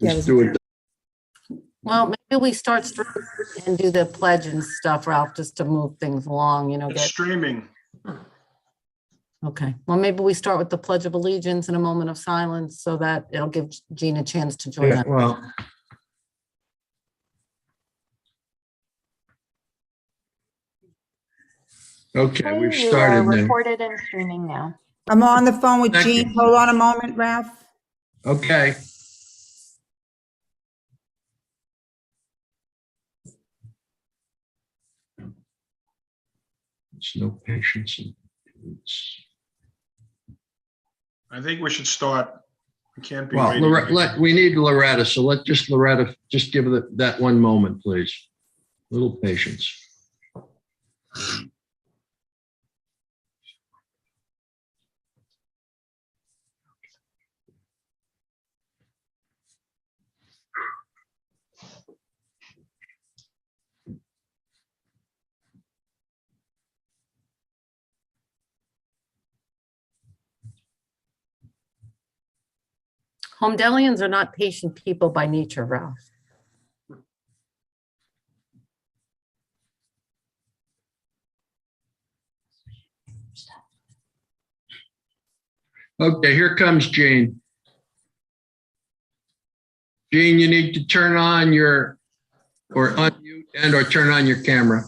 Let's do it. Well, maybe we start straight and do the pledge and stuff, Ralph, just to move things along, It's get, streaming. okay. Well, maybe we start with the Pledge of Allegiance and a moment of silence so that it'll give Jean a chance to join Yeah, us. well. Okay, we've You are started now. recorded and streaming now. I'm on the phone with Thank you. Jean. Hold on a moment, Ralph. Okay. There's no patience. I think we should start. We can't be Well, waiting. we need Loretta, so Loretta just give that one moment, please. Little patience. Holmdelians are not patient people by nature, Ralph. Okay, here comes Jean. Jean, you need to turn on or unmute or turn on your camera.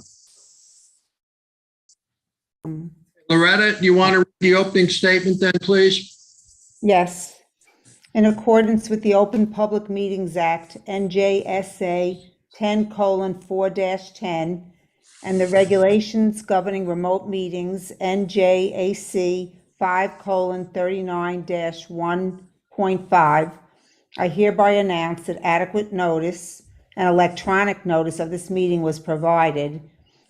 Loretta, do you want to read the opening statement then, please? Yes. In accordance with the Open Public Meetings Act, NJSA 10:4-10, and the regulations governing remote meetings, NJAC 5:39-1.5, I hereby announce that adequate notice and electronic notice of this meeting was provided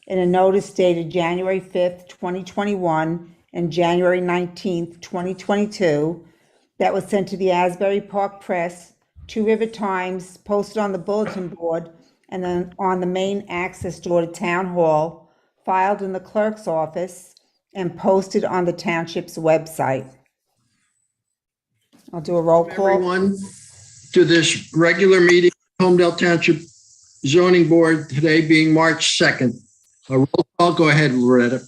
in a notice dated January 5th, 2021 and January 19th, 2022, that was sent to the Asbury Park Press, Two River Times, posted on the bulletin board, and then on the main access door to Town Hall, filed in the clerk's office, and posted on the township's website. I'll do a roll call. Everyone to this regular meeting, Holmdel Township Zoning Board, today being March 2nd. A roll call, go ahead, Loretta.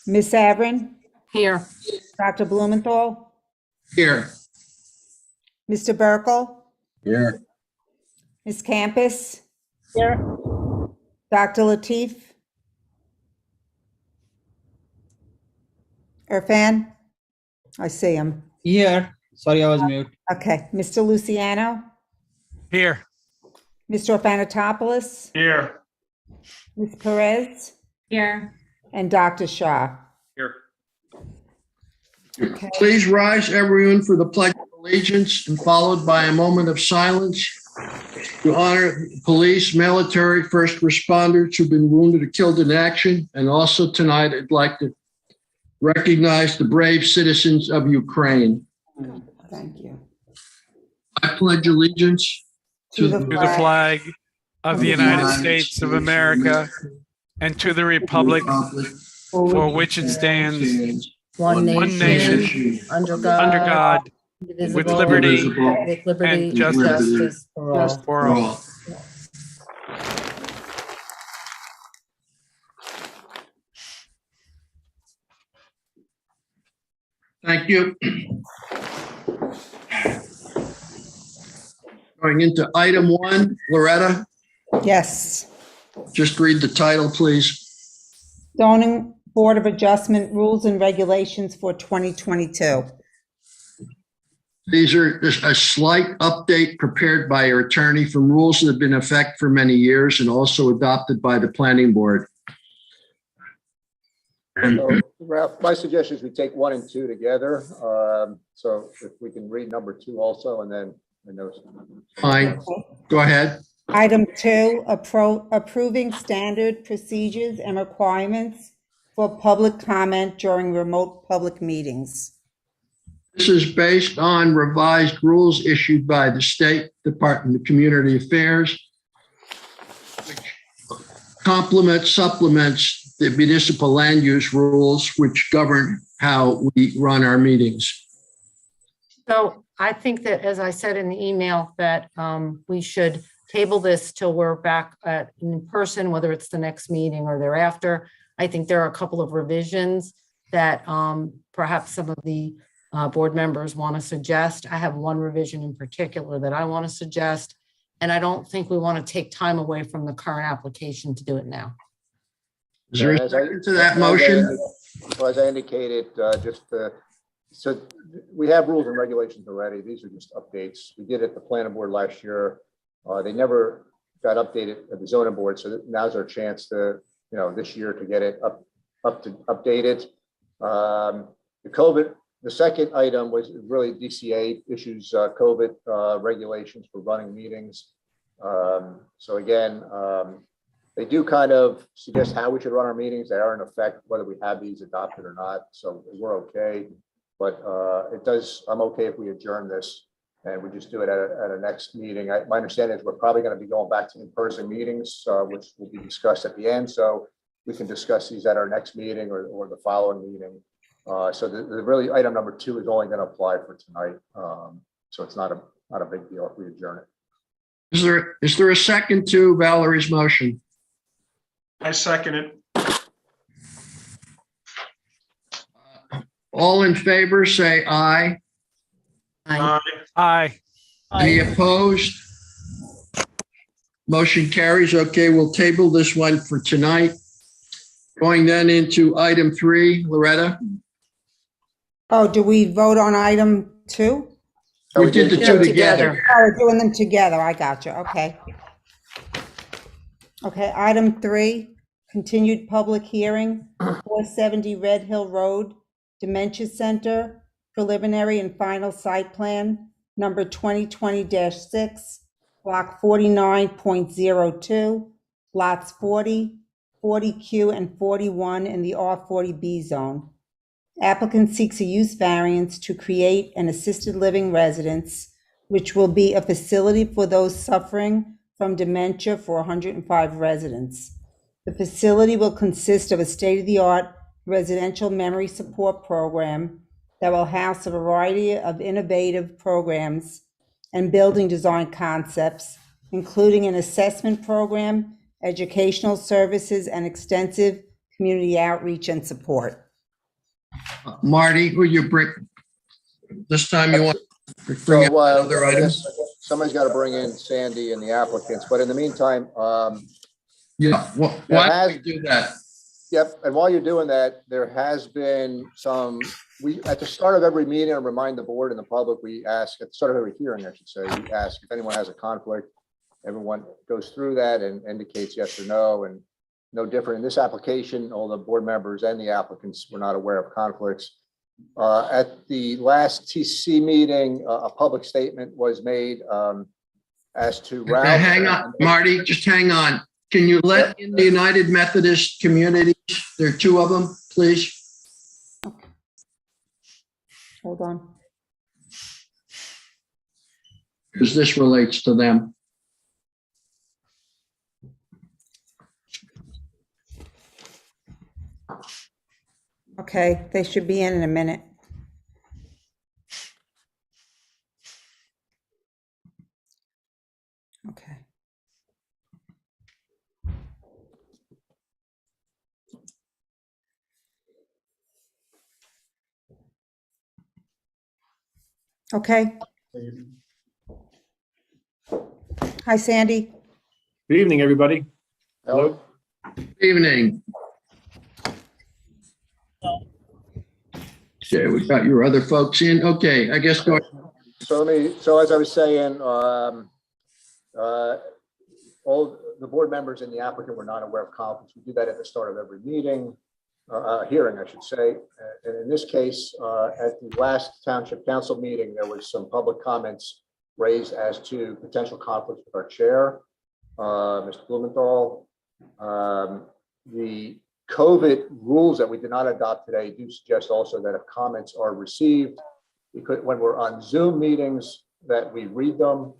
Ms. Avrin, Here, Dr. Blumenthal, Here. Mr. Burkle, Here. Ms. Campus, Here. Dr. Latif, Irfan, I see him. Here. Sorry, I was mute. Okay, Mr. Luciano, Here. Mr. Orphanatopoulos, Here. Ms. Perez, Here. and Dr. Shah. Here. Okay. Please rise, everyone, for the Pledge of Allegiance, and followed by a moment of silence to honor police, military, first responders who've been wounded or killed in action. And also tonight, I'd like to recognize the brave citizens of Ukraine. Thank you. I pledge allegiance To the To the flag of the United States of America and to the republic for which it stands, one one nation, nation, under under God, indivisible, with liberty with liberty and justice for all. for all. Thank you. Going into item 1, Loretta, Yes. just read the title, please. Zoning Board of Adjustment Rules and Regulations for 2022. These are just a slight update prepared by your attorney from rules that have been in effect for many years and also adopted by the planning board. So, Ralph, my suggestion is we take 1 and 2 together. So if we can read number 2 also, and then I know. Fine, go ahead. Item 2, approving standard procedures and requirements for public comment during remote public meetings. This is based on revised rules issued by the State Department of Community Affairs, which supplements the municipal land use rules, which govern how we run our meetings. So I think that, as I said in the email, that we should table this till we're back in person, whether it's the next meeting or thereafter. I think there are a couple of revisions that perhaps some of the board members want to suggest. I have one revision in particular that I want to suggest, and I don't think we want to take time away from the current application to do it now. Is there a second to that motion? Well, as I indicated, so we have rules and regulations already. These are just updates. We did it at the planning board last year. They never got updated at the zoning board, so now's our chance to, this year to get it updated. The second item was really DCA issues, COVID regulations for running meetings. So again, they do kind of suggest how we should run our meetings. They are in effect, whether we have these adopted or not. So we're okay. But I'm okay if we adjourn this and we just do it at a next meeting. My understanding is we're probably going to be going back to in-person meetings, which will be discussed at the end. So we can discuss these at our next meeting or the following meeting. So the really item number 2 is only going to apply for tonight. So it's not a big deal if we adjourn it. Is there a second to Valerie's motion? I second it. All in favor, say aye. Aye. Aye. Any opposed? Motion carries. Okay, we'll table this one for tonight. Going then into item 3, Loretta. Oh, do we vote on item 2? We did the two together. Oh, we're doing them together. I got you. Okay. Okay, item 3, continued public hearing, 470 Red Hill Road, Dementia Center, preliminary and final site plan, number 2020-6, block 49.02, lots 40, 40Q, and 41 in the R40B zone. Applicant seeks a use variance to create an assisted living residence, which will be a facility for those suffering from dementia for 105 residents. The facility will consist of a state-of-the-art residential memory support program that will house a variety of innovative programs and building design concepts, including an assessment program, educational services, and extensive community outreach and support. Marty, will you bring, this time you want to So, bring up other I items? guess somebody's got to bring in Sandy and the applicants, but in the meantime, Yeah, why don't we do that? yep, and while you're doing that, there has been at the start of every meeting, I remind the board and the public, we ask, at the start of every hearing, I should say, we ask if anyone has a conflict. Everyone goes through that and indicates yes or no, and no different in this application. All the board members and the applicants were not aware of conflicts. At the last TC meeting, a public statement was made as to Ralph. Hang on, Marty, just hang on. Can you let in the United Methodist communities? There are 2 of them, please. Hold on. Because this relates to them. Okay, they should be in a minute. Okay. Okay. Hi, Sandy. Good evening, everybody. Hello. Good evening. Okay, we got your other folks in. Okay, I guess go. So as I was saying, all the board members and the applicant were not aware of conflicts. We do that at the start of every meeting, hearing, I should say. And in this case, at the last township council meeting, there was some public comments raised as to potential conflicts with our chair, Mr. Blumenthal. The COVID rules that we did not adopt today do suggest also that if comments are received, when we're on Zoom meetings, that we read them.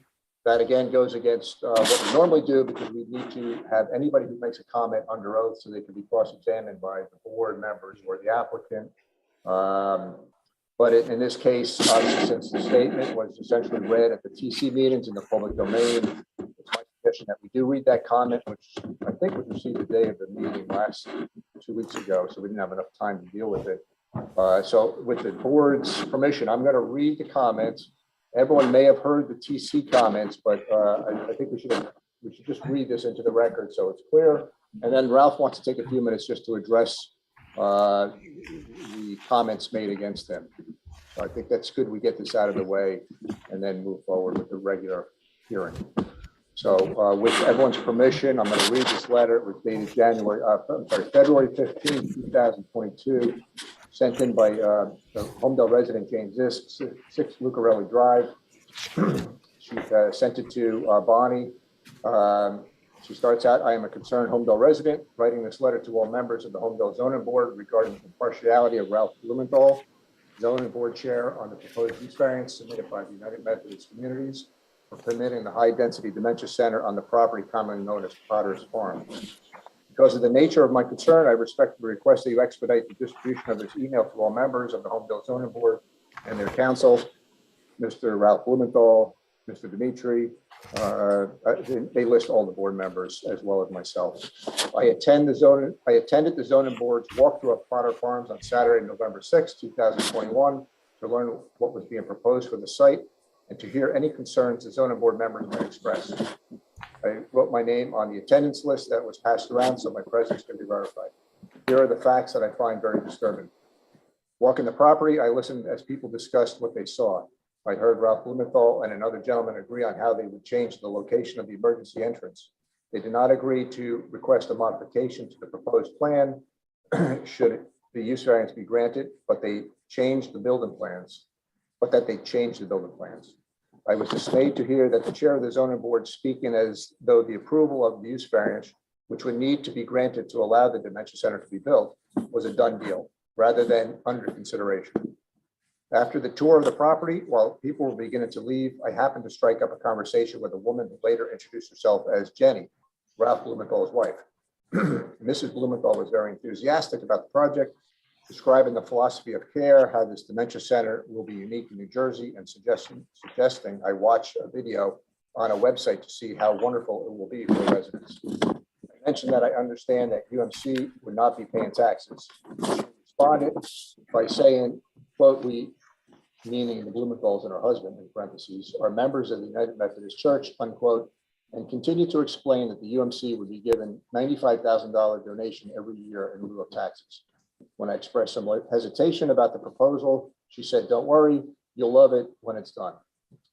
That again goes against what we normally do, because we need to have anybody who makes a comment under oath so they can be cross-examined by the board members or the applicant. But in this case, obviously, since the statement was essentially read at the TC meetings in the public domain, it's my suggestion that we do read that comment, which I think was received the day of the meeting last 2 weeks ago, so we didn't have enough time to deal with it. So with the board's permission, I'm going to read the comments. Everyone may have heard the TC comments, but I think we should just read this into the record so it's clear. And then Ralph wants to take a few minutes just to address the comments made against him. So I think that's good. We get this out of the way and then move forward with the regular hearing. So with everyone's permission, I'm going to read this letter. It was dated February 15, 2022, sent in by the Holmdel resident James Zisk, 6 Lucarelli Drive. She sent it to Bonnie. She starts out, I am a concerned Holmdel resident, writing this letter to all members of the Holmdel Zoning Board regarding the impartiality of Ralph Blumenthal, Zoning Board Chair, on the proposed use variance submitted by the United Methodist Communities for permitting the high-density dementia center on the property commonly known as Potter's Farm. Because of the nature of my concern, I respectfully request that you expedite the distribution of this email to all members of the Holmdel Zoning Board and their council, Mr. Ralph Blumenthal, Mr. Dimitri. They list all the board members as well as myself. I attended the zoning board's walkthrough of Potter Farms on Saturday, November 6, 2021, to learn what was being proposed for the site and to hear any concerns the zoning board members might express. I wrote my name on the attendance list that was passed around so my presence can be verified. Here are the facts that I find very disturbing. Walking the property, I listened as people discussed what they saw. I heard Ralph Blumenthal and another gentleman agree on how they would change the location of the emergency entrance. They did not agree to request a modification to the proposed plan should the use variance be granted, but they changed the building plans, I was dismayed to hear that the chair of the zoning board speaking as though the approval of the use variance, which would need to be granted to allow the dementia center to be built, was a done deal rather than under consideration. After the tour of the property, while people were beginning to leave, I happened to strike up a conversation with a woman who later introduced herself as Jenny, Ralph Blumenthal's wife. Mrs. Blumenthal was very enthusiastic about the project, describing the philosophy of care, how this dementia center will be unique in New Jersey, and suggesting I watch a video on a website to see how wonderful it will be for residents. I mentioned that I understand that UMC would not be paying taxes. She responded by saying, quote, we, meaning the Blumenthals and her husband, in parentheses, are members of the United Methodist Church, unquote, and continued to explain that the UMC would be given $95,000 donation every year in lieu of taxes. When I expressed some hesitation about the proposal, she said, don't worry, you'll love it when it's done.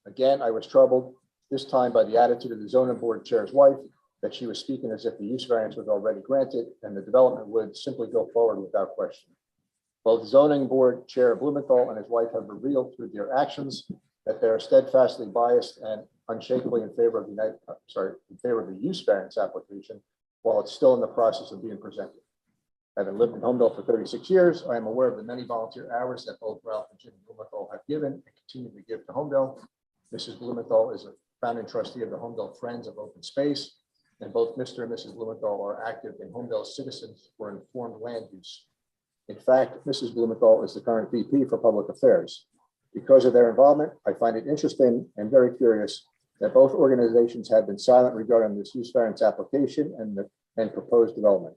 Again, I was troubled, this time by the attitude of the zoning board chair's wife, that she was speaking as if the use variance was already granted and the development would simply go forward without question. Both zoning board chair Blumenthal and his wife have revealed through their actions that they are steadfastly biased and unshakably in favor of the use variance application while it's still in the process of being presented. Having lived in Holmdel for 36 years, I am aware of the many volunteer hours that both Ralph and Jim Blumenthal have given and continue to give to Holmdel. Mrs. Blumenthal is a founding trustee of the Holmdel Friends of Open Space, and both Mr. and Mrs. Blumenthal are active in Holmdel Citizens for Informed Land Use. In fact, Mrs. Blumenthal is the current VP for Public Affairs. Because of their involvement, I find it interesting and very curious that both organizations have been silent regarding this use variance application and proposed development.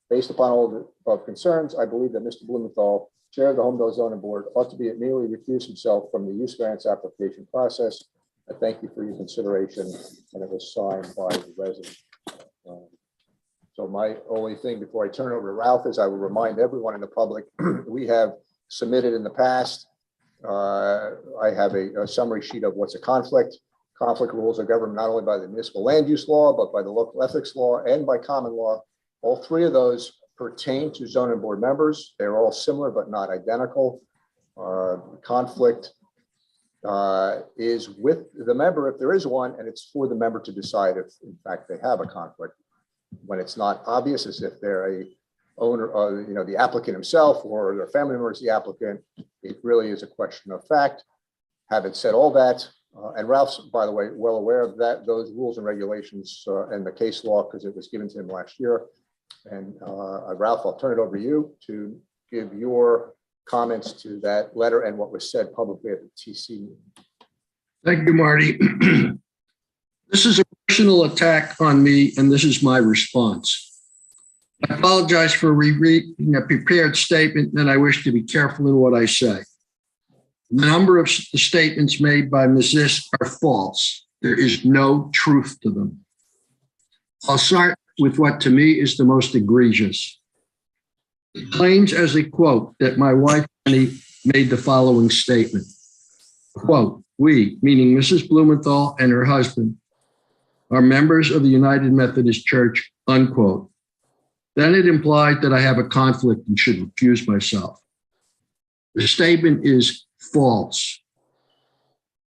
Based upon all the above concerns, I believe that Mr. Blumenthal, chair of the Holmdel Zoning Board, ought to be immediately recuse himself from the use variance application process. I thank you for your consideration, and it was signed by the resident. So my only thing before I turn it over to Ralph is I will remind everyone in the public, we have submitted in the past, I have a summary sheet of what's a conflict. Conflict rules are governed not only by the municipal land use law, but by the local ethics law and by common law. All three of those pertain to zoning board members. They're all similar, but not identical. Conflict is with the member if there is one, and it's for the member to decide if in fact they have a conflict. When it's not obvious, as if they're a owner, the applicant himself or their family member is the applicant, it really is a question of fact. Having said all that, and Ralph's, by the way, well aware of that, those rules and regulations and the case law, because it was given to him last year. And Ralph, I'll turn it over to you to give your comments to that letter and what was said publicly at the TC meeting. Thank you, Marty. This is a personal attack on me, and this is my response. I apologize for rereading a prepared statement, and I wish to be careful in what I say. The number of the statements made by Ms. Zisk are false. There is no truth to them. I'll start with what to me is the most egregious. It claims as a quote that my wife Jenny made the following statement. Quote, we, meaning Mrs. Blumenthal and her husband, are members of the United Methodist Church, unquote. Then it implied that I have a conflict and should recuse myself. The statement is false.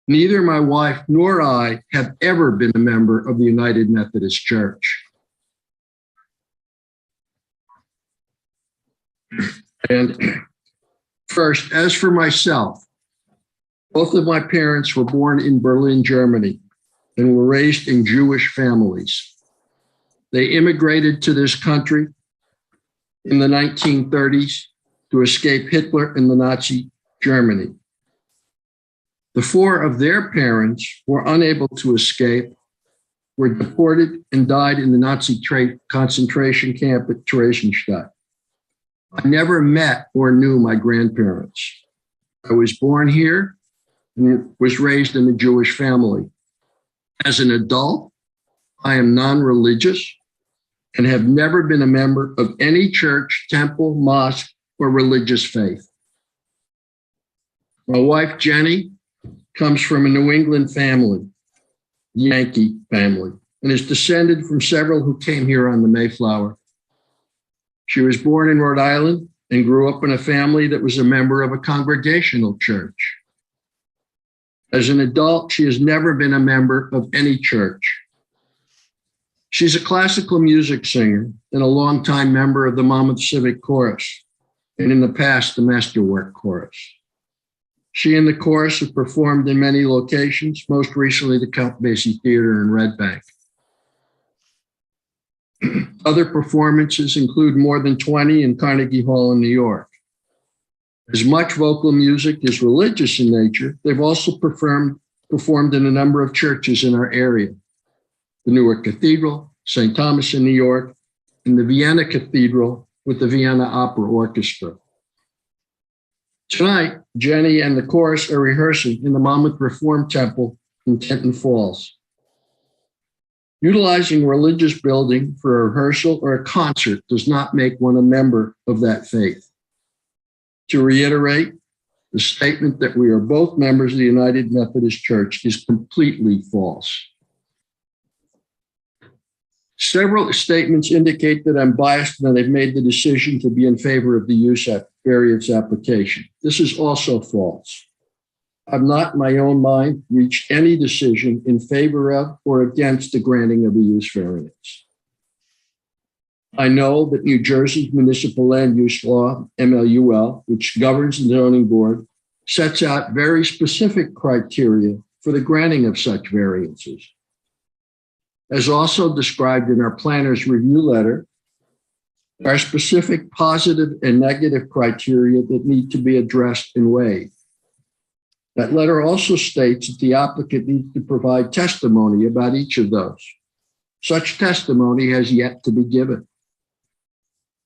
Neither my wife nor I have ever been a member of the United Methodist Church. And first, as for myself, both of my parents were born in Berlin, Germany, and were raised in Jewish families. They immigrated to this country in the 1930s to escape Hitler and the Nazi Germany. The four of their parents were unable to escape, were deported, and died in the Nazi concentration camp at Theresienstadt. I never met or knew my grandparents. I was born here and was raised in a Jewish family. As an adult, I am non-religious and have never been a member of any church, temple, mosque, or religious faith. My wife, Jenny, comes from a New England family, Yankee family, and is descended from several who came here on the Mayflower. She was born in Rhode Island and grew up in a family that was a member of a congregational church. As an adult, she has never been a member of any church. She's a classical music singer and a longtime member of the Monmouth Civic Chorus, and in the past, the Masterwork Chorus. She and the chorus have performed in many locations, most recently the Count Basie Theater in Red Bank. Other performances include more than 20 in Carnegie Hall in New York. As much vocal music is religious in nature, they've also performed in a number of churches in our area. The Newark Cathedral, St. Thomas in New York, and the Vienna Cathedral with the Vienna Opera Orchestra. Tonight, Jenny and the chorus are rehearsing in the Monmouth Reform Temple in Tenton Falls. Utilizing a religious building for a rehearsal or a concert does not make one a member of that faith. To reiterate, the statement that we are both members of the United Methodist Church is completely false. Several statements indicate that I'm biased and that I've made the decision to be in favor of the use variance application. This is also false. I've not in my own mind reached any decision in favor of or against the granting of a use variance. I know that New Jersey's Municipal Land Use Law, MLUL, which governs the zoning board, sets out very specific criteria for the granting of such variances. As also described in our planner's review letter, there are specific positive and negative criteria that need to be addressed and weighed. That letter also states that the applicant needs to provide testimony about each of those. Such testimony has yet to be given.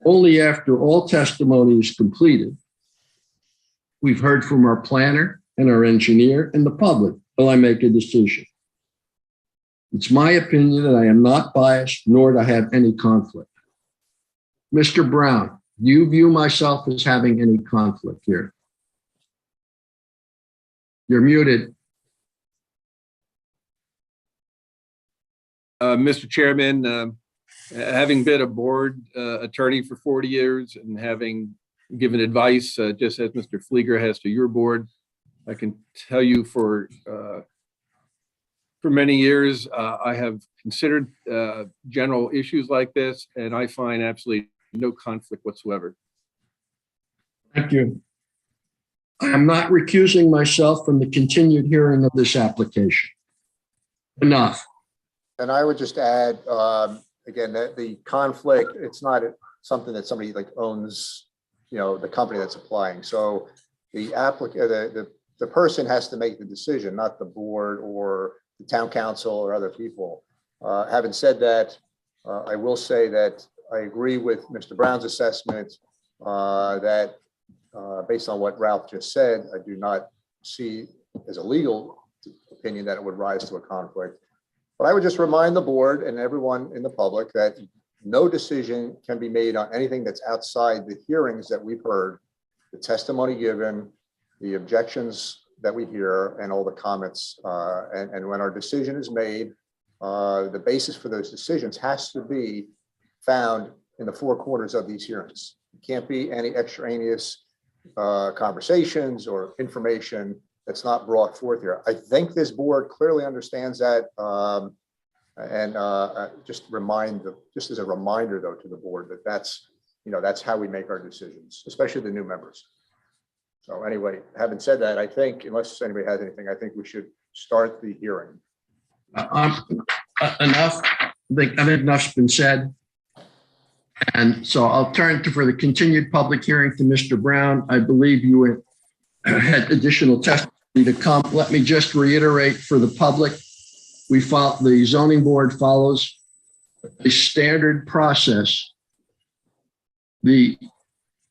Only after all testimony is completed, we've heard from our planner and our engineer and the public, will I make a decision. It's my opinion that I am not biased, nor do I have any conflict. Mr. Brown, do you view myself as having any conflict here? You're muted. Mr. Chairman, having been a board attorney for 40 years and having given advice, just as Mr. Flieger has to your board, I can tell you for many years, I have considered general issues like this, and I find absolutely no conflict whatsoever. Thank you. I am not recusing myself from the continued hearing of this application. Enough. And I would just add, again, that the conflict, it's not something that somebody like owns the company that's applying. So the applicant, the person has to make the decision, not the board or the town council or other people. Having said that, I will say that I agree with Mr. Brown's assessment that based on what Ralph just said, I do not see as a legal opinion that it would rise to a conflict. But I would just remind the board and everyone in the public that no decision can be made on anything that's outside the hearings that we've heard, the testimony given, the objections that we hear, and all the comments. And when our decision is made, the basis for those decisions has to be found in the four corners of these hearings. It can't be any extraneous conversations or information that's not brought forth here. I think this board clearly understands that. Just as a reminder though to the board that that's how we make our decisions, especially the new members. So anyway, having said that, I think unless anybody has anything, I think we should start the hearing. Enough. I think enough's been said. And so I'll turn for the continued public hearing to Mr. Brown. I believe you had additional testimony to come. Let me just reiterate for the public, the zoning board follows a standard process. The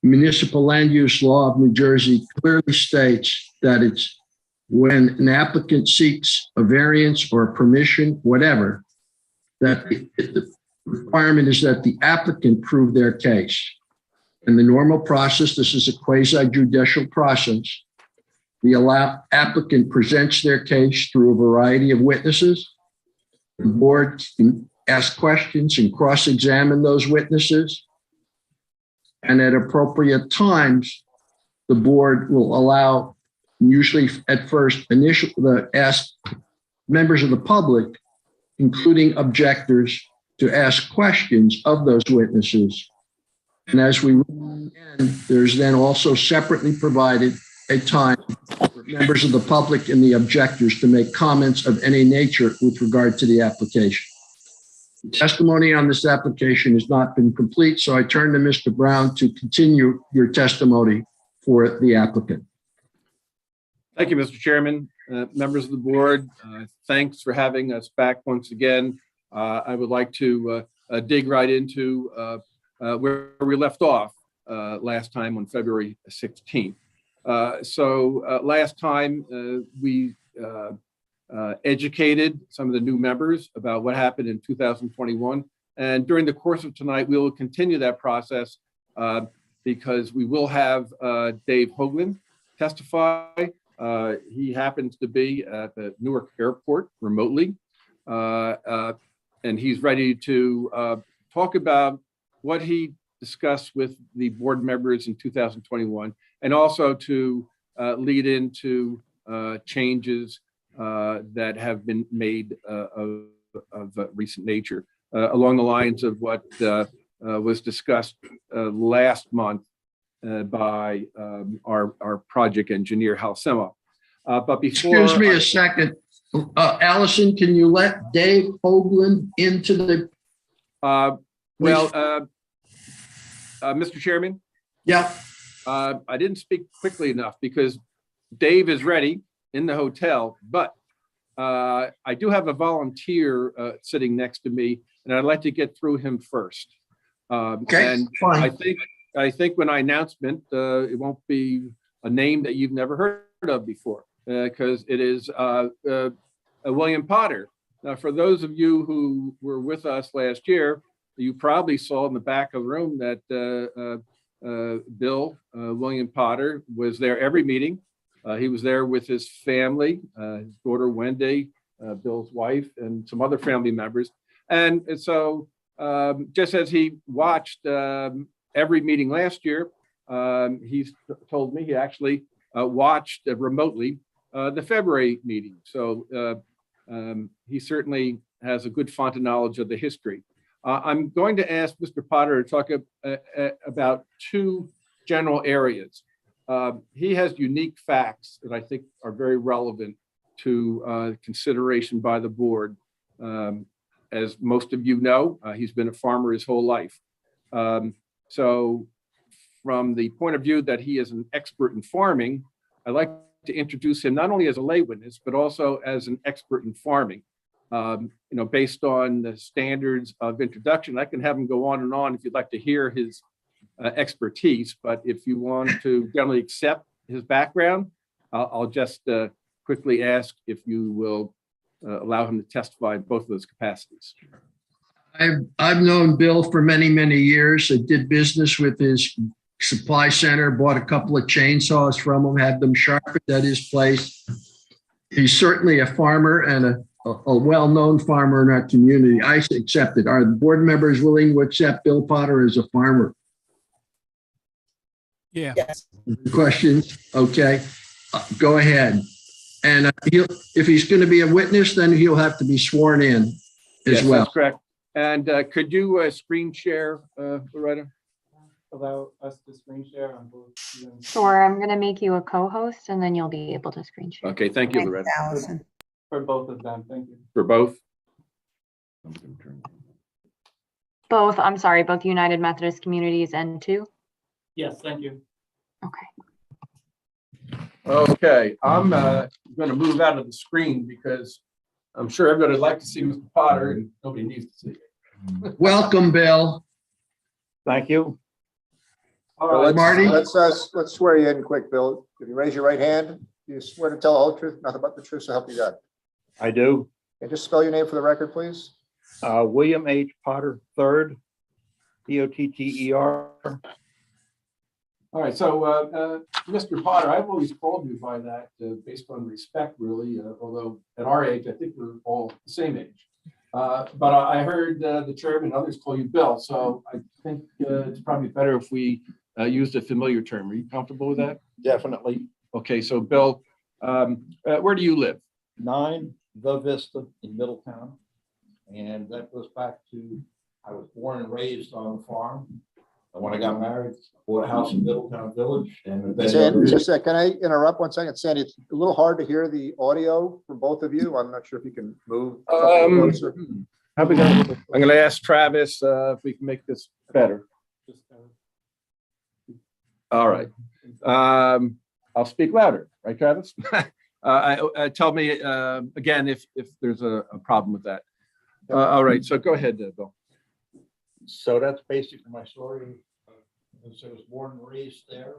municipal land use law of New Jersey clearly states that it's when an applicant seeks a variance or a permission, whatever, that the requirement is that the applicant prove their case. In the normal process, this is a quasi-judicial process. The applicant presents their case through a variety of witnesses. The board can ask questions and cross-examine those witnesses. And at appropriate times, the board will allow, usually at first, ask members of the public, including objectors, to ask questions of those witnesses. And as we end, there's then also separately provided a time for members of the public and the objectors to make comments of any nature with regard to the application. The testimony on this application has not been complete, so I turn to Mr. Brown to continue your testimony for the applicant. Thank you, Mr. Chairman. Members of the board, thanks for having us back once again. I would like to dig right into where we left off last time on February 16th. Last time we educated some of the new members about what happened in 2021. And during the course of tonight, we will continue that process because we will have Dave Hoagland testify. He happens to be at the Newark Airport remotely. And he's ready to talk about what he discussed with the board members in 2021, and also to lead into changes that have been made of recent nature, along the lines of what was discussed last month by our project engineer, Hal Sema. But before— Excuse me a second. Allison, can you let Dave Hoagland into the— Mr. Chairman? Yeah. I didn't speak quickly enough because Dave is ready in the hotel, but I do have a volunteer sitting next to me, and I'd like to get through him first. Okay, and fine. I think when I announcement, it won't be a name that you've never heard of before, because it is William Potter. Now, for those of you who were with us last year, you probably saw in the back of the room that William Potter was there every meeting. He was there with his family, his daughter Wendy, Bill's wife, and some other family members. And so just as he watched every meeting last year, he's told me he actually watched remotely the February meeting. So he certainly has a good font of knowledge of the history. I'm going to ask Mr. Potter to talk about two general areas. He has unique facts that I think are very relevant to consideration by the board. As most of you know, he's been a farmer his whole life. So from the point of view that he is an expert in farming, I'd like to introduce him not only as a lay witness, but also as an expert in farming. Based on the standards of introduction, I can have him go on and on if you'd like to hear his expertise. But if you want to generally accept his background, I'll just quickly ask if you will allow him to testify in both of those capacities. I've known Bill for many, many years. I did business with his supply center, bought a couple of chainsaws from him, had them sharpened at his place. He's certainly a farmer and a well-known farmer in our community. I accept it. Are the board members willing to accept Bill Potter as a farmer? Yeah. Questions? Okay, go ahead. And if he's going to be a witness, then he'll have to be sworn in as Yes, well. that's correct. And could you screen share, Loretta? Allow us to screen share on both. Sure, I'm gonna make you a co-host and then you'll be able to screen share. Okay, thank you, Thanks, Loretta. Allison. For both of them, thank you. For both? Both, I'm sorry, both United Methodist Communities and two? Yes, thank you. Okay. Okay, I'm going to move out of the screen because I'm sure everybody would like to see Mr. Potter and nobody needs to see it. Welcome, Bill. Thank you. All right, Marty? Let's swear you in quick, Bill. If you raise your right hand, you swear to tell the whole truth, nothing but the truth, so help you God. I do. And just spell your name for the record, please. William H. Potter, III, P-O-T-T-E-R. All right, so Mr. Potter, I've always called you by that based on respect, really, although at our age, I think we're all the same age. But I heard the chairman and others call you Bill, so I think it's probably better if we used a familiar term. Are you comfortable with that? Definitely. Okay, so Bill, where do you live? 9 The Vista in Middletown. And that goes back to, I was born and raised on the farm. And when I got married, bought a house in Middletown Village. And then Sandy, just a sec, can I interrupt 1 second? Sandy, it's a little hard to hear the audio from both of you. I'm not sure if you can move. Closer. I'm going to ask Travis if we can make this better. All right. I'll speak louder, right, Travis? Tell me again if there's a problem with that. All right, so go ahead, Bill. so that's basically my story. So I was born and raised there.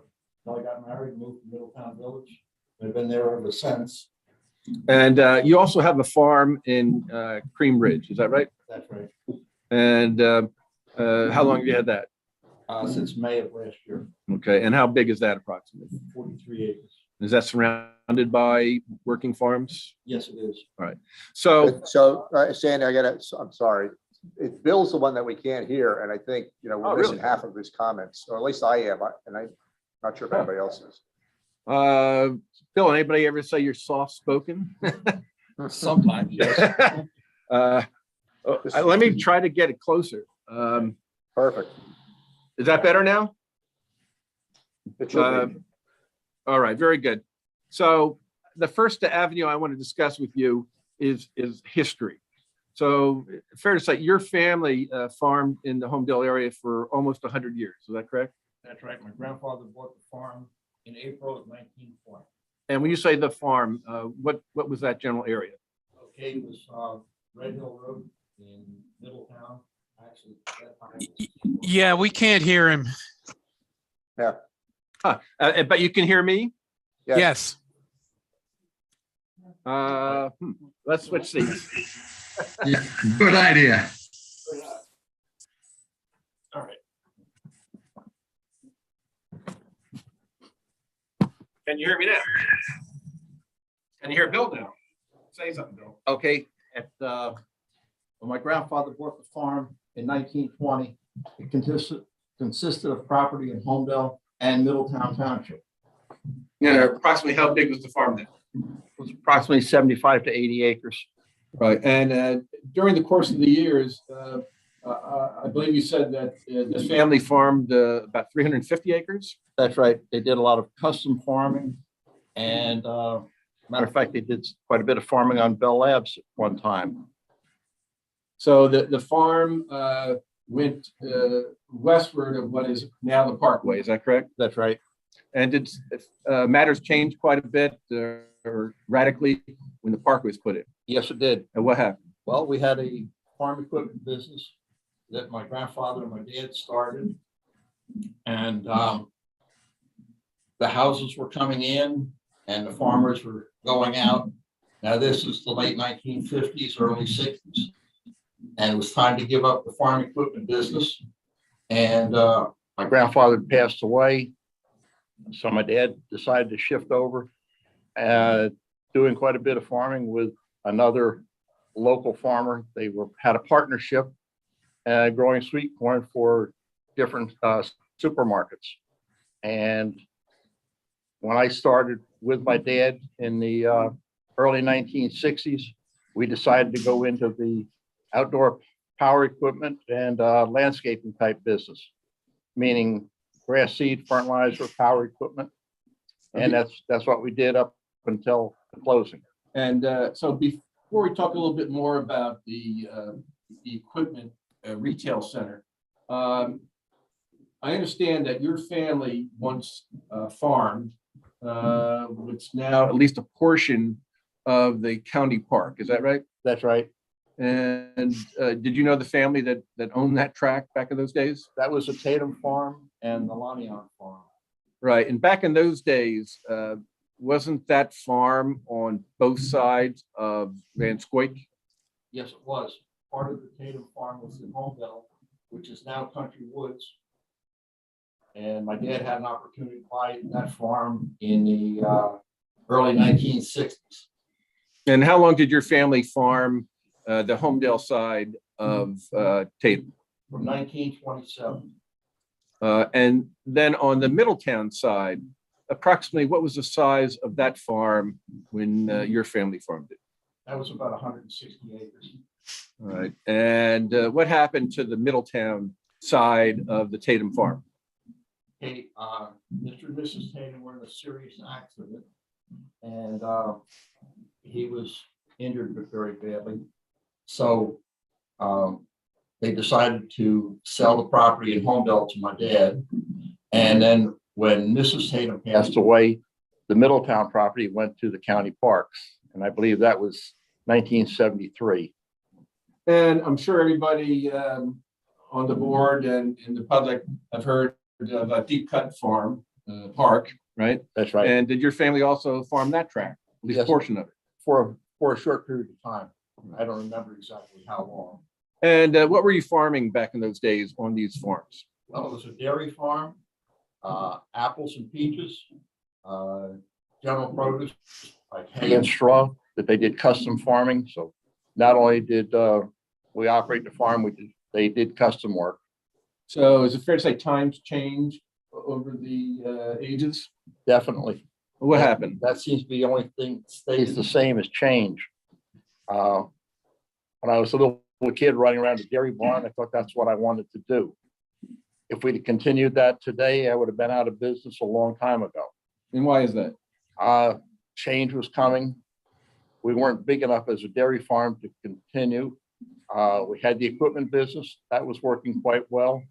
Until I got married, moved to Middletown Village. I've been there ever since. And you also have a farm in Cream Ridge, is that right? That's right. And how long have you had that? Since May of last year, Okay, and how big is that approximately? 43 acres. Is that surrounded by working farms? Yes, it is. So, Sandy, I'm sorry. Bill's the one that we can't hear, and I think, we're missing half of his comments, or at least I am, and I'm not sure if anybody else is. Bill, anybody ever say you're soft-spoken? Sometimes, yes. Let me try to get it closer. Perfect. Is that better now? It should be. All right, very good. So the first avenue I want to discuss with you is history. So fair to say your family farmed in the Holmdel area for almost 100 years. Is that correct? That's right. My grandfather bought the farm in April of 1920. And when you say the farm, what was that general area? Okay, it was Red Hill Road in Middletown. Actually, at that time, it was- Yeah, we can't hear him. But you can hear me? Yes. Let's switch seats. Yeah, good idea. All right. Can you hear me now? Can you hear Bill now? Say something, Bill. Okay, when my grandfather bought the farm in 1920, it consisted of property in Holmdel and Middletown Township. Yeah, approximately how big was the farm then? It was approximately 75 to 80 acres. Right, and during the course of the years, I believe you said that this family farmed about 350 acres? That's right. They did a lot of custom farming. And matter of fact, they did quite a bit of farming on Bell Labs at one time. So the farm went westward of what is now the Parkway. Is that correct? That's right. And did matters change quite a bit or radically when the Parkway was put in? Yes, it did. And what happened? Well, we had a farm equipment business that my grandfather and my dad started. And the houses were coming in and the farmers were going out. Now, this is the late 1950s, early 60s. And it was time to give up the farm equipment business. And my grandfather passed away. So my dad decided to shift over, doing quite a bit of farming with another local farmer. They had a partnership growing sweet corn for different supermarkets. And when I started with my dad in the early 1960s, we decided to go into the outdoor power equipment and landscaping type business, meaning grass seed, fertilizer, power equipment. And that's what we did up until the closing. And so before we talk a little bit more about the equipment retail center, I understand that your family once farmed, which now at least a portion of the county park. Is that right? That's right. And did you know the family that owned that tract back in those days? that was the Tatum farm and the Lanion farm. Right. And back in those days, wasn't that farm on both sides of Van Scoik? Yes, it was. Part of the Tatum farm was in Holmdel, which is now Country Woods. And my dad had an opportunity to buy that farm in the early 1960s. And how long did your family farm the Holmdel side of Tatum? From 1927. And then on the Middletown side, approximately what was the size of that farm when your family farmed it? That was about 160 acres. All right. And what happened to the Middletown side of the Tatum farm? Okay, Mr. and Mrs. Tatum were in a serious accident, and he was injured but very badly. So they decided to sell the property in Holmdel to my dad. And then when Mrs. Tatum passed away, the Middletown property went to the county parks. And I believe that was 1973. And I'm sure everybody on the board and in the public have heard of a Deep Cut Farm Park, right? That's right. And did your family also farm that tract, at least a Yes. portion of it? For a short period of time. I don't remember exactly how long. And what were you farming back in those days on these farms? Well, it was a dairy farm, apples and peaches, general produce like hay and straw that they did custom farming. So not only did we operate the farm, they did custom work. So is it fair to say times change over the ages? Definitely. What happened? That seems to be the only thing that stays the same as change. When I was a little kid running around the dairy barn, I thought that's what I wanted to do. If we'd continued that today, I would have been out of business a long time ago. And why is that? Change was coming. We weren't big enough as a dairy farm to continue. We had the equipment business that was working quite well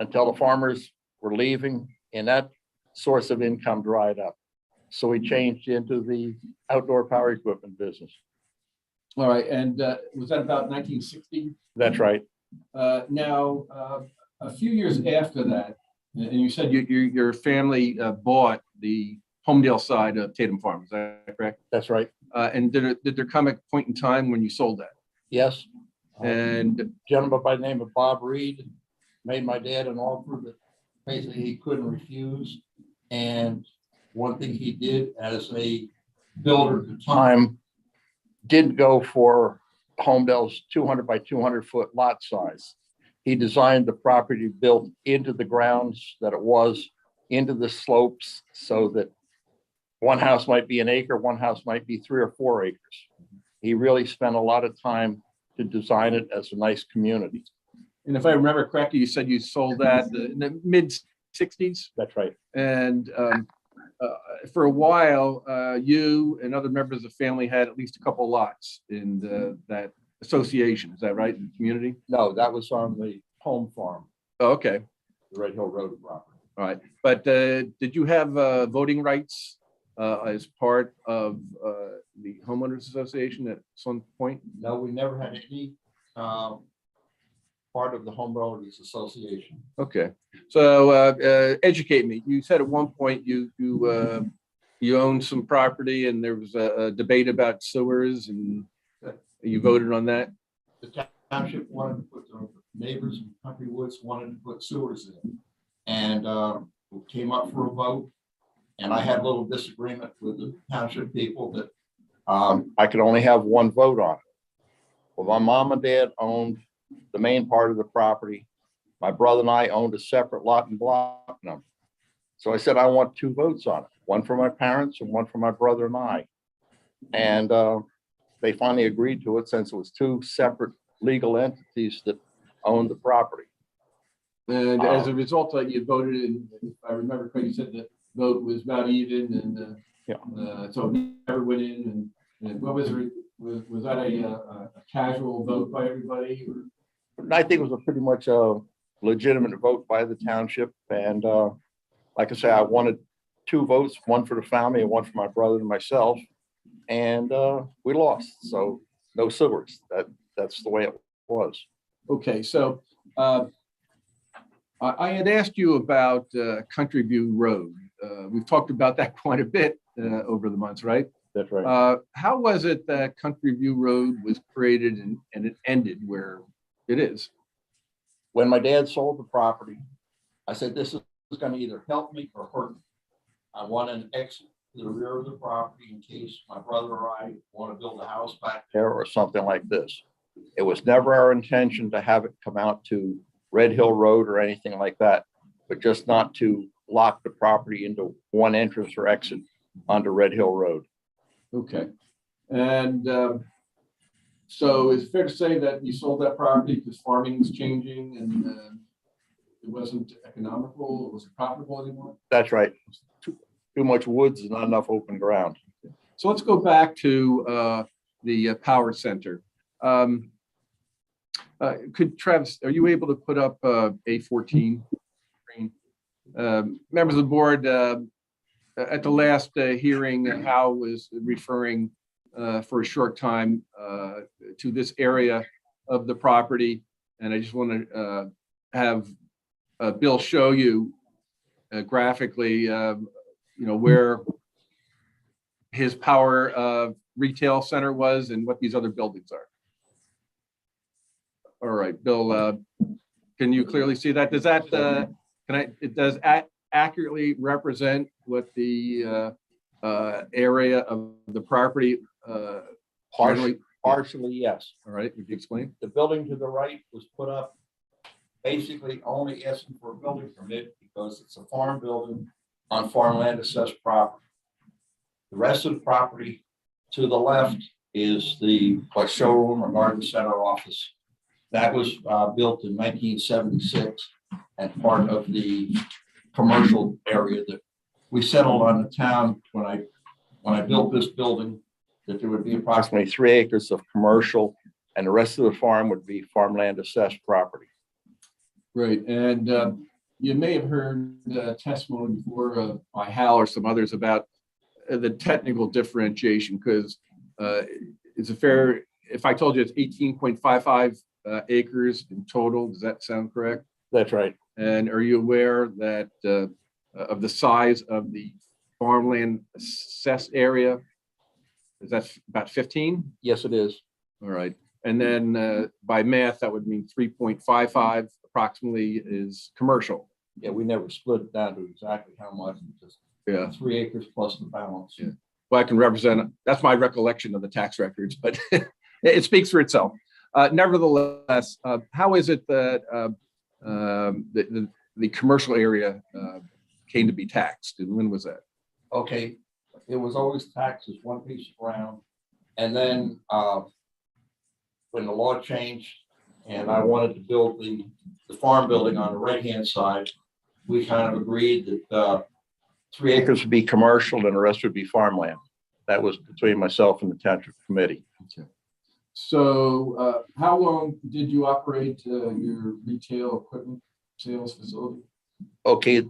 until the farmers were leaving and that source of income dried up. So we changed into the outdoor power equipment business. All right. And was that about 1960? That's right. Now, a few years after that, and you said your family bought the Holmdel side of Tatum Farm. Is that correct? That's right. And did there come a point in time when you sold that? Yes. And A gentleman by the name of Bob Reed made my dad an offer that basically he couldn't refuse. And one thing he did as a builder at the time didn't go for Holmdel's 200 by 200 foot lot size. He designed the property built into the grounds that it was, into the slopes, so that one house might be an acre, one house might be 3 or 4 acres. He really spent a lot of time to design it as a nice community. and if I remember correctly, you said you sold that in the mid 60s. That's right. And for a while, you and other members of the family had at least a couple lots in that association. Is that right? In the community? No, that was on the home farm, Oh, okay, the Red Hill Road property. all right. But did you have voting rights as part of the homeowners association at some point? No, we never had any part of the homeowners association. Okay, so educate me. You said at one point you owned some property and there was a debate about sewers and you voted on that? The township wanted to put, the neighbors in Country Woods wanted to put sewers in. And it came up for a vote. And I had a little disagreement with the township people that I could only have one vote on it. Well, my mom and dad owned the main part of the property. My brother and I owned a separate lot and block number. So I said, I want two votes on it, one for my parents and one for my brother and I. And they finally agreed to it since it was two separate legal entities that owned the property. And as a result of that, you voted, and if I remember correctly, you said the vote was about even, and so it never went in. And what was it? Was that a casual vote by everybody? Or? I think it was a pretty much a legitimate vote by the township. And like I say, I wanted two votes, one for the family and one for my brother and myself. And we lost. So no sewers. That's the way it was. Okay, so I had asked you about Country View Road. We've talked about that quite a bit over the months, right? That's right. How was it that Country View Road was created and it ended where it is? When my dad sold the property, I said, this is going to either help me or hurt me. I want an exit to the rear of the property in case my brother or I want to build a house back there or something like this. It was never our intention to have it come out to Red Hill Road or anything like that, but just not to lock the property into one entrance or exit onto Red Hill Road. Okay. And so it's fair to say that you sold that property because farming was changing and it wasn't economical, it wasn't profitable anymore? That's right. Too much woods and not enough open ground. So let's go back to the power center. Could Travis, are you able to put up A14 screen? Members of the board, at the last hearing, Hal was referring for a short time to this area of the property. And I just want to have Bill show you graphically, where his power retail center was and what these other buildings are. All right, Bill, can you clearly see that? Does that, it does accurately represent what the area of the property? Partially, yes. All right, would you explain? The building to the right was put up basically only asking for a building permit because it's a farm building on farmland assessed property. The rest of the property to the left is the showroom or garden center office. That was built in 1976 and part of the commercial area that we settled on the town when I built this building, that there would be approximately 3 acres of commercial and the rest of the farm would be farmland assessed property. Right, and you may have heard testimony before by Hal or some others about the technical differentiation, because it's a fair, if I told you it's 18.55 acres in total, does that sound correct? That's right. And are you aware that of the size of the farmland assessed area? Is that about 15? Yes, it is. All right. And then by math, that would mean 3.55 approximately is commercial. Yeah, we never split it down to exactly how much, just 3 acres plus the balance. Yeah. Well, I can represent, that's my recollection of the tax records, but it speaks for itself. Nevertheless, how is it that the commercial area came to be taxed, and when was that? Okay, it was always taxed as one piece of ground, and then when the law changed and I wanted to build the farm building on the right-hand side, we kind of agreed that 3 acres would be commercial and the rest would be farmland. That was between myself and the township committee. Okay. So how long did you operate your retail equipment sales facility? Okay,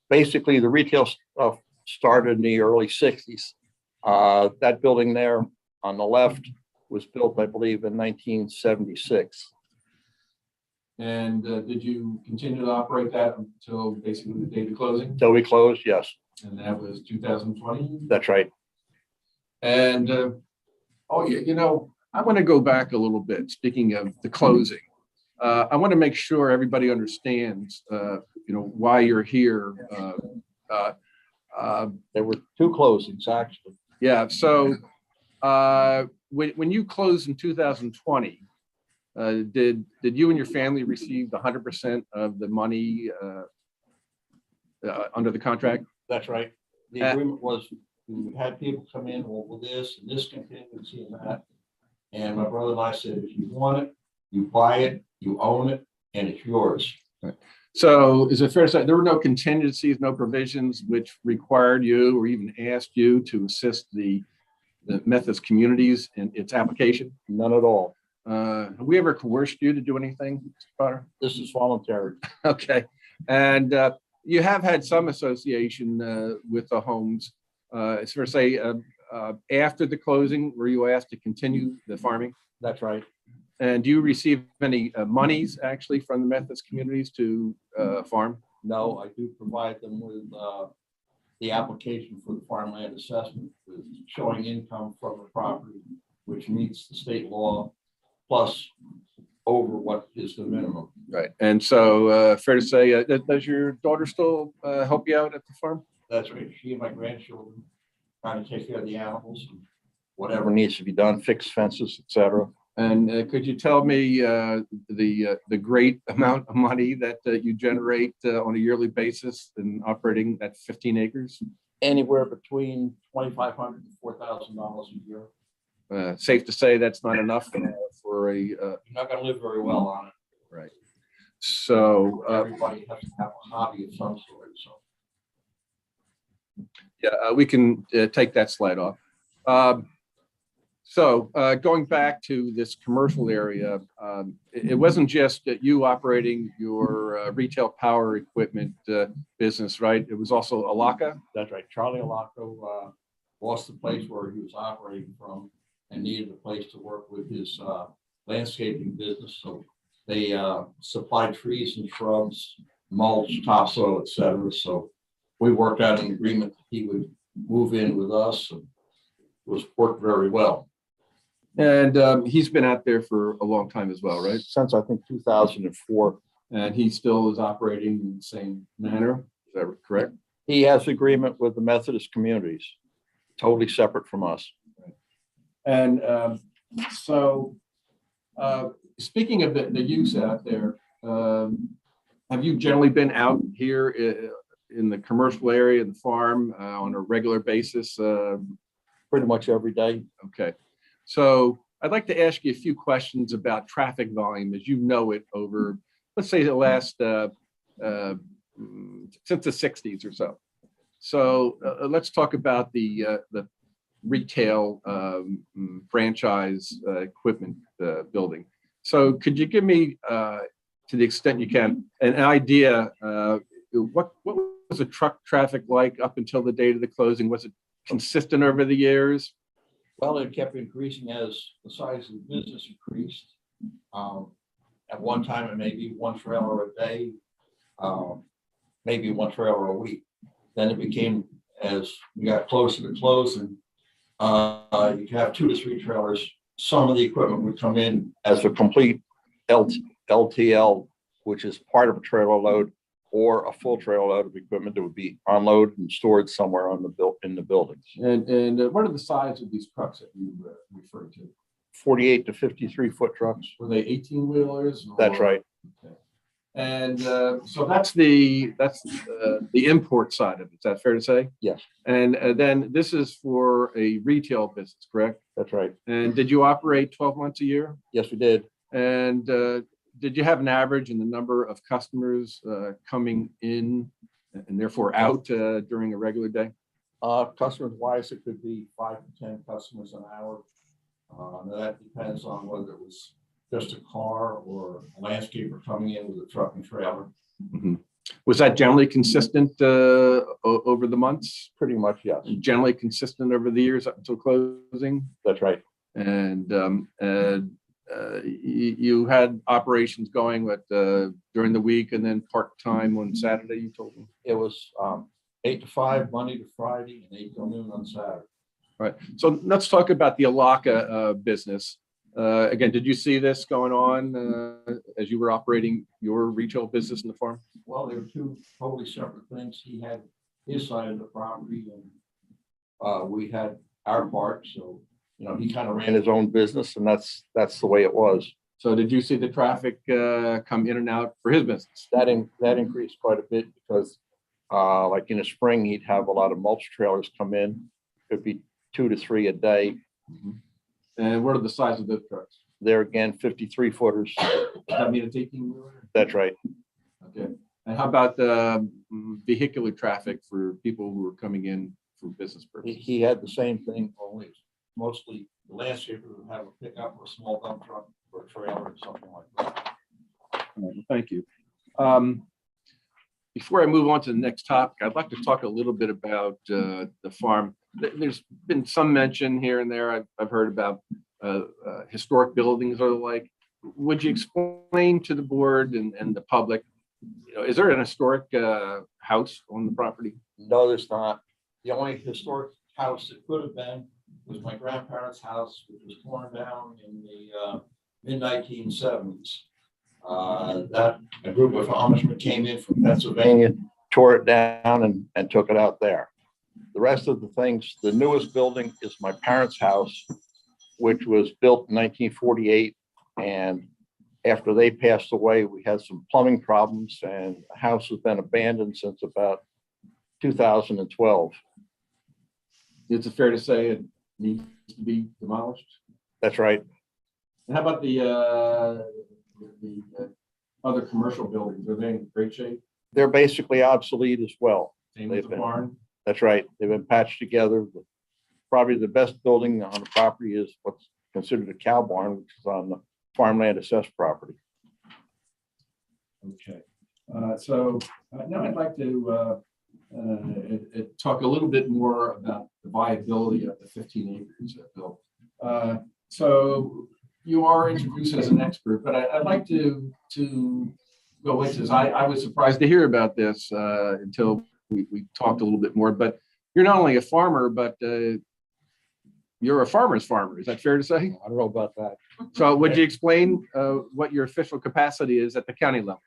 basically the retail stuff started in the early 60s. That building there on the left was built, I believe, in 1976. And did you continue to operate that until basically the date of closing? Until we closed, yes, And that was 2020? that's right. And, oh, yeah, you know, I want to go back a little bit. Speaking of the closing, I want to make sure everybody understands, you know, why you're here. There were two closings, actually. Yeah, so when you closed in 2020, did you and your family receive the 100% of the money under the contract? That's right. The agreement was we had people come in, well, with this and this contingency and that. And my brother and I said, if you want it, you buy it, you own it, and it's yours. So is it fair to say there were no contingencies, no provisions which required you or even asked you to assist the Methodist communities in its application? None at all. Have we ever coerced you to do anything, Mr. Potter? This is voluntary. Okay. And you have had some association with the homes. It's fair to say after the closing, were you asked to continue the farming? That's right. And do you receive any monies actually from the Methodist communities to farm? No, I do provide them with the application for the farmland assessment, with showing income from the property, which meets the state law, plus over what is the minimum. Right. And so fair to say, does your daughter still help you out at the farm? That's right. She and my grandchildren trying to take care of the animals and whatever needs to be done, fix fences, etc. And could you tell me the great amount of money that you generate on a yearly basis in operating that 15 acres? Anywhere between $2,500 to $4,000 a year. Safe to say that's not enough for a. You're not going to live very well on it. Right. So everybody has to have a hobby of some sort. So yeah, we can take that slide off. So going back to this commercial area, it wasn't just you operating your retail power equipment business, right? It was also Alaka? That's right. Charlie Alaka lost the place where he was operating from and needed a place to work with his landscaping business. So they supplied trees and shrubs, mulch, topsoil, etc. So we worked out an agreement that he would move in with us, and it was worked very well. And he's been out there for a long time as well, right? Since I think 2004. And he still is operating in the same manner. Is that correct? He has agreement with the Methodist communities, totally separate from us. And so speaking of the use out there, have you generally been out here in the commercial area, the farm on a regular basis? Pretty much every day. Okay. So I'd like to ask you a few questions about traffic volume as you know it over, let's say the last, since the 60s or so. So let's talk about the retail franchise equipment building. So could you give me, to the extent you can, an idea, what was the truck traffic like up until the date of the closing? Was it consistent over the years? Well, it kept increasing as the size of the business increased. At one time, it may be one trailer a day, maybe one trailer a week. Then it became, as we got closer to closing, you could have 2 to 3 trailers. Some of the equipment would come in as a complete LTL, which is part of a trailer load, or a full trailer load of equipment that would be unloaded and stored somewhere on in the buildings. And what are the size of these trucks that you referred to? 48 to 53 foot trucks. Were they 18-wheelers? That's right. Okay. And so that's the import side of it. Is that fair to say? Yes. And then this is for a retail business, correct? That's right. And did you operate 12 months a year? Yes, we did. And did you have an average in the number of customers coming in and therefore out during a regular day? Customers wise, it could be 5 to 10 customers an hour. That depends on whether it was just a car or a landscaper coming in with a truck and trailer. Mhm. Was that generally consistent over the months? Pretty much, yes. Generally consistent over the years up until closing? That's right. And you had operations going during the week and then part-time on Saturday, you told me? It was 8 to 5, Monday to Friday, and 8 till noon on Saturday. Right. So let's talk about the Alaka business. Again, did you see this going on as you were operating your retail business in the farm? Well, they were two totally separate things. He had his side of the property, and we had our part. So, you know, he kind of ran his own business, and that's the way it was. So did you see the traffic come in and out for his business? That increased quite a bit because, like in the spring, he'd have a lot of mulch trailers come in. It'd be 2 to 3 a day. Mm-hmm. And what are the size of those trucks? There again, 53 footers. Does that mean a 18-wheeler? That's right. Okay. And how about vehicular traffic for people who are coming in for business purposes? He had the same thing, only mostly the landscaper would have a pickup or a small dump truck or a trailer or something like that. Well, thank you. Before I move on to the next topic, I'd like to talk a little bit about the farm. There's been some mention here and there. I've heard about historic buildings or the like. Would you explain to the board and the public, you know, is there an historic house on the property? No, there's not. The only historic house it could have been was my grandparents' house, which was torn down in the mid-1970s. That a group of Amishmen came in from Pennsylvania, tore it down and took it out there. The rest of the things, the newest building is my parents' house, which was built in 1948. And after they passed away, we had some plumbing problems, and the house has been abandoned since about 2012. Is it fair to say it needs to be demolished? That's right. And how about the other commercial buildings? Are they in great shape? They're basically obsolete as well. Same as the barn? That's right. They've been patched together. Probably the best building on the property is what's considered a cow barn, which is on the farmland assessed property. Okay. So now I'd like to talk a little bit more about the viability of the 15 acres, Bill. So you are introduced as an expert, but I'd like to go into this. I was surprised to hear about this until we talked a little bit more, but you're not only a farmer, but you're a farmer's farmer. Is that fair to say? I don't know about that. So would you explain what your official capacity is at the county level?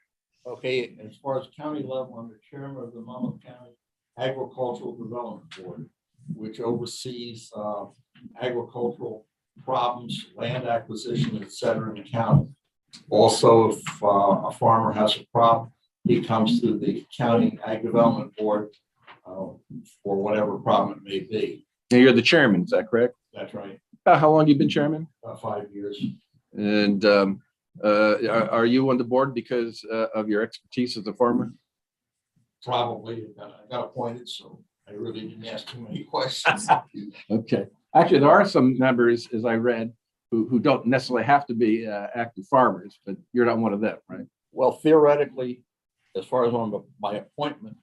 Okay, as far as county level, I'm the chairman of the Monmouth County Agricultural Development Board, which oversees agricultural problems, land acquisition, et cetera, in the county. Also, if a farmer has a problem, he comes to the county ag development board for whatever problem it may be. Now you're the chairman, is that correct? That's right. How long you been chairman? About 5 years. And are you on the board because of your expertise as a farmer? Probably. I got appointed, so I really didn't ask too many questions. Okay. Actually, there are some members, as I read, who don't necessarily have to be active farmers, but you're not one of them, right? Well, theoretically, as far as on my appointment,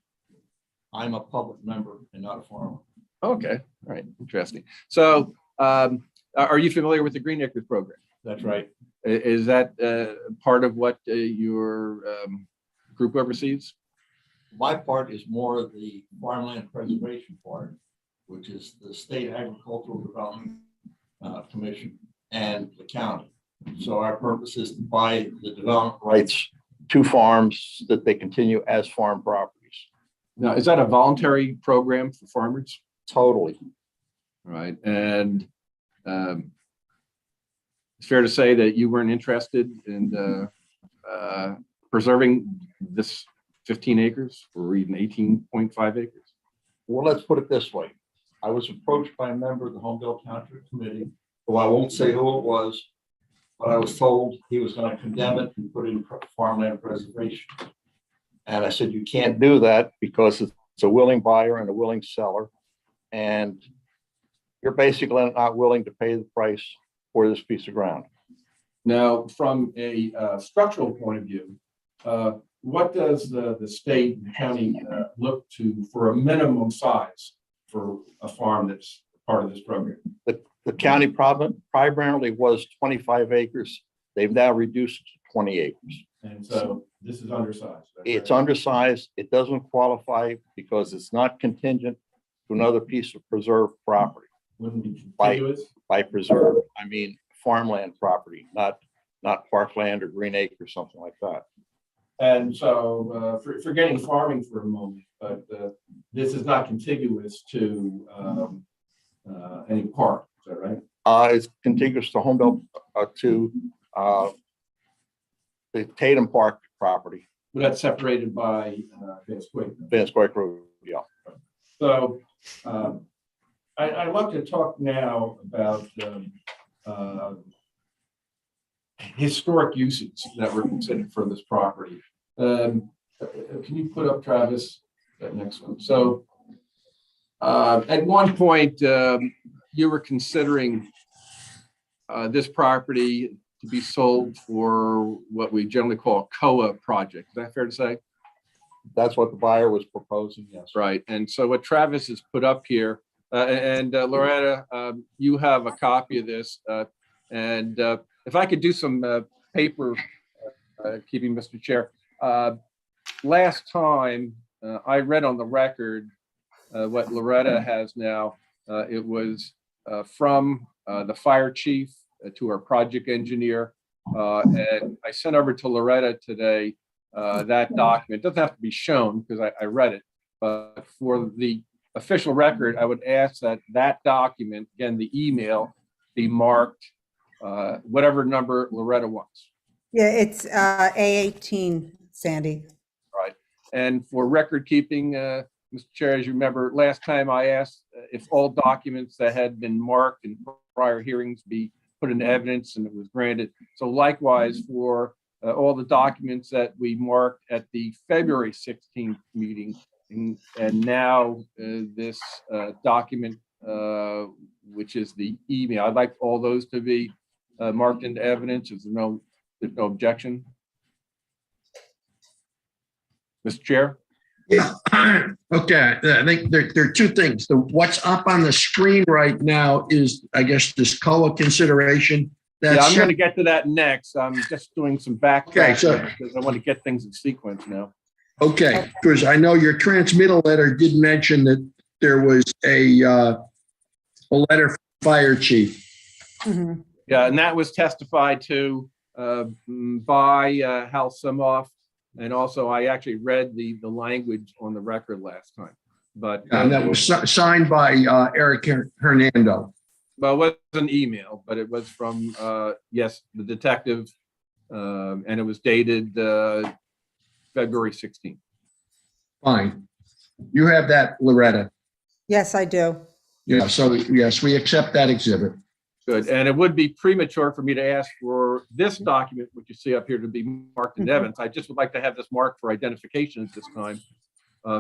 I'm a public member and not a farmer. Okay. All right. Interesting. So are you familiar with the Green Acres program? That's right. Is that part of what your group oversees? My part is more of the farmland preservation part, which is the State Agricultural Development Commission and the county. So our purpose is to buy the development rights to farms that they continue as farm properties. Now, is that a voluntary program for farmers? Totally. Right. And it's fair to say that you weren't interested in preserving this 15 acres or even 18.5 acres? Well, let's put it this way. I was approached by a member of the Holmdel Township Committee, who I won't say who it was, but I was told he was going to condemn it and put it in farmland preservation. And I said, you can't do that because it's a willing buyer and a willing seller. And you're basically not willing to pay the price for this piece of ground. Now, from a structural point of view, what does the state and county look to for a minimum size for a farm that's part of this program? The county primarily was 25 acres. They've now reduced it to 20 acres. And so this is undersized. Is that It's correct? undersized. It doesn't qualify because it's not contingent to another piece of preserved property. Wouldn't be By- contiguous? By preserved, I mean farmland property, not parkland or green acre, something like that. And so, forgetting farming for a moment, but this is not contiguous to any park, is that right? It's contiguous to Holmdel, to the Tatum Park property, But that's separated by Van Squake. Van Square Road, yeah. So I'd like to talk now about historic uses that were considered for this property. Can you put up, Travis, that next one? So at one point, you were considering this property to be sold for what we generally call a COA project. Is that fair to say? That's what the buyer was proposing, yes. Right. And so what Travis has put up here, and Loretta, you have a copy of this. And if I could do some paper keeping, Mr. Chair. Last time I read on the record what Loretta has now. It was from the fire chief to our project engineer. And I sent over to Loretta today that document. It doesn't have to be shown because I read it. But for the official record, I would ask that that document, again, the email, be marked whatever number Loretta wants. Yeah, it's A18, Sandy. Right. And for record keeping, Mr. Chair, as you remember, last time I asked if all documents that had been marked in prior hearings be put into evidence, and it was granted. So likewise for all the documents that we marked at the February 16th meeting, and now this document, which is the email. I'd like all those to be marked into evidence. There's no objection. Mr. Chair? Yeah. Okay, I think there are two things. What's up on the screen right now is, I guess, this COA consideration. Yeah, That's I'm going to get to that next. I'm just doing some backtracking so- because I want to get things in sequence now. okay, because I know your transmittal letter did mention that there was a letter from fire chief. Mhm. Yeah, and that was testified to by Hal Simoff. And also, I actually read the language on the record last time. But And that was signed by Eric Hernando. well, it was an email, but it was from yes, the detective, and it was dated February 16th. Fine. You have that, Loretta. Yes, I do. Yeah, so yes, we accept that exhibit. Good. And it would be premature for me to ask for this document, which you see up here, to be marked in evidence. I just would like to have this marked for identification at this time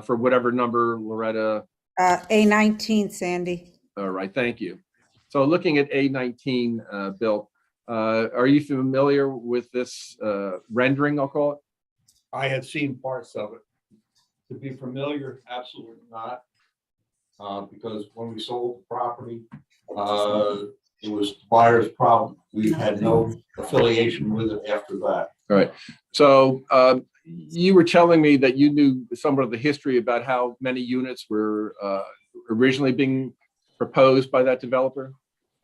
for whatever number, Loretta. A19, Sandy. All right, thank you. So looking at A19, Bill, are you familiar with this rendering, I'll call it? I had seen parts of it. To be familiar, absolutely not. Because when we sold the property, it was the buyer's problem. We had no affiliation with it after that. All right. So you were telling me that you knew some of the history about how many units were originally being proposed by that developer?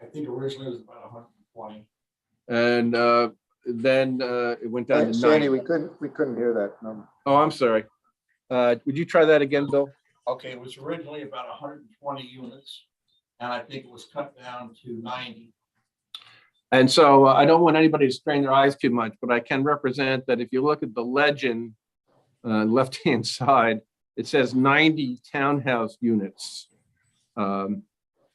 I think originally it was about 120. And then it went down to Sandy, 90. we couldn't hear that number. Oh, I'm sorry. Would you try that again, Bill? Okay, it was originally about 120 units, and I think it was cut down to 90. And so I don't want anybody to strain their eyes too much, but I can represent that if you look at the legend, left-hand side, it says 90 townhouse units. And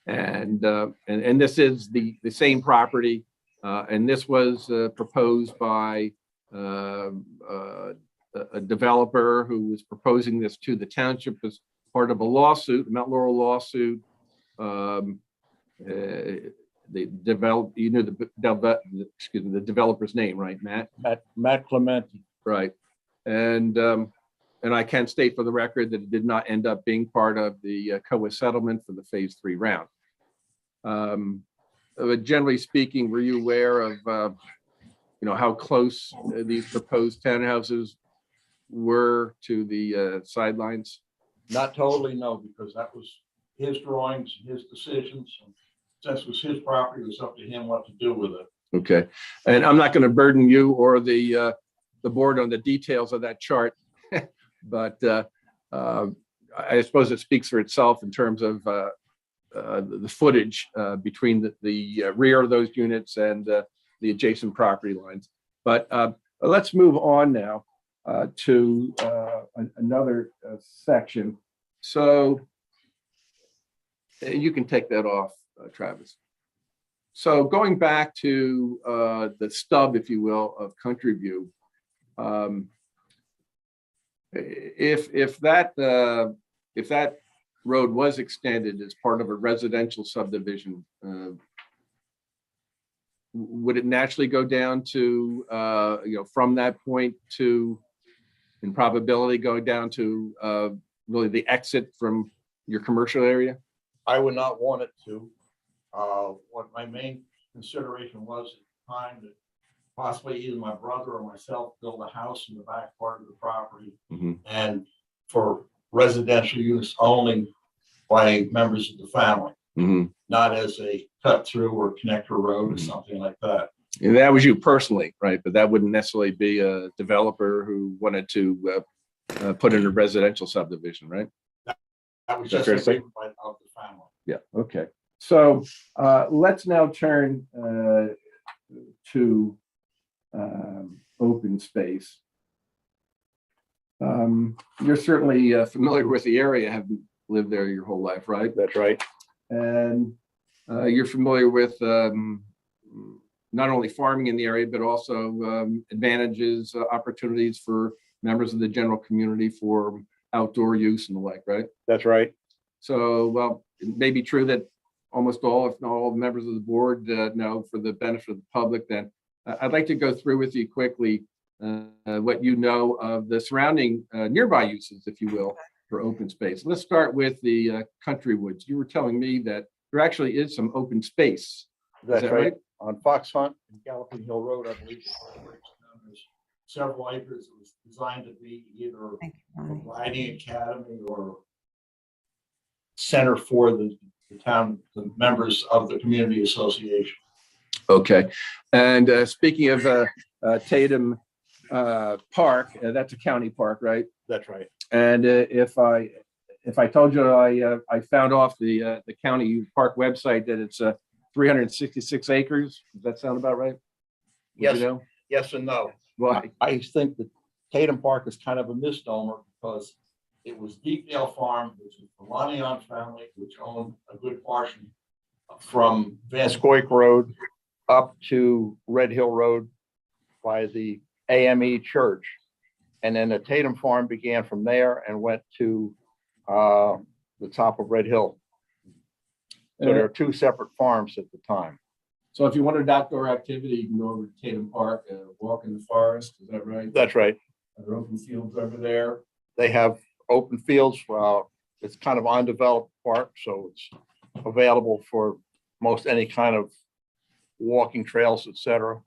this is the same property. And this was proposed by a developer who was proposing this to the township as part of a lawsuit, Mount Laurel lawsuit. the developer's name, right, Matt? Matt Clementi. Right. And I can state for the record that it did not end up being part of the COA settlement for the phase 3 round. But generally speaking, were you aware of, how close these proposed townhouses were to the sidelines? Not totally, no, because that was his drawings, his decisions. Since it was his property, it was up to him what to do with it. Okay. And I'm not going to burden you or the board on the details of that chart, but I suppose it speaks for itself in terms of the footage between the rear of those units and the adjacent property lines. But let's move on now to another section. So you can take that off, Travis. So going back to the stub, if you will, of Country View, if that road was extended as part of a residential subdivision, would it naturally go down to from that point to, in probability, going down to really the exit from your commercial area? I would not want it to. What my main consideration was at the time, that possibly either my brother or myself build a house in the back part of the property, and for residential use only by members of the family, not as a cut through or connector road or something like that. And that was you personally, right? But that wouldn't necessarily be a developer who wanted to put in a residential subdivision, right? That was just a statement of the family. Yeah. Okay. So let's now turn to open space. You're certainly familiar with the area, have lived there your whole life, right? That's right. And you're familiar with not only farming in the area, but also advantages, opportunities for members of the general community for outdoor use and the like, right? That's right. So, well, it may be true that almost all, if not all, members of the board know, for the benefit of the public, then I'd like to go through with you quickly what you know of the surrounding nearby uses, if you will, for open space. Let's start with the country woods. You were telling me that there actually is some open space. That's that right. right? On Fox Hunt and Galloping Hill Road, I believe. There's several acres. It was designed to be either a riding academy or center for the town, the members of the community association. Okay. And speaking of Tatum Park, that's a county park, right? That's right. And if I told you I found off the county park website that it's 366 acres, does that sound about right? Yes. You know? Yes and no. Why? I think that Tatum Park is kind of a misnomer because it was Deepdale Farm, which is the Lanion family, which owned a good portion from Van Scoik Road up to Red Hill Road by the AME Church. And then the Tatum Farm began from there and went to the top of Red Hill. So there are two separate farms at the time. So if you wanted outdoor activity, you can go over to Tatum Park, walk in the forest, is that right? That's right. Are there open fields over there? They have open fields. It's kind of undeveloped park, so it's available for most any kind of walking trails, etc.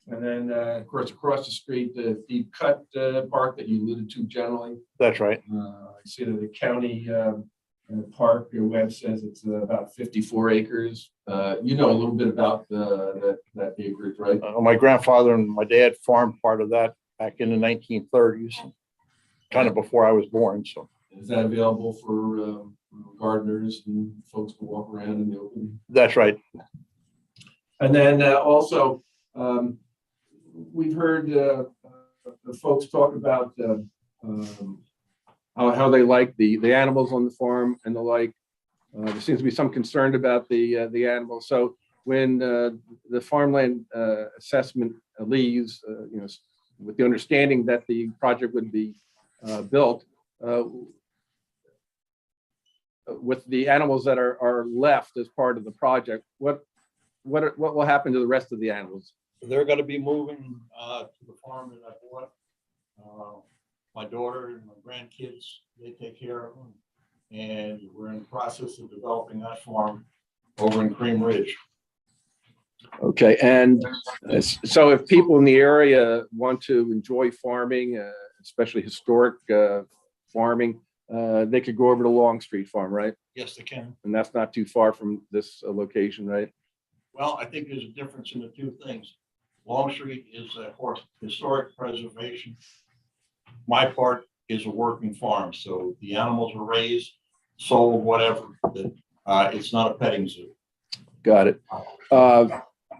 And then, of course, across the street, the Deep Cut Park that you alluded to generally. That's right. I see that the county park, your web says it's about 54 acres. You know a little bit about that acreage, right? My grandfather and my dad farmed part of that back in the 1930s, kind of before I was born. So is that available for gardeners and folks to walk around in the open? That's right. And then also, we've heard the folks talk about how they like the animals on the farm and the like. There seems to be some concern about the animals. So when the farmland assessment leaves, with the understanding that the project would be built, with the animals that are left as part of the project, what what will happen to the rest of the animals? They're gonna be moving to the farm that I bought. My daughter and my grandkids, they take care of them. And we're in the process of developing that farm over in Cream Ridge. Okay, and so if people in the area want to enjoy farming, especially historic farming, they could go over to Longstreet Farm, right? Yes, they can. And that's not too far from this location, right? Well, I think there's a difference in the two things. Longstreet is a historic preservation. My part is a working farm, so the animals are raised, sold, whatever. It's not a petting zoo. Got it.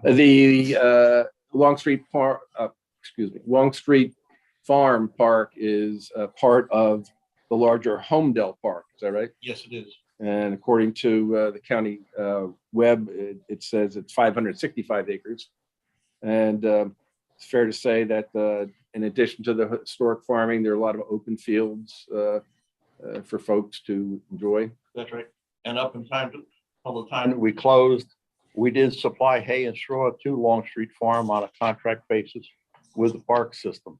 The Longstreet Farm Park is a part of the larger Holmdel Park. Is that right? Yes, it is. And according to the county web, it says it's 565 acres. And it's fair to say that in addition to the historic farming, there are a lot of open fields for folks to enjoy. That's right. And up in time, all the time that we closed, we did supply hay and straw to Longstreet Farm on a contract basis with the park system.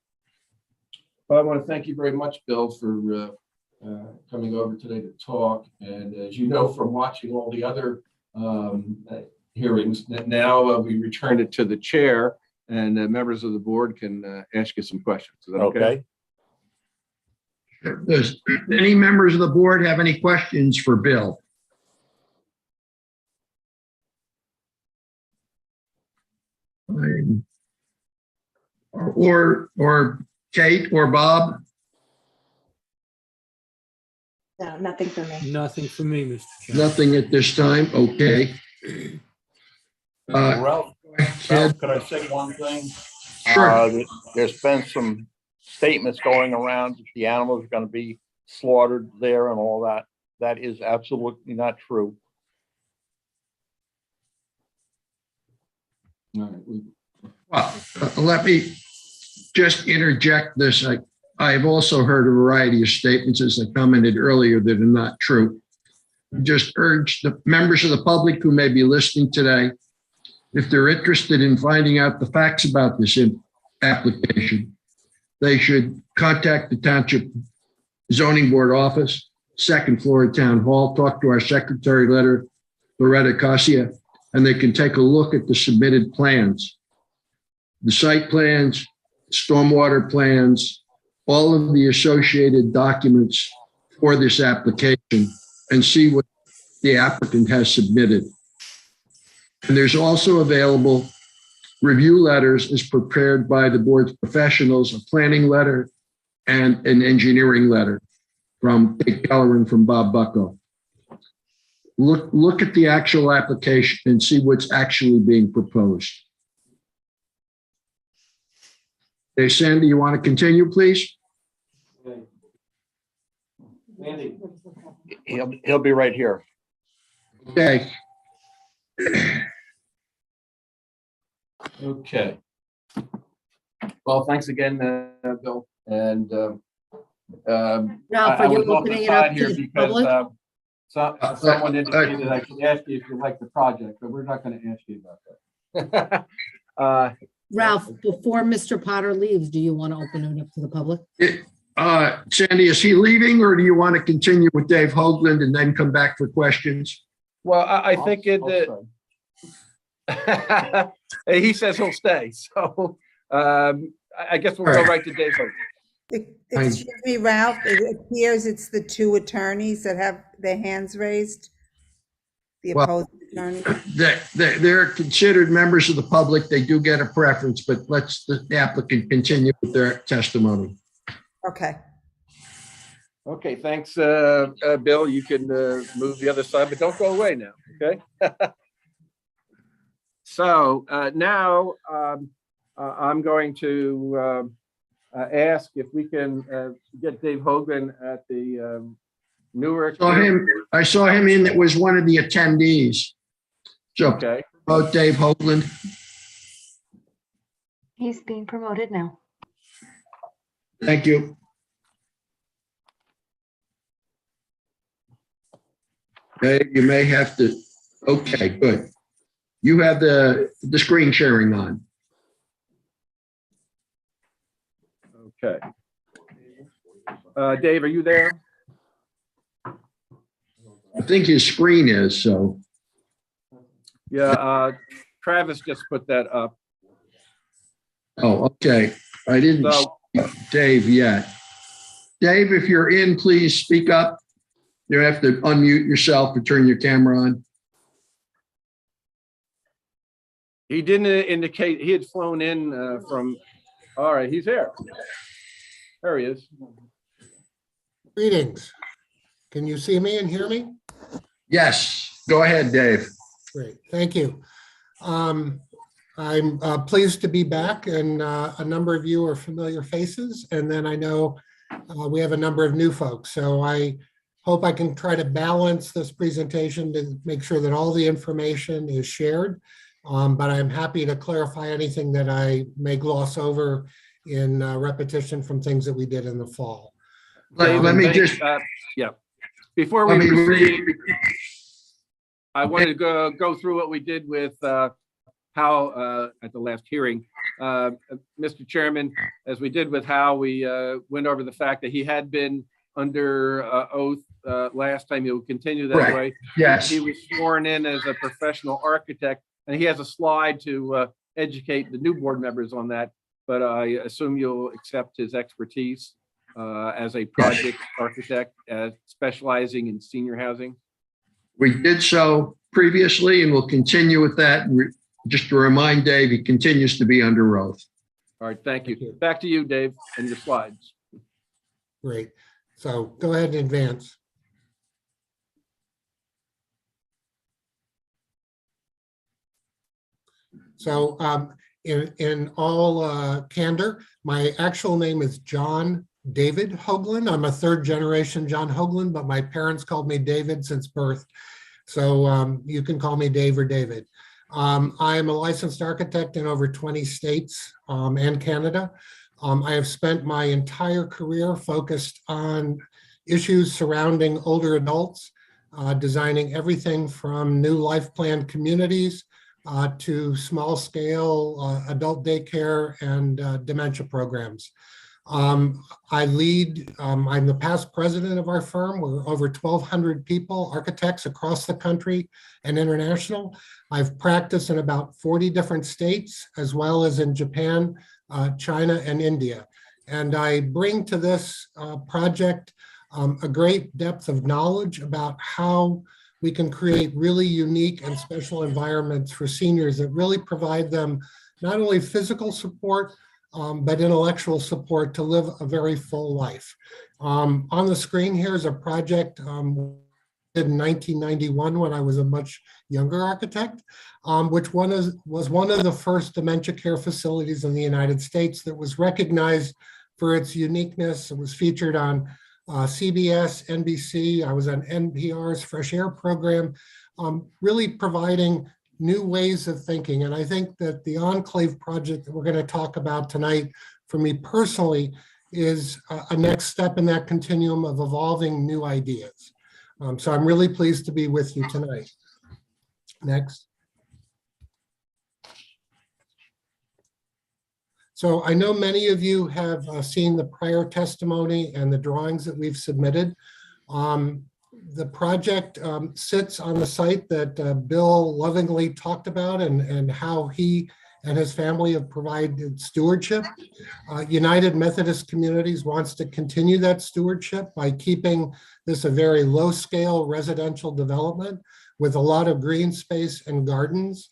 Well, I want to thank you very much, Bill, for coming over today to talk. And as you know from watching all the other hearings, now we returned it to the chair, and members of the board can ask you some questions. Is that okay? Does any members of the board have any questions for Bill? Or Kate or Bob? No, nothing for me. Nothing for me, Mr. Chairman. Nothing at this time. Okay. Ralph, Ed? could I say one thing? Sure. There's been some statements going around that the animals are going to be slaughtered there and all that. That is absolutely not true. All right. Well, let me just interject this. I've also heard a variety of statements, as I commented earlier, that are not true. Just urge the members of the public who may be listening today, if they're interested in finding out the facts about this application, they should contact the Township Zoning Board office, second floor of Town Hall, talk to our secretary, Loretta Cassia, and they can take a look at the submitted plans. The site plans, stormwater plans, all of the associated documents for this application, and see what the applicant has submitted. And there's also available review letters as prepared by the board's professionals, a planning letter and an engineering letter from Kate Keller and from Bob Bucko. Look at the actual application and see what's actually being proposed. Okay, Sandy, you want to continue, please? Andy. He'll be right here. Okay. Okay. Well, thanks again, Bill. And Ralph, I are you was off opening the it up side here to the because public? someone indicated I could ask you if you like the project, but we're not going to ask you about that. Ralph, before Mr. Potter leaves, do you want to open it up to the public? Sandy, is he leaving, or do you want to continue with Dave Hoagland and then come back for questions? Well, I think he says he'll stay. So I guess we'll go right to Dave Hoagland. Excuse me, Ralph, it appears it's the two attorneys that have their hands raised. The Well, opposing attorney. They're considered members of the public. They do get a preference, but let's the applicant continue with their testimony. Okay. Okay, thanks, Bill. You can move the other side, but don't go away now, okay? So now I'm going to ask if we can get Dave Hoagland at the Newark. I saw him in, it was one of the attendees. So, Okay. about Dave Hoagland. He's being promoted now. Thank you. Okay, you may have to, okay, good. You have the screen sharing on. Okay. Dave, are you there? I think his screen is, so. Yeah, Travis just put that up. Oh, okay. I didn't see So, Dave yet. Dave, if you're in, please speak up. You have to unmute yourself and turn your camera on. he didn't indicate, he had flown in from, all right, he's here. There he is. Greetings. Can you see me and hear me? Yes, go ahead, Dave. Great, thank you. I'm pleased to be back, and a number of you are familiar faces, and then I know we have a number of new folks. So I hope I can try to balance this presentation to make sure that all the information is shared. But I'm happy to clarify anything that I may gloss over in repetition from things that we did in the fall. Let me just, yeah. Before we proceed, I wanted to go through what we did with Hal at the last hearing. Mr. Chairman, as we did with Hal, we went over the fact that he had been under oath last time. He will continue that Correct. way. Yes. He was sworn in as a professional architect, and he has a slide to educate the new board members on that. But I assume you'll accept his expertise as a project architect specializing in senior housing. We did so previously and we'll continue with that. Just to remind Dave, he continues to be under oath. All right, thank you. Back to you, Dave, and your slides. Great. So go ahead and advance. So in all candor, my actual name is John David Hoagland. I'm a third generation John Hoagland, but my parents called me David since birth. So you can call me Dave or David. I am a licensed architect in over 20 states and Canada. I have spent my entire career focused on issues surrounding older adults, designing everything from new life plan communities to small scale adult daycare and dementia programs. I lead, I'm the past president of our firm. We're over 1,200 people, architects across the country and international. I've practiced in about 40 different states, as well as in Japan, China, and India. And I bring to this project a great depth of knowledge about how we can create really unique and special environments for seniors that really provide them not only physical support, but intellectual support to live a very full life. On the screen here is a project in 1991 when I was a much younger architect, which was one of the first dementia care facilities in the United States that was recognized for its uniqueness. It was featured on CBS, NBC. I was on NPR's Fresh Air program, really providing new ways of thinking. And I think that the Enclave project that we're going to talk about tonight, for me personally, is a next step in that continuum of evolving new ideas. So I'm really pleased to be with you tonight. Next. So I know many of you have seen the prior testimony and the drawings that we've submitted. The project sits on the site that Bill lovingly talked about and how he and his family have provided stewardship. United Methodist Communities wants to continue that stewardship by keeping this a very low-scale residential development with a lot of green space and gardens.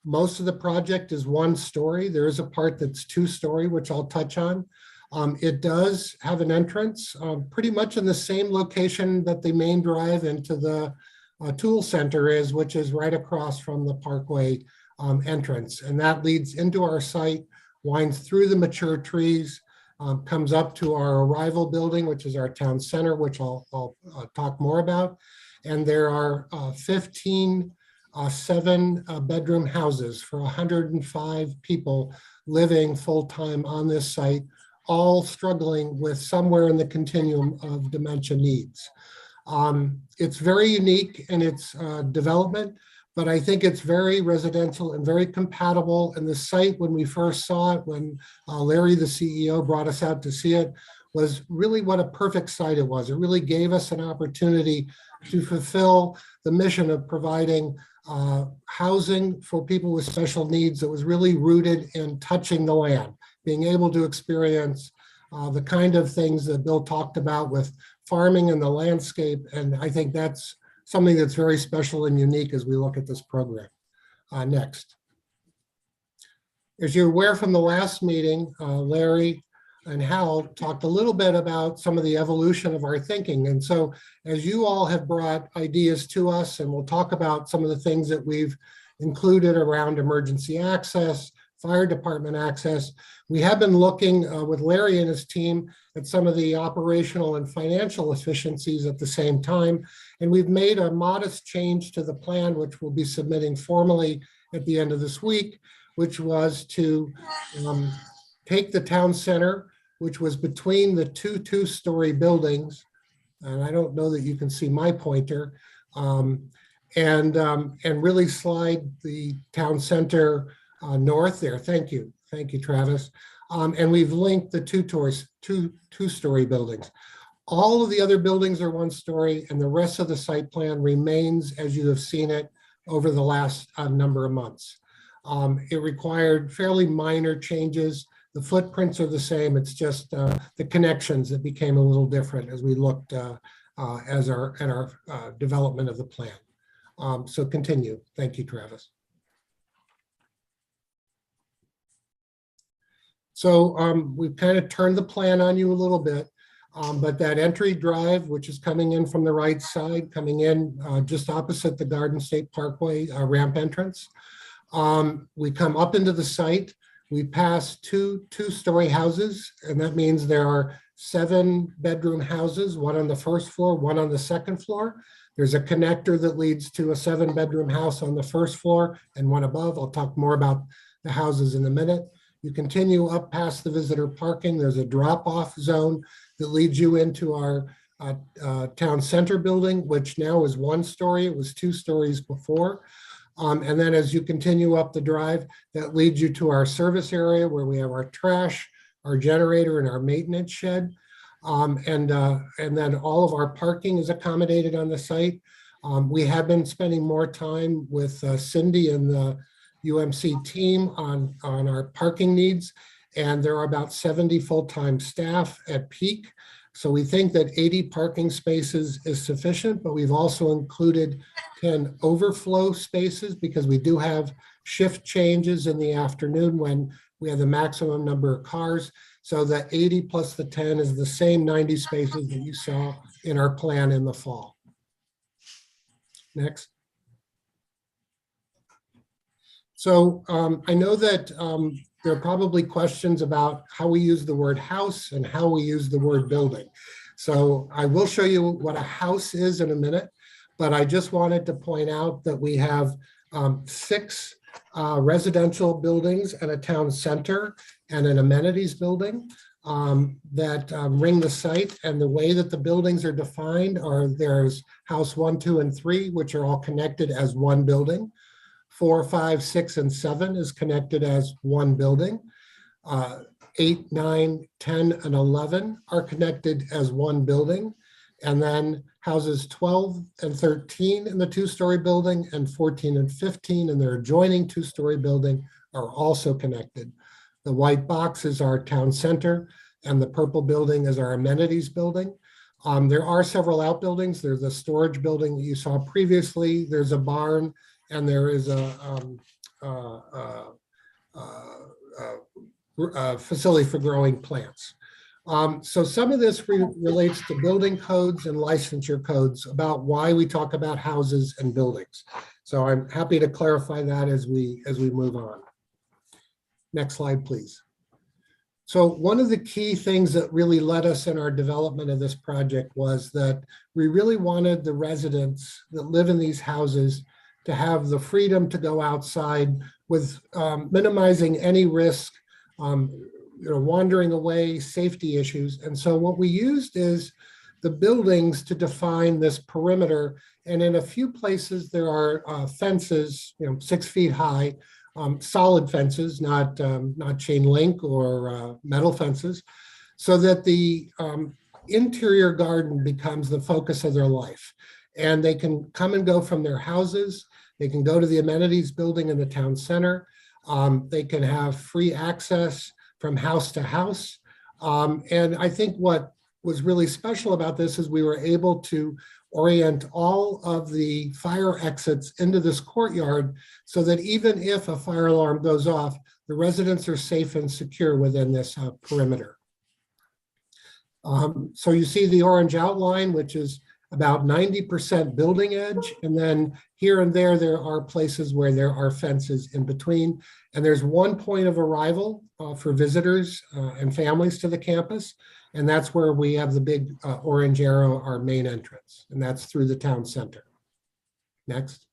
Most of the project is one story. There is a part that's two-story, which I'll touch on. It does have an entrance pretty much in the same location that the main drive into the tool center is, which is right across from the Parkway entrance. And that leads into our site, winds through the mature trees, comes up to our arrival building, which is our town center, which I'll talk more about. And there are 15 7-bedroom houses for 105 people living full-time on this site, all struggling with somewhere in the continuum of dementia needs. It's very unique in its development, but I think it's very residential and very compatible. And the site, when we first saw it, when Larry, the CEO, brought us out to see it, was really what a perfect site it was. It really gave us an opportunity to fulfill the mission of providing housing for people with special needs that was really rooted in touching the land, being able to experience the kind of things that Bill talked about with farming and the landscape. And I think that's something that's very special and unique as we look at this program. Next. As you're aware from the last meeting, Larry and Hal talked a little bit about some of the evolution of our thinking. And so as you all have brought ideas to us, and we'll talk about some of the things that we've included around emergency access, fire department access, we have been looking with Larry and his team at some of the operational and financial efficiencies at the same time. And we've made a modest change to the plan, which we'll be submitting formally at the end of this week, which was to take the town center, which was between the two-story buildings, and I don't know that you can see my pointer, and really slide the town center north there. Thank you, Travis. And we've linked the two-story buildings. All of the other buildings are one story, and the rest of the site plan remains as you have seen it over the last number of months. It required fairly minor changes. The footprints are the same. It's just the connections that became a little different as we looked at our development of the plan. So continue. Thank you, Travis. So we've kind of turned the plan on you a little bit, but that entry drive, which is coming in from the right side, coming in just opposite the Garden State Parkway ramp entrance, we come up into the site. We pass two-story houses, and that means there are 7-bedroom houses, one on the first floor, one on the second floor. There's a connector that leads to a 7-bedroom house on the first floor and one above. I'll talk more about the houses in a minute. You continue up past the visitor parking. There's a drop-off zone that leads you into our town center building, which now is 1 story. It was 2 stories before. And then as you continue up the drive, that leads you to our service area where we have our trash, our generator, and our maintenance shed. And then all of our parking is accommodated on the site. We have been spending more time with Cindy and the UMC team on our parking needs. And there are about 70 full-time staff at peak. So we think that 80 parking spaces is sufficient, but we've also included 10 overflow spaces because we do have shift changes in the afternoon when we have the maximum number of cars. So the 80 plus the 10 is the same 90 spaces that you saw in our plan in the fall. Next. So I know that there are probably questions about how we use the word house and how we use the word building. So I will show you what a house is in a minute, but I just wanted to point out that we have 6 residential buildings and a town center and an amenities building that ring the site. And the way that the buildings are defined are there's house 1, 2, and 3, which are all connected as one building. 4, 5, 6, and 7 is connected as one building. 8, 9, 10, and 11 are connected as one building. And then houses 12 and 13 in the 2-story building and 14 and 15 in their adjoining 2-story building are also connected. The white box is our town center and the purple building is our amenities building. There are several outbuildings. There's a storage building that you saw previously. There's a barn and there is a facility for growing plants. So some of this relates to building codes and licensure codes about why we talk about houses and buildings. So I'm happy to clarify that as we move on. Next slide, please. So one of the key things that really led us in our development of this project was that we really wanted the residents that live in these houses to have the freedom to go outside with minimizing any risk, wandering away, safety issues. And so what we used is the buildings to define this perimeter. And in a few places, there are fences, 6 feet high, solid fences, not chain link or metal fences, so that the interior garden becomes the focus of their life. And they can come and go from their houses. They can go to the amenities building in the town center. They can have free access from house to house. And I think what was really special about this is we were able to orient all of the fire exits into this courtyard so that even if a fire alarm goes off, the residents are safe and secure within this perimeter. So you see the orange outline, which is about 90% building edge. And then here and there are places where there are fences in between. And there's one point of arrival for visitors and families to the campus. And that's where we have the big orange arrow, our main entrance, and that's through the town center. Next.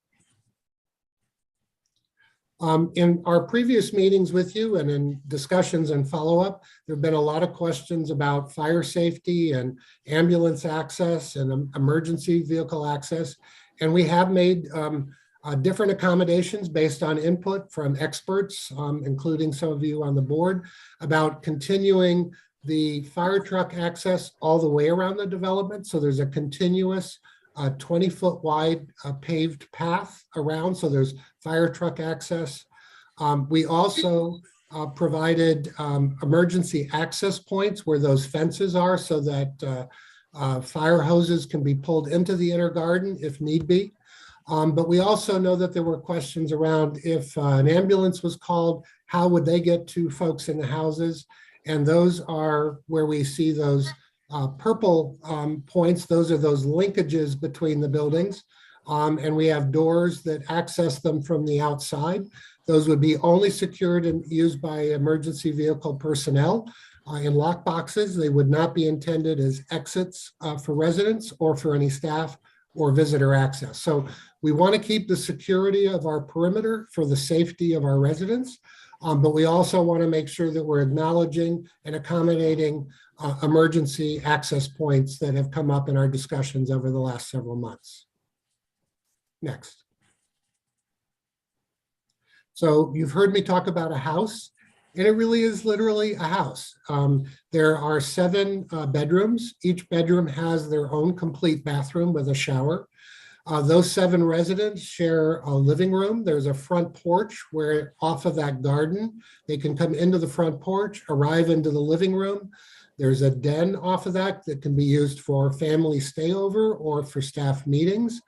In our previous meetings with you and in discussions and follow-up, there have been a lot of questions about fire safety and ambulance access and emergency vehicle access. And we have made different accommodations based on input from experts, including some of you on the board, about continuing the fire truck access all the way around the development. So there's a continuous 20-foot wide paved path around. So there's fire truck access. We also provided emergency access points where those fences are so that fire hoses can be pulled into the inner garden if need be. But we also know that there were questions around if an ambulance was called, how would they get to folks in the houses? And those are where we see those purple points. Those are those linkages between the buildings. And we have doors that access them from the outside. Those would be only secured and used by emergency vehicle personnel in lock boxes. They would not be intended as exits for residents or for any staff or visitor access. So we want to keep the security of our perimeter for the safety of our residents. But we also want to make sure that we're acknowledging and accommodating emergency access points that have come up in our discussions over the last several months. Next. So you've heard me talk about a house, and it really is literally a house. There are 7 bedrooms. Each bedroom has their own complete bathroom with a shower. Those 7 residents share a living room. There's a front porch where off of that garden, they can come into the front porch, arrive into the living room. There's a den off of that can be used for family stayover or for staff meetings.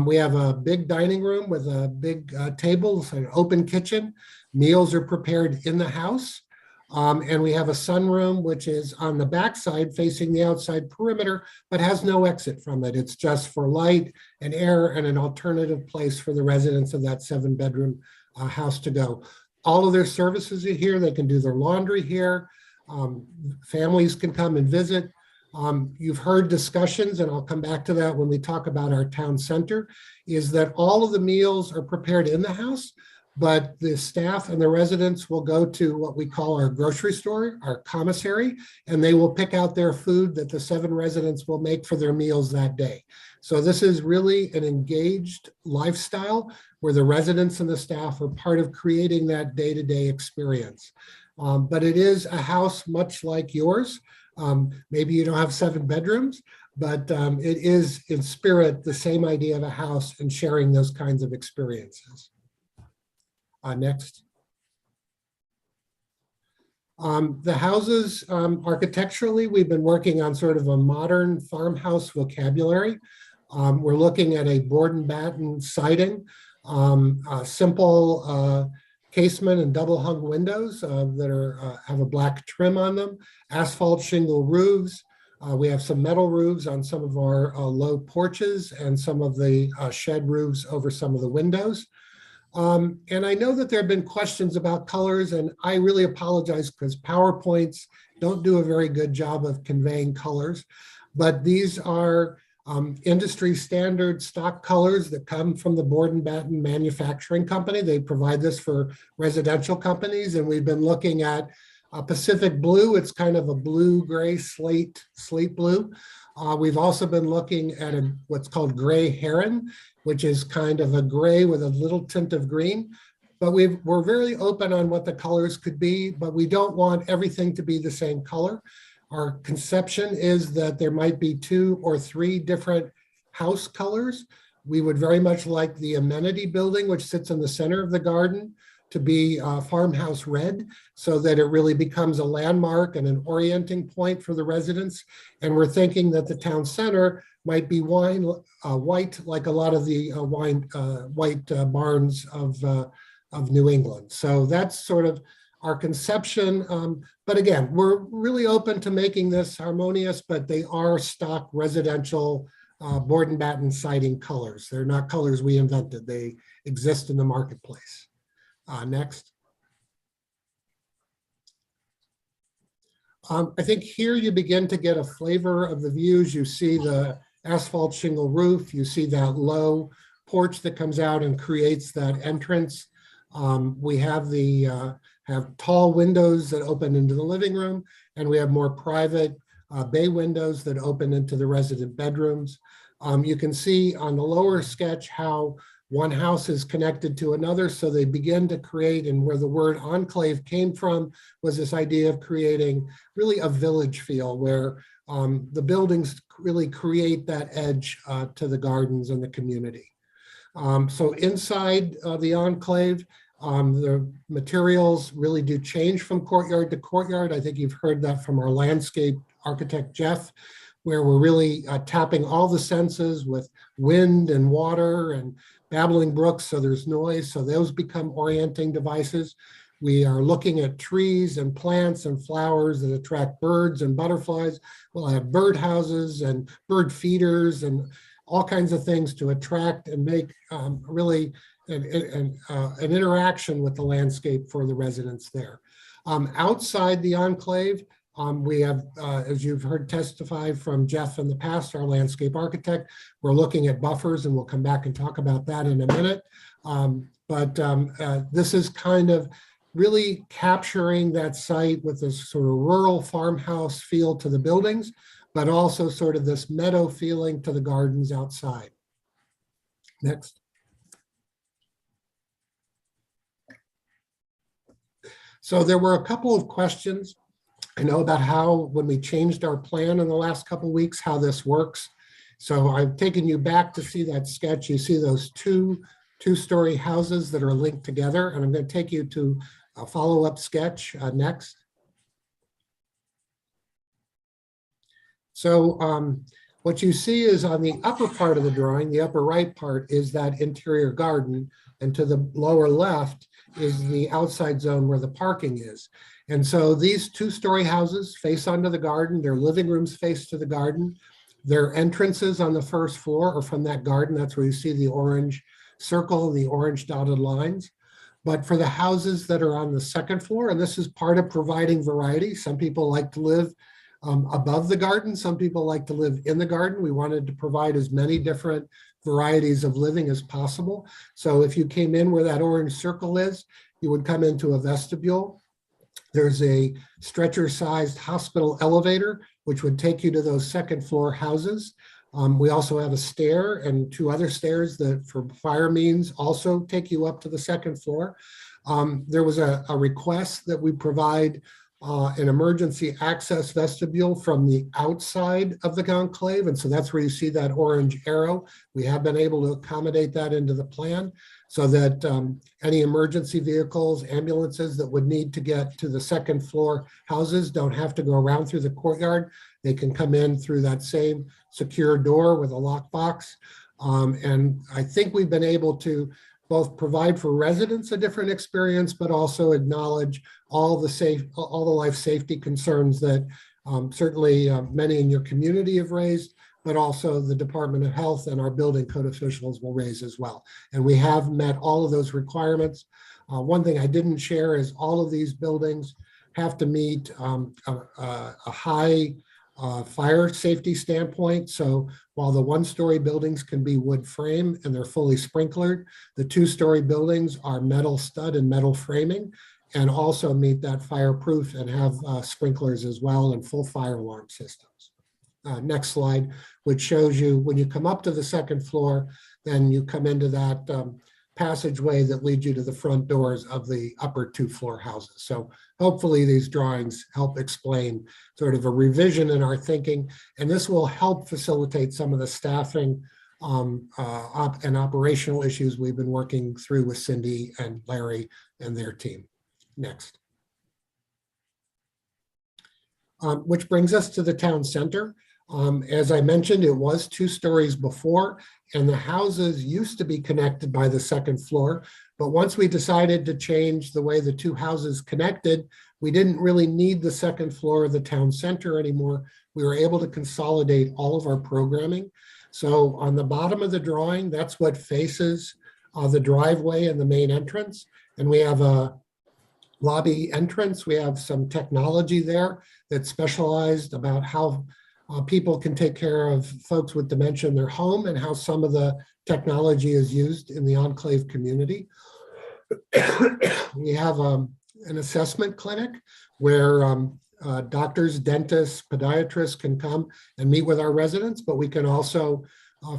We have a big dining room with a big table, so an open kitchen. Meals are prepared in the house. And we have a sunroom, which is on the backside facing the outside perimeter, but has no exit from it. It's just for light and air and an alternative place for the residents of that 7-bedroom house to go. All of their services are here. They can do their laundry here. Families can come and visit. You've heard discussions, and I'll come back to that when we talk about our town center, is that all of the meals are prepared in the house, but the staff and the residents will go to what we call our grocery store, our commissary, and they will pick out their food that the 7 residents will make for their meals that day. So this is really an engaged lifestyle where the residents and the staff are part of creating that day-to-day experience. But it is a house much like yours. Maybe you don't have 7 bedrooms, but it is in spirit the same idea of a house and sharing those kinds of experiences. Next. The houses, architecturally, we've been working on sort of a modern farmhouse vocabulary. We're looking at a board and batten siding, simple casement and double hung windows that have a black trim on them, asphalt shingle roofs. We have some metal roofs on some of our low porches and some of the shed roofs over some of the windows. And I know that there have been questions about colors, and I really apologize because PowerPoints don't do a very good job of conveying colors, but these are industry standard stock colors that come from the Board and Batten Manufacturing Company. They provide this for residential companies, and we've been looking at Pacific blue, it's kind of a blue-gray slate blue. We've also been looking at what's called gray heron, which is kind of a gray with a little tint of green. But we're very open on what the colors could be, but we don't want everything to be the same color. Our conception is that there might be 2 or 3 different house colors. We would very much like the amenity building, which sits in the center of the garden, to be farmhouse red, so that it really becomes a landmark and an orienting point for the residents. And we're thinking that the town center might be white, like a lot of the white barns of New England. So that's sort of our conception. But again, we're really open to making this harmonious, but they are stock residential board and batten siding colors. They're not colors we invented. They exist in the marketplace. Next. I think here you begin to get a flavor of the views. You see the asphalt shingle roof. You see that low porch that comes out and creates that entrance. We have have tall windows that open into the living room, and we have more private bay windows that open into the resident bedrooms. You can see on the lower sketch how one house is connected to another, so they begin to create, and where the word enclave came from was this idea of creating really a village feel where the buildings really create that edge to the gardens and the community. So inside the enclave, the materials really do change from courtyard to courtyard. I think you've heard that from our landscape architect, Jeff, where we're really tapping all the senses with wind and water and babbling brooks, so there's noise, so those become orienting devices. We are looking at trees and plants and flowers that attract birds and butterflies. We'll have bird houses and bird feeders and all kinds of things to attract and make really an interaction with the landscape for the residents there. Outside the enclave, we have, as you've heard testify from Jeff in the past, our landscape architect, we're looking at buffers, and we'll come back and talk about that in a minute. This is kind of really capturing that site with this sort of rural farmhouse feel to the buildings, but also sort of this meadow feeling to the gardens outside. Next. So there were a couple of questions I know about how, when we changed our plan in the last couple of weeks, how this works. So I've taken you back to see that sketch. You see those two-story houses that are linked together, and I'm going to take you to a follow-up sketch next. So what you see is on the upper part of the drawing, the upper right part is that interior garden, and to the lower left is the outside zone where the parking is. And so these two-story houses face onto the garden. Their living rooms face to the garden. Their entrances on the first floor are from that garden. That's where you see the orange circle and the orange dotted lines. But for the houses that are on the second floor, and this is part of providing variety, some people like to live above the garden. Some people like to live in the garden. We wanted to provide as many different varieties of living as possible. So if you came in where that orange circle is, you would come into a vestibule. There's a stretcher-sized hospital elevator, which would take you to those second floor houses. We also have a stair and 2 other stairs that for fire means also take you up to the second floor. There was a request that we provide an emergency access vestibule from the outside of the enclave. And so that's where you see that orange arrow. We have been able to accommodate that into the plan so that any emergency vehicles, ambulances that would need to get to the second floor houses don't have to go around through the courtyard. They can come in through that same secure door with a lockbox. And I think we've been able to both provide for residents a different experience, but also acknowledge all the life safety concerns that certainly many in your community have raised, but also the Department of Health and our building code officials will raise as well. And we have met all of those requirements. One thing I didn't share is all of these buildings have to meet a high fire safety standpoint. So while the 1-story buildings can be wood frame and they're fully sprinklered, the 2-story buildings are metal stud and metal framing. and also meet that fireproof and have sprinklers as well and full fire alarm systems. Next slide, which shows you when you come up to the second floor, then you come into that passageway that leads you to the front doors of the upper 2-floor houses. So hopefully these drawings help explain sort of a revision in our thinking, and this will help facilitate some of the staffing and operational issues we've been working through with Cindy and Larry and their team. Next. Which brings us to the town center. As I mentioned, it was 2 stories before, and the houses used to be connected by the second floor. But once we decided to change the way the 2 houses connected, we didn't really need the second floor of the town center anymore. We were able to consolidate all of our programming. So on the bottom of the drawing, that's what faces the driveway and the main entrance. And we have a lobby entrance. We have some technology there that's specialized about how people can take care of folks with dementia in their home and how some of the technology is used in the enclave community. We have an assessment clinic where doctors, dentists, podiatrists can come and meet with our residents, but we can also,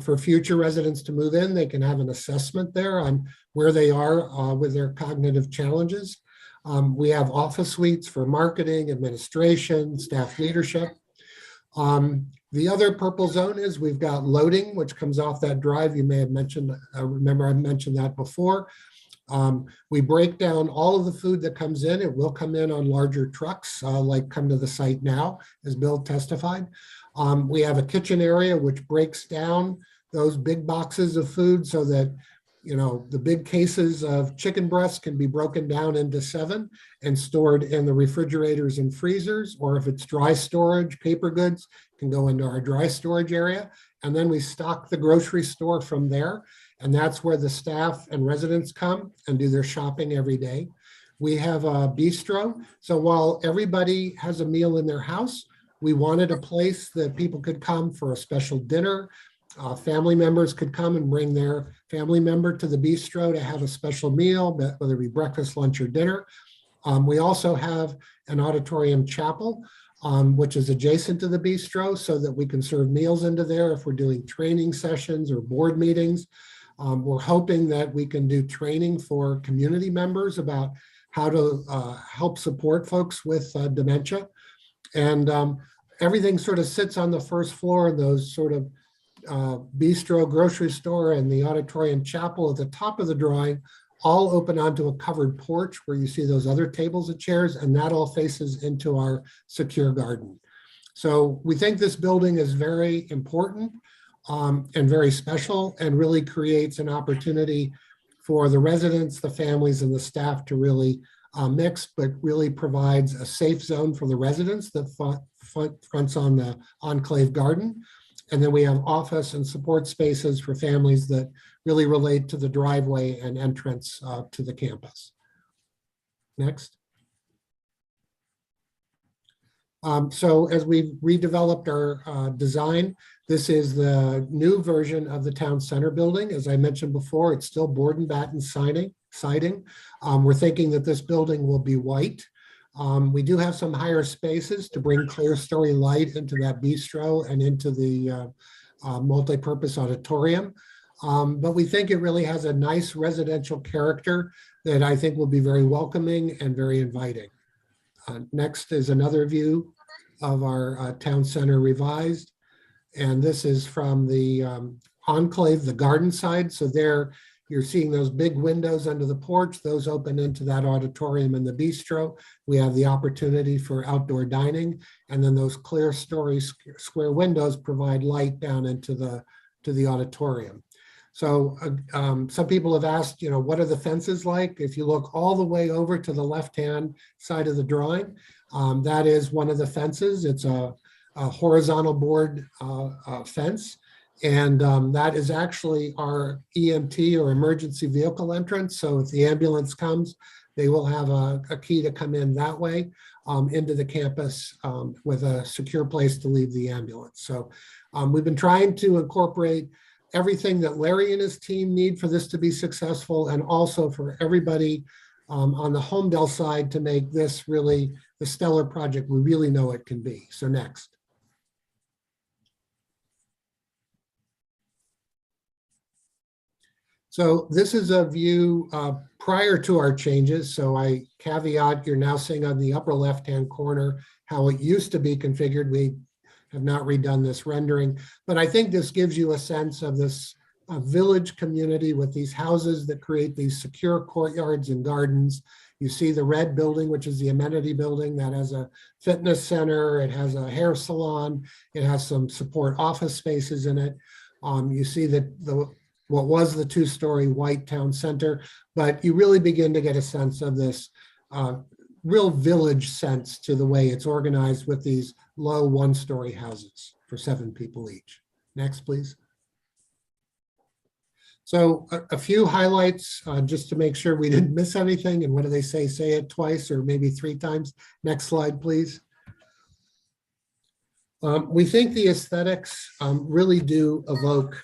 for future residents to move in, they can have an assessment there on where they are with their cognitive challenges. We have office suites for marketing, administration, staff leadership. The other purple zone is we've got loading, which comes off that drive. You may have mentioned, remember I mentioned that before. We break down all of the food that comes in. It will come in on larger trucks, like come to the site now, as Bill testified. We have a kitchen area which breaks down those big boxes of food so that, you know, the big cases of chicken breasts can be broken down into 7 and stored in the refrigerators and freezers, or if it's dry storage, paper goods can go into our dry storage area. And then we stock the grocery store from there. And that's where the staff and residents come and do their shopping every day. We have a bistro. So while everybody has a meal in their house, we wanted a place that people could come for a special dinner. Family members could come and bring their family member to the bistro to have a special meal, whether it be breakfast, lunch, or dinner. We also have an auditorium chapel, which is adjacent to the bistro so that we can serve meals into there if we're doing training sessions or board meetings. We're hoping that we can do training for community members about how to help support folks with dementia. And everything sort of sits on the first floor, those sort of bistro, grocery store, and the auditorium chapel at the top of the drawing all open onto a covered porch where you see those other tables and chairs, and that all faces into our secure garden. So we think this building is very important and very special, and really creates an opportunity for the residents, the families, and the staff to really mix, but really provides a safe zone for the residents that fronts on the enclave garden. And then we have office and support spaces for families that really relate to the driveway and entrance to the campus. Next. So as we've redeveloped our design, this is the new version of the town center building. As I mentioned before, it's still board and batten siding. We're thinking that this building will be white. We do have some higher spaces to bring clear story light into that bistro and into the multi-purpose auditorium. But we think it really has a nice residential character that I think will be very welcoming and very inviting. Next is another view of our town center revised. And this is from the enclave, the garden side. So there you're seeing those big windows under the porch. Those open into that auditorium and the bistro. We have the opportunity for outdoor dining. And then those clear story square windows provide light down into the auditorium. So some people have asked, you know, what are the fences like? If you look all the way over to the left-hand side of the drawing, that is one of the fences. It's a horizontal board fence. And that is actually our EMT or emergency vehicle entrance. So if the ambulance comes, they will have a key to come in that way into the campus with a secure place to leave the ambulance. So we've been trying to incorporate everything that Larry and his team need for this to be successful, and also for everybody on the Holmdel side to make this really the stellar project we really know it can be. So next. So this is a view prior to our changes. So I caveat, you're now seeing on the upper left-hand corner how it used to be configured. We have not redone this rendering, but I think this gives you a sense of this village community with these houses that create these secure courtyards and gardens. You see the red building, which is the amenity building that has a fitness center. It has a hair salon. It has some support office spaces in it. You see that what was the two-story white town center, but you really begin to get a sense of this real village sense to the way it's organized with these low one-story houses for 7 people each. Next, please. So a few highlights just to make sure we didn't miss anything. And what do they say? Say it twice or maybe 3 times. Next slide, please. We think the aesthetics really do evoke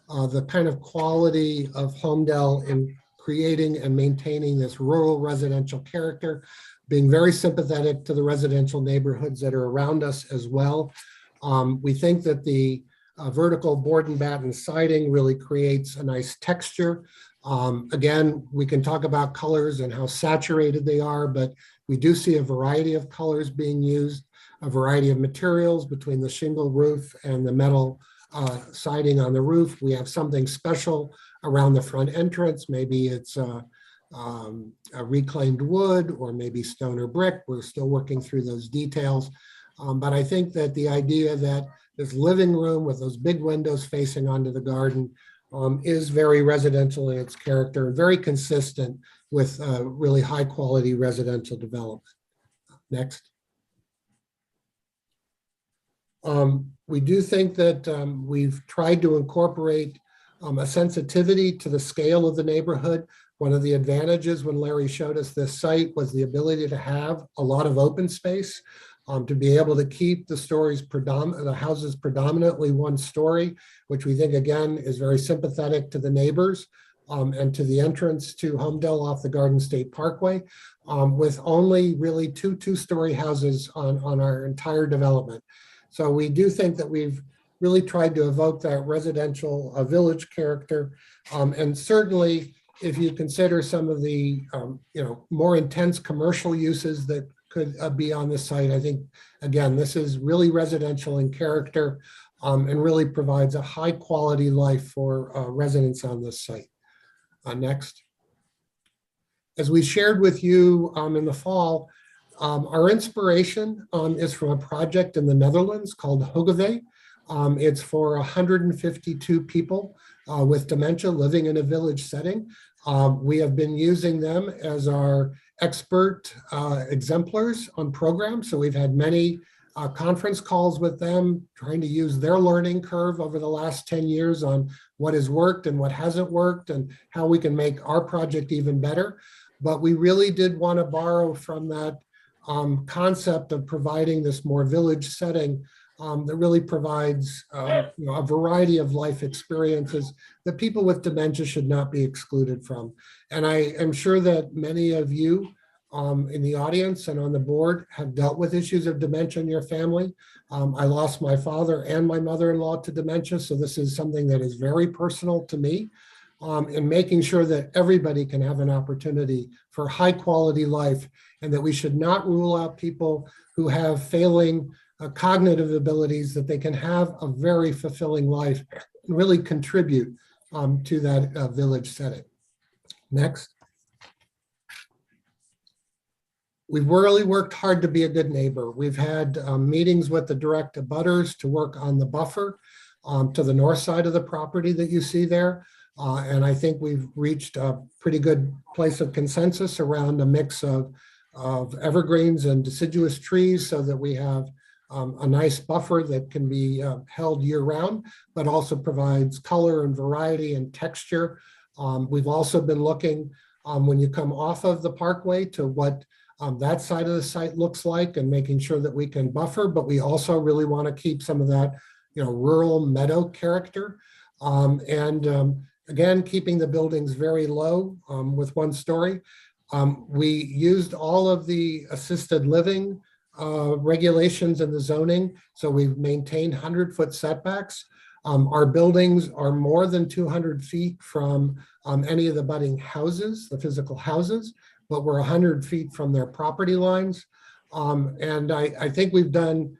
the kind of quality of Holmdel in creating and maintaining this rural residential character, being very sympathetic to the residential neighborhoods that are around us as well. We think that the vertical board and batten siding really creates a nice texture. Again, we can talk about colors and how saturated they are, but we do see a variety of colors being used, a variety of materials between the shingle roof and the metal siding on the roof. We have something special around the front entrance. Maybe it's a reclaimed wood or maybe stone or brick. We're still working through those details. But I think that the idea that this living room with those big windows facing onto the garden is very residential in its character and very consistent with really high quality residential development. Next. We do think that we've tried to incorporate a sensitivity to the scale of the neighborhood. One of the advantages when Larry showed us this site was the ability to have a lot of open space, to be able to keep the houses predominantly one story, which we think again is very sympathetic to the neighbors and to the entrance to Holmdel off the Garden State Parkway, with only really two-story houses on our entire development. So we do think that we've really tried to evoke that residential village character. And certainly if you consider some of the more intense commercial uses that could be on this site, I think, again, this is really residential in character and really provides a high quality life for residents on this site. Next. As we shared with you in the fall, our inspiration is from a project in the Netherlands called Hogeveen. It's for 152 people with dementia living in a village setting. We have been using them as our expert exemplars on programs. So we've had many conference calls with them, trying to use their learning curve over the last 10 years on what has worked and what hasn't worked and how we can make our project even better. But we really did want to borrow from that concept of providing this more village setting that really provides a variety of life experiences that people with dementia should not be excluded from. And I am sure that many of you in the audience and on the board have dealt with issues of dementia in your family. I lost my father and my mother-in-law to dementia, so this is something that is very personal to me. And making sure that everybody can have an opportunity for high quality life, and that we should not rule out people who have failing cognitive abilities, that they can have a very fulfilling life and really contribute to that village setting. Next. We've really worked hard to be a good neighbor. We've had meetings with the direct abutters to work on the buffer to the north side of the property that you see there. And I think we've reached a pretty good place of consensus around a mix of evergreens and deciduous trees so that we have a nice buffer that can be held year round, but also provides color and variety and texture. We've also been looking when you come off of the parkway to what that side of the site looks like and making sure that we can buffer, but we also really want to keep some of that rural meadow character. Again, keeping the buildings very low with one story. We used all of the assisted living regulations in the zoning, so we've maintained 100-foot setbacks. Our buildings are more than 200 feet from any of the budding houses, the physical houses, but we're 100 feet from their property lines. And I think we've done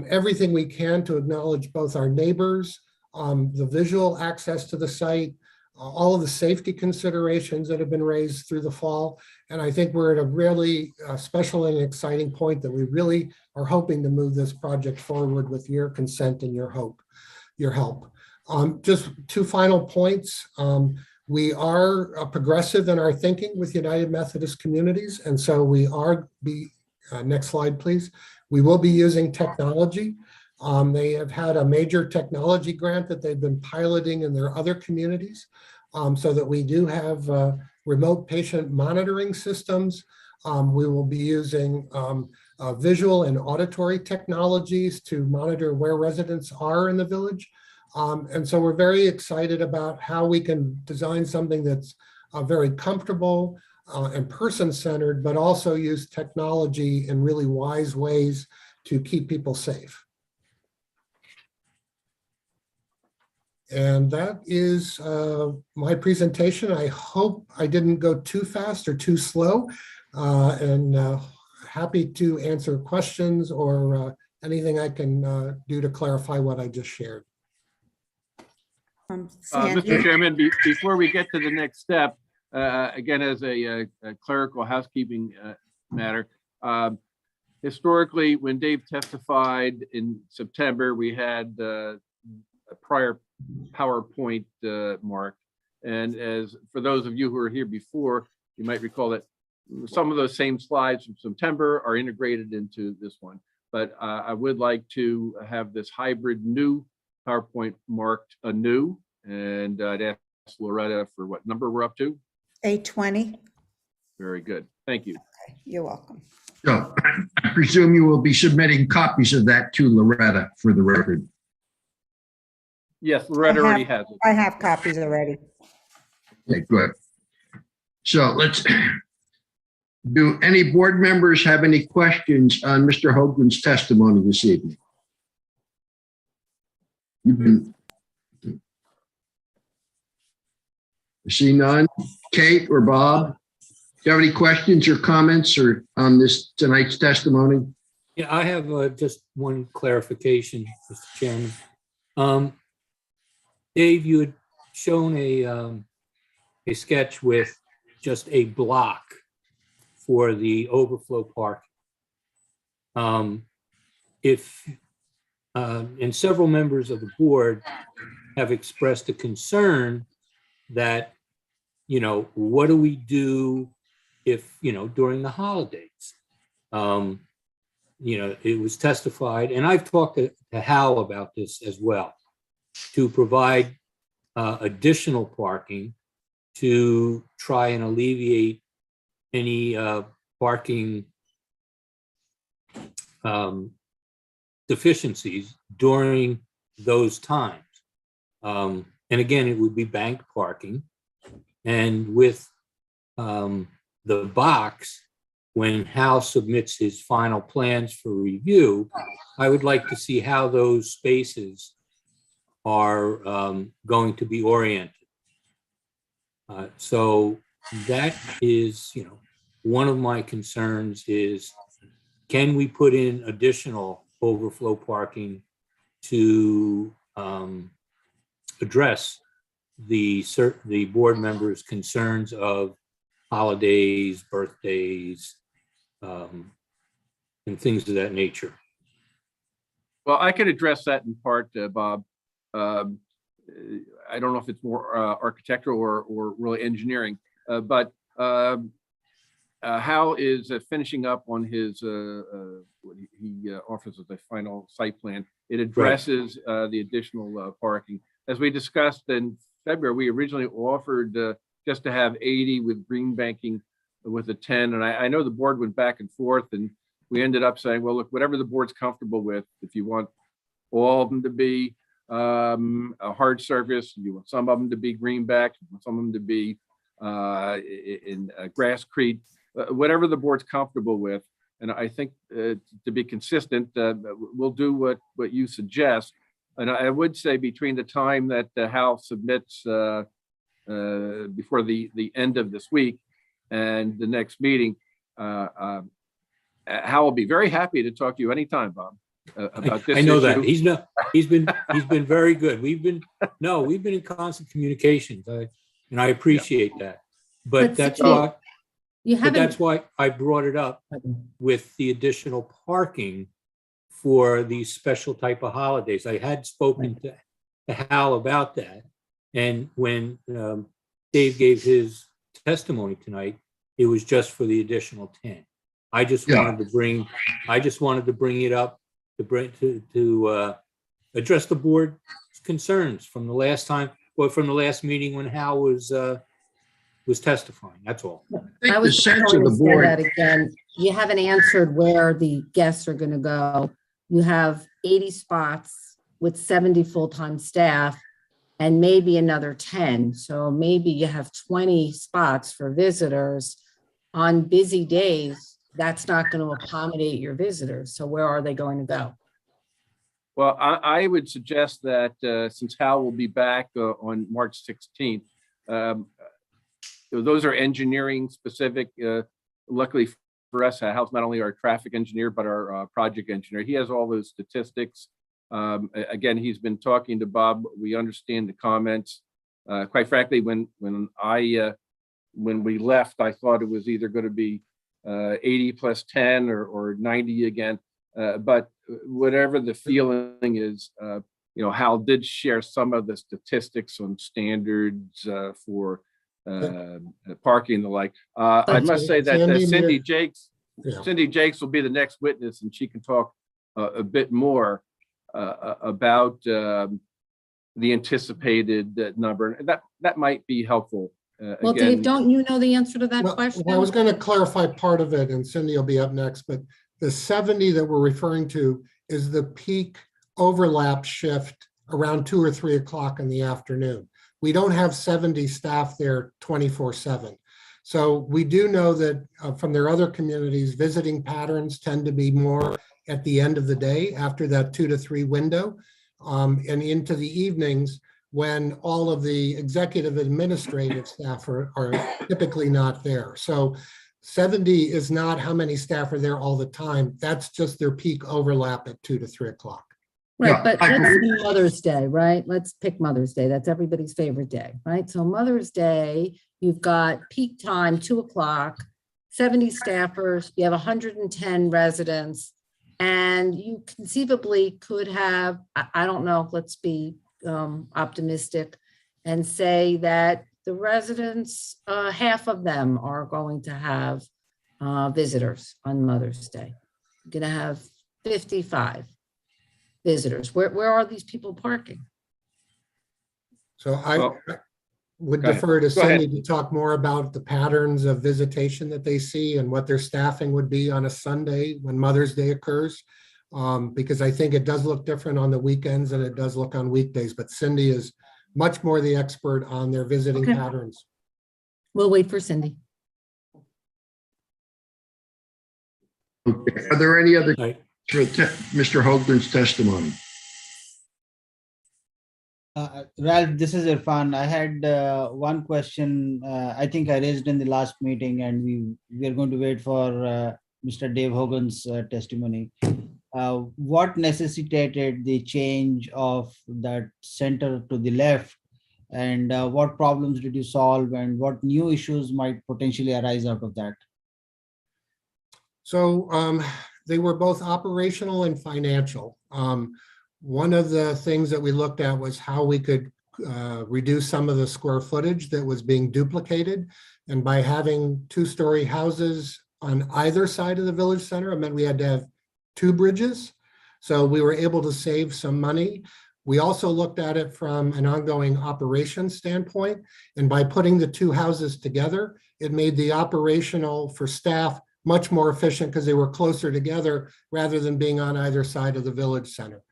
everything we can to acknowledge both our neighbors, the visual access to the site, all of the safety considerations that have been raised through the fall. And I think we're at a really special and exciting point that we really are hoping to move this project forward with your consent and your help. Just two final points. We are progressive in our thinking with United Methodist Communities. And so we are next slide, please. We will be using technology. They have had a major technology grant that they've been piloting in their other communities, so that we do have remote patient monitoring systems. We will be using visual and auditory technologies to monitor where residents are in the village. And so we're very excited about how we can design something that's very comfortable and person-centered, but also use technology in really wise ways to keep people safe. And that is my presentation. I hope I didn't go too fast or too slow, and happy to answer questions or anything I can do to clarify what I just shared. Mr. Chairman, before we get to the next step, again, as a clerical housekeeping matter, historically, when Dave testified in September, we had a prior PowerPoint mark. And as for those of you who were here before, you might recall that some of those same slides from September are integrated into this one. But I would like to have this hybrid new PowerPoint marked anew. And I'd ask Loretta for what number we're up to. 820. Very good. Thank you. Okay, you're welcome. So I presume you will be submitting copies of that to Loretta for the record. Yes, Loretta already has it. I have copies already. Okay, good. So let's, do any board members have any questions on Mr. Hoagland's testimony this evening? I see none. Kate or Bob, do you have any questions or comments or on this tonight's testimony? Yeah, I have just one clarification, Mr. Chairman. Dave, you had shown a sketch with just a block for the overflow park. And several members of the board have expressed a concern that, what do we do if, during the holidays? It was testified, and I've talked to Hal about this as well, to provide additional parking to try and alleviate any parking deficiencies during those times. And again, it would be bank parking. And with the box, when Hal submits his final plans for review, I would like to see how those spaces are going to be oriented. So that is, one of my concerns is, can we put in additional overflow parking to address the board members' concerns of holidays, birthdays, and things of that nature? Well, I could address that in part, Bob. I don't know if it's more architectural or really engineering, but Hal is finishing up on his what he offers as a final site plan. It addresses the additional parking. As we discussed in February, we originally offered just to have 80 with green banking with a 10. And I know the board went back and forth, and we ended up saying, well, look, whatever the board's comfortable with, if you want all of them to be a hard surface, you want some of them to be greenback, you want some of them to be in Grass Creek, whatever the board's comfortable with. And I think to be consistent, we'll do what you suggest. And I would say between the time that the House submits before the end of this week and the next meeting, Hal will be very happy to talk to you anytime, Bob, about this I know issue. that he's been very good. We've been in constant communications, and I appreciate that. But that's why I brought it up with the additional parking for these special type of holidays. I had spoken to Hal about that, and when Dave gave his testimony tonight, it was just for the additional 10. I just wanted to bring it up to address the board's concerns from the last time, or from the last meeting when Hal was testifying. That's all. I was just going to say that again. You haven't answered where the guests are going to go. You have 80 spots with 70 full-time staff and maybe another 10. So maybe you have 20 spots for visitors. On busy days, that's not going to accommodate your visitors. So where are they going to go? Well, I would suggest that since Hal will be back on March 16th, those are engineering specific. Luckily for us, Hal's not only our traffic engineer, but our project engineer. He has all those statistics. Again, he's been talking to Bob. We understand the comments. Quite frankly, when we left, I thought it was either going to be 80 plus 10 or 90 again. But whatever the feeling is, Hal did share some of the statistics on standards for parking and the like. I must say that Cindy Jakes will be the next witness, and she can talk a bit more about the anticipated number. That might be helpful. Well, again, Dave, don't you know the answer to that question? Well, I was going to clarify part of it, and Cindy will be up next, but the 70 that we're referring to is the peak overlap shift around 2 or 3 o'clock in the afternoon. We don't have 70 staff there 24/7. So we do know that from their other communities, visiting patterns tend to be more at the end of the day after that 2 to 3 window, and into the evenings when all of the executive administrative staff are typically not there. So 70 is not how many staff are there all the time. That's just their peak overlap at 2 to 3 o'clock. Right, but let's do Mother's Day, right? Let's pick Mother's Day. That's everybody's favorite day, right? So Mother's Day, you've got peak time, 2 o'clock, 70 staffers, you have 110 residents, and you conceivably could have, I don't know, let's be optimistic and say that the residents, half of them are going to have visitors on Mother's Day. You're going to have 55 visitors. Where are these people parking? So I would defer to Cindy to talk more about the patterns of visitation that they see and what their staffing would be on a Sunday when Mother's Day occurs. Because I think it does look different on the weekends than it does look on weekdays, but Cindy is much more the expert on their visiting patterns. We'll wait for Cindy. Okay. Are there any other for Mr. Hoagland's testimony? Ralph, this is Irfan. I had one question. I think I raised in the last meeting, and we are going to wait for Mr. Dave Hogan's testimony. What necessitated the change of that center to the left, and what problems did you solve, and what new issues might potentially arise out of that? So they were both operational and financial. One of the things that we looked at was how we could reduce some of the square footage that was being duplicated. And by having 2-story houses on either side of the village center, it meant we had to have 2 bridges. So we were able to save some money. We also looked at it from an ongoing operations standpoint. And by putting the 2 houses together, it made the operational for staff much more efficient because they were closer together rather than being on either side of the village center.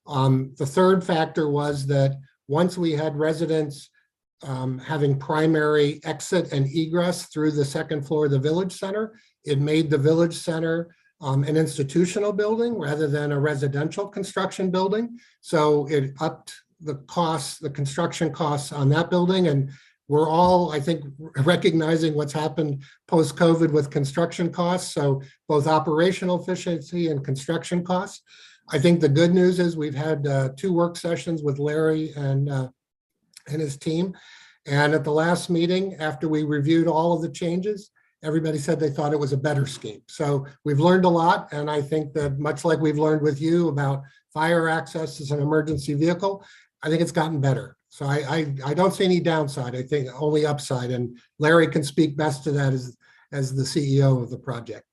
The third factor was that once we had residents having primary exit and egress through the second floor of the village center. It made the village center an institutional building rather than a residential construction building. So it upped the costs, the construction costs on that building. And we're all, I think, recognizing what's happened post-COVID with construction costs. So both operational efficiency and construction costs. I think the good news is we've had 2 work sessions with Larry and his team. And at the last meeting, after we reviewed all of the changes, everybody said they thought it was a better scheme. So we've learned a lot. And I think that much like we've learned with you about fire access as an emergency vehicle, I think it's gotten better. So I don't see any downside. I think only upside. And Larry can speak best to that as the CEO of the project.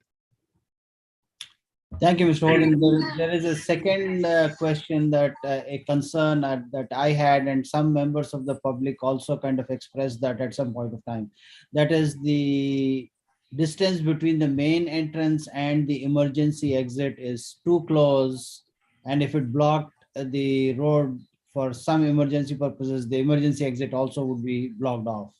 Thank you, Mr. Holden. There is a second question that a concern that I had, and some members of the public also kind of expressed that at some point of time. That is the distance between the main entrance and the emergency exit is too close. And if it blocked the road for some emergency purposes, the emergency exit also would be blocked off.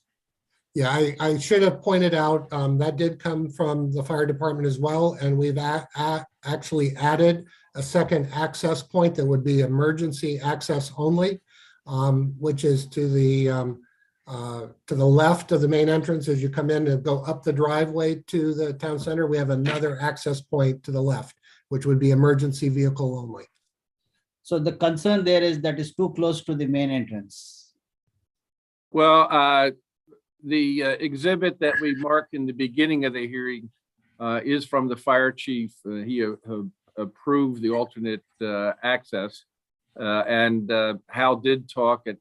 Yeah, I should have pointed out that did come from the fire department as well. And we've actually added a second access point that would be emergency access only, which is to the left of the main entrance. As you come in and go up the driveway to the town center, we have another access point to the left, which would be emergency vehicle only. So the concern there is that is too close to the main entrance. Well, the exhibit that we marked in the beginning of the hearing is from the fire chief. He approved the alternate access. And Hal did talk at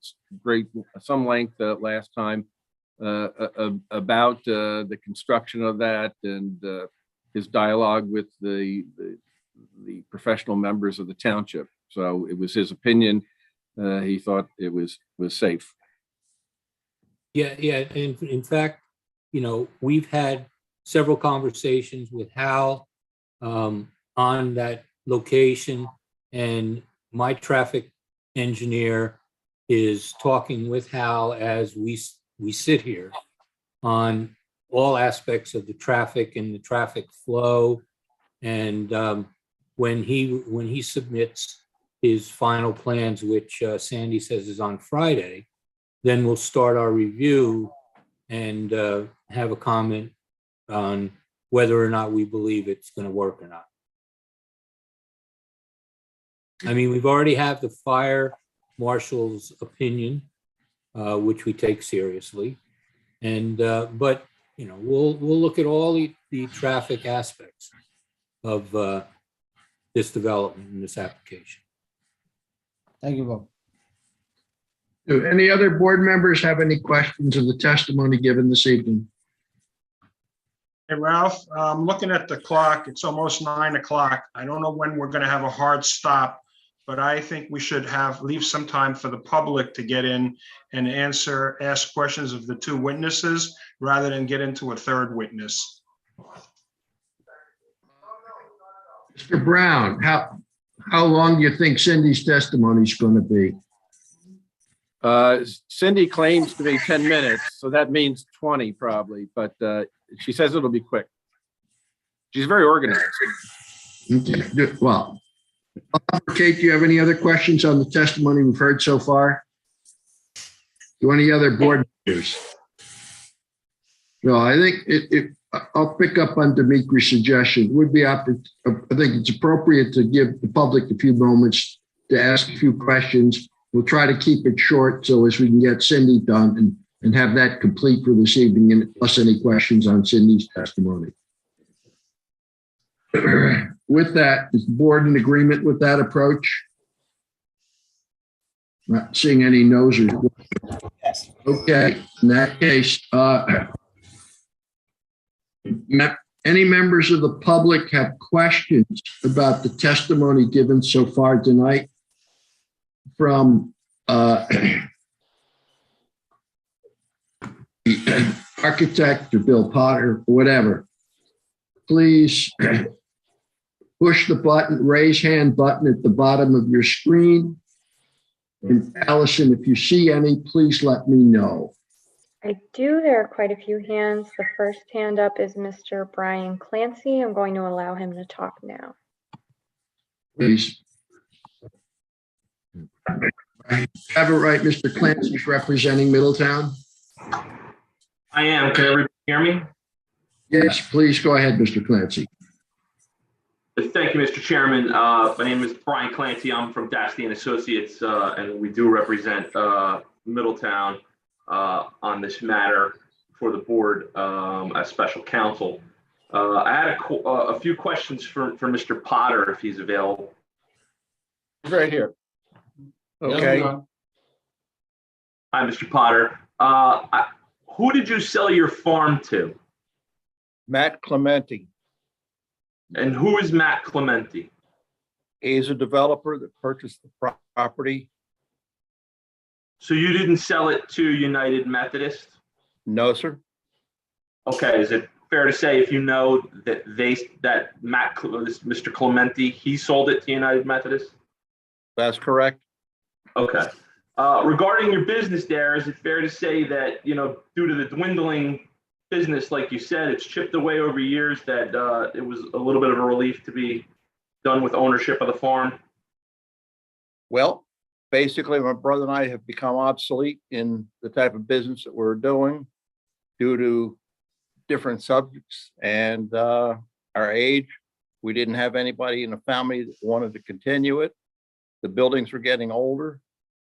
some length last time about the construction of that and his dialogue with the professional members of the township. So it was his opinion. He thought it was safe. Yeah. In fact, we've had several conversations with Hal on that location, and my traffic engineer is talking with Hal as we sit here on all aspects of the traffic and the traffic flow. And when he submits his final plans, which Sandy says is on Friday, then we'll start our review and have a comment on whether or not we believe it's going to work or not. I mean, we've already have the fire marshal's opinion, which we take seriously, and but we'll look at all the traffic aspects of this development in this application. Thank you, Bob. Do any other board members have any questions of the testimony given this evening? Hey, Ralph, I'm looking at the clock. It's almost 9 o'clock. I don't know when we're going to have a hard stop, but I think we should leave some time for the public to get in and ask questions of the 2 witnesses rather than get into a third witness. Mr. Brown, how long do you think Cindy's testimony is going to be? Cindy claims to be 10 minutes, so that means 20 probably, but she says it'll be quick. She's very organized. Okay. Well, Kate, do you have any other questions on the testimony we've heard so far? Do any other board members? No, I think I'll pick up on Dimitri's suggestion. I think it's appropriate to give the public a few moments to ask a few questions. We'll try to keep it short so as we can get Cindy done and have that complete for this evening, and plus any questions on Cindy's testimony. With that, is the board in agreement with that approach? Not seeing any no's or yes. Okay, in that case, any members of the public have questions about the testimony given so far tonight from architect or Bill Potter or whatever, please push the button, raise hand button at the bottom of your screen, And Allison, if you see any, please let me know. I do. There are quite a few hands. The first hand up is Mr. Brian Clancy. I'm going to allow him to talk now. Please. Have it right, Mr. Clancy's representing Middletown? I am. Can everybody hear me? Yes, please go ahead, Mr. Clancy. Thank you, Mr. Chairman. My name is Brian Clancy. I'm from Dasty and Associates, and we do represent Middletown on this matter for the board as special counsel. I had a few questions for Mr. Potter, if he's available. Right here. Okay. Hi, Mr. Potter. Who did you sell your farm to? Matt Clementi. And who is Matt Clementi? He's a developer that purchased the property. So you didn't sell it to United Methodist? No, sir. Okay, is it fair to say if you know that Mr. Clementi, he sold it to United Methodist? That's correct. Okay. Regarding your business there, is it fair to say that, due to the dwindling business, like you said, it's chipped away over years, that it was a little bit of a relief to be done with ownership of the farm? Well, basically, my brother and I have become obsolete in the type of business that we're doing due to different subjects and our age. We didn't have anybody in the family that wanted to continue it. The buildings were getting older,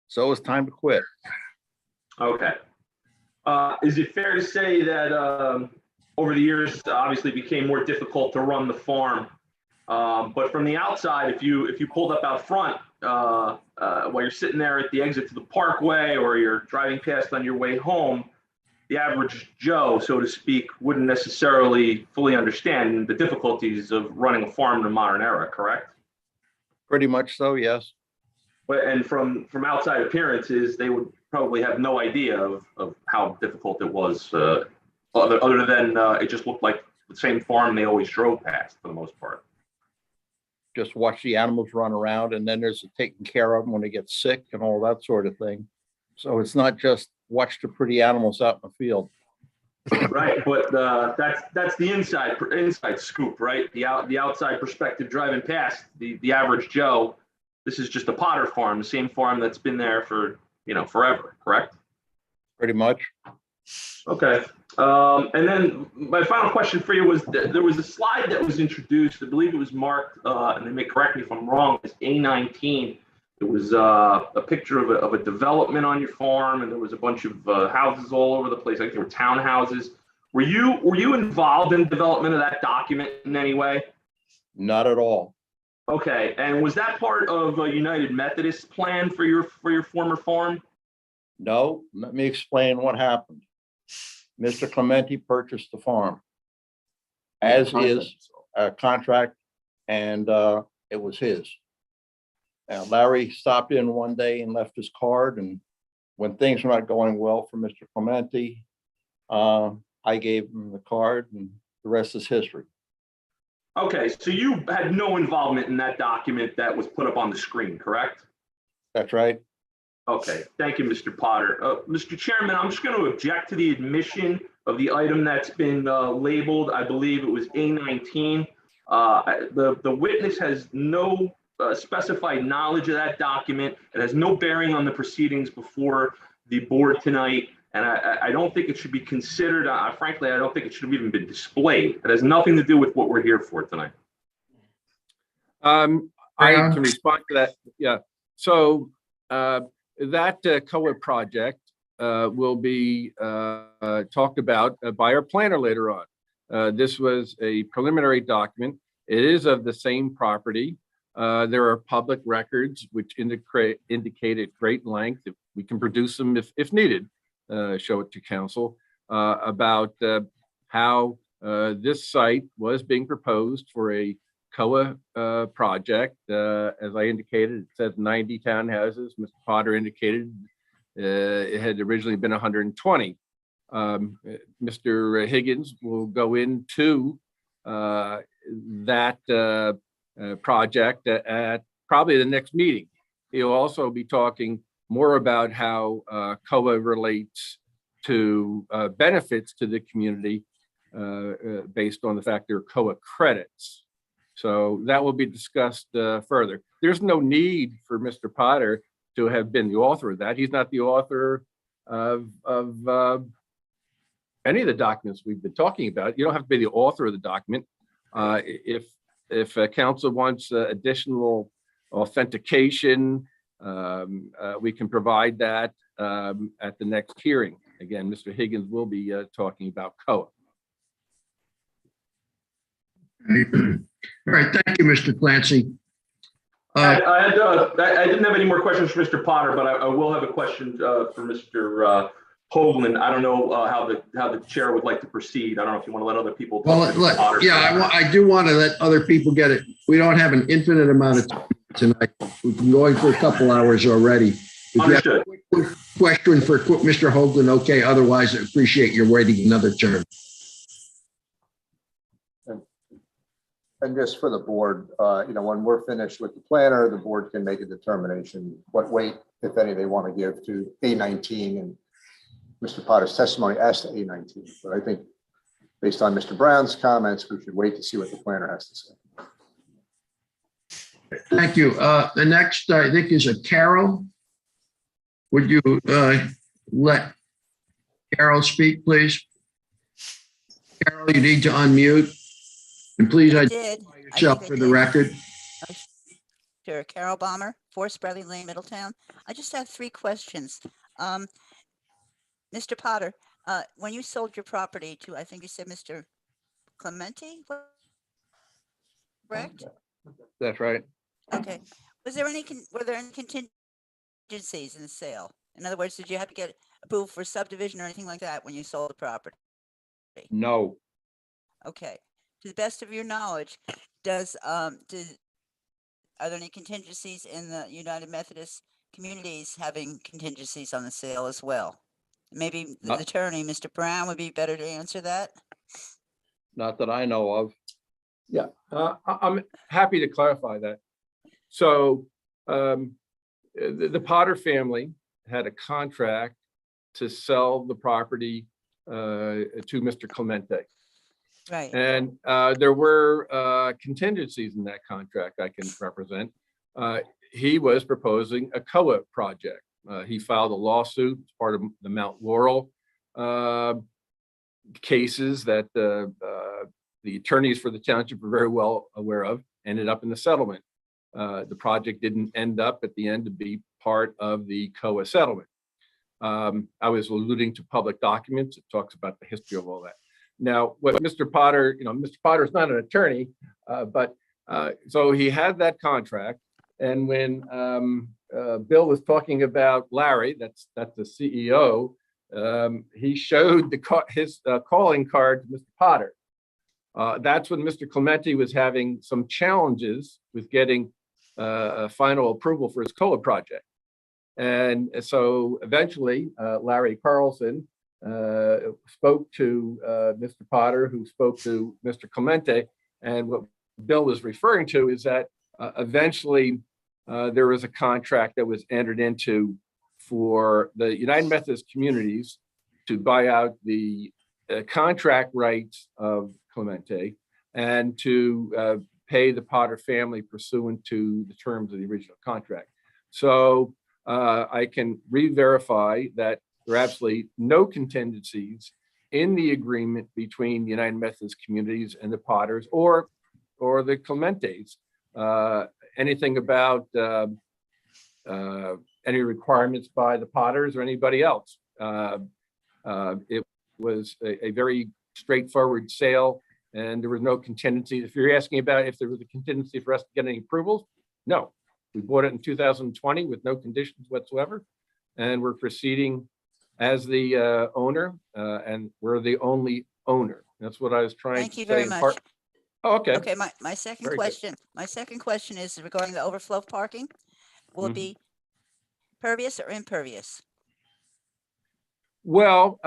so it was time to quit. Okay. Is it fair to say that over the years, obviously it became more difficult to run the farm? But from the outside, if you pulled up out front while you're sitting there at the exit to the parkway, or you're driving past on your way home, the average Joe, so to speak, wouldn't necessarily fully understand the difficulties of running a farm in the modern era, correct? Pretty much so, yes. And from outside appearances, they would probably have no idea of how difficult it was, other than it just looked like the same farm they always drove past for the most part. Just watch the animals run around, and then there's taking care of them when they get sick and all that sort of thing. So it's not just watch the pretty animals out in the field. Right, but that's the inside scoop, right? The outside perspective driving past the average Joe. This is just a Potter farm, the same farm that's been there for forever, correct? Pretty much. Okay. And then my final question for you was there was a slide that was introduced. I believe it was marked, and they may correct me if I'm wrong, it's A19. It was a picture of a development on your farm, and there was a bunch of houses all over the place. I think there were townhouses. Were you involved in the development of that document in any way? Not at all. Okay. And was that part of a United Methodist plan for your former farm? No, let me explain what happened. Mr. Clementi purchased the farm, as is a contract, and it was his. And Larry stopped in one day and left his card, and when things were not going well for Mr. Clementi, I gave him the card, and the rest is history. Okay, so you had no involvement in that document that was put up on the screen, correct? That's right. Okay, thank you, Mr. Potter. Mr. Chairman, I'm just going to object to the admission of the item that's been labeled, I believe it was A19. The witness has no specified knowledge of that document. It has no bearing on the proceedings before the board tonight, and I don't think it should be considered. Frankly, I don't think it should have even been displayed. It has nothing to do with what we're here for tonight. I can respond to that. Yeah. So that COA project will be talked about by our planner later on. This was a preliminary document. It is of the same property. There are public records which indicate at great length, if we can produce them if needed, show it to council, about how this site was being proposed for a COA project. As I indicated, it says 90 townhouses. Mr. Potter indicated it had originally been 120. Mr. Higgins will go into that project at probably the next meeting. He'll also be talking more about how COA relates to benefits to the community based on the fact there are COA credits. So that will be discussed further. There's no need for Mr. Potter to have been the author of that. He's not the author of any of the documents we've been talking about. You don't have to be the author of the document. If council wants additional authentication, we can provide that at the next hearing. Again, Mr. Higgins will be talking about COA. All right, thank you, Mr. Clancy. I didn't have any more questions for Mr. Potter, but I will have a question for Mr. Hoagland. I don't know how the chair would like to proceed. I don't know if you want to let other people talk. Well, yeah, I do want to let other people get it. We don't have an infinite amount of time tonight. We've been going for a couple hours already. If Understood. you have a quick question for Mr. Hoagland, okay. Otherwise, I appreciate your waiting another turn. And just for the board, when we're finished with the planner, the board can make a determination what weight, if any, they want to give to A19 and Mr. Potter's testimony as to A19. But I think based on Mr. Brown's comments, we should wait to see what the planner has to say. Thank you. The next, I think, is a Carol. Would you let Carol speak, please? Carol, you need to unmute. And please identify yourself for the record. Sure. Carol Bomber, 4 Spreadley Lane, Middletown. I just have 3 questions. Mr. Potter, when you sold your property to, I think you said Mr. Clemente, correct? That's right. Okay. Were there any contingencies in the sale? In other words, did you have to get approval for subdivision or anything like that when you sold the property? No. Okay. To the best of your knowledge, are there any contingencies in the United Methodist communities having contingencies on the sale as well? Maybe the attorney, Mr. Brown, would be better to answer that. Not that I know of. Yeah, I'm happy to clarify that. So the Potter family had a contract to sell the property to Mr. Clemente. Right. And there were contingencies in that contract I can represent. He was proposing a COA project. He filed a lawsuit as part of the Mount Laurel cases that the attorneys for the township were very well aware of, ended up in the settlement. The project didn't end up at the end to be part of the COA settlement. I was alluding to public documents. It talks about the history of all that. Now, what Mr. Potter, Mr. Potter's not an attorney, but so he had that contract. And when Bill was talking about Larry, that's the CEO, he showed his calling card to Mr. Potter. That's when Mr. Clemente was having some challenges with getting a final approval for his COA project. And so eventually, Larry Carlson spoke to Mr. Potter, who spoke to Mr. Clemente. And what Bill was referring to is that eventually there was a contract that was entered into for the United Methodist Communities to buy out the contract rights of Clemente and to pay the Potter family pursuant to the terms of the original contract. So I can re-verify that there are absolutely no contingencies in the agreement between the United Methodist Communities and the Potters or the Clementes. Anything about any requirements by the Potters or anybody else. It was a very straightforward sale and there was no contingency. If you're asking about if there was a contingency for us to get any approvals, no. We bought it in 2020 with no conditions whatsoever. And we're proceeding as the owner and we're the only owner. That's what I was trying Thank to you say. very much. Oh, okay. Okay, my second Very good. question, is regarding the overflow parking. Will it be pervious or impervious? Well,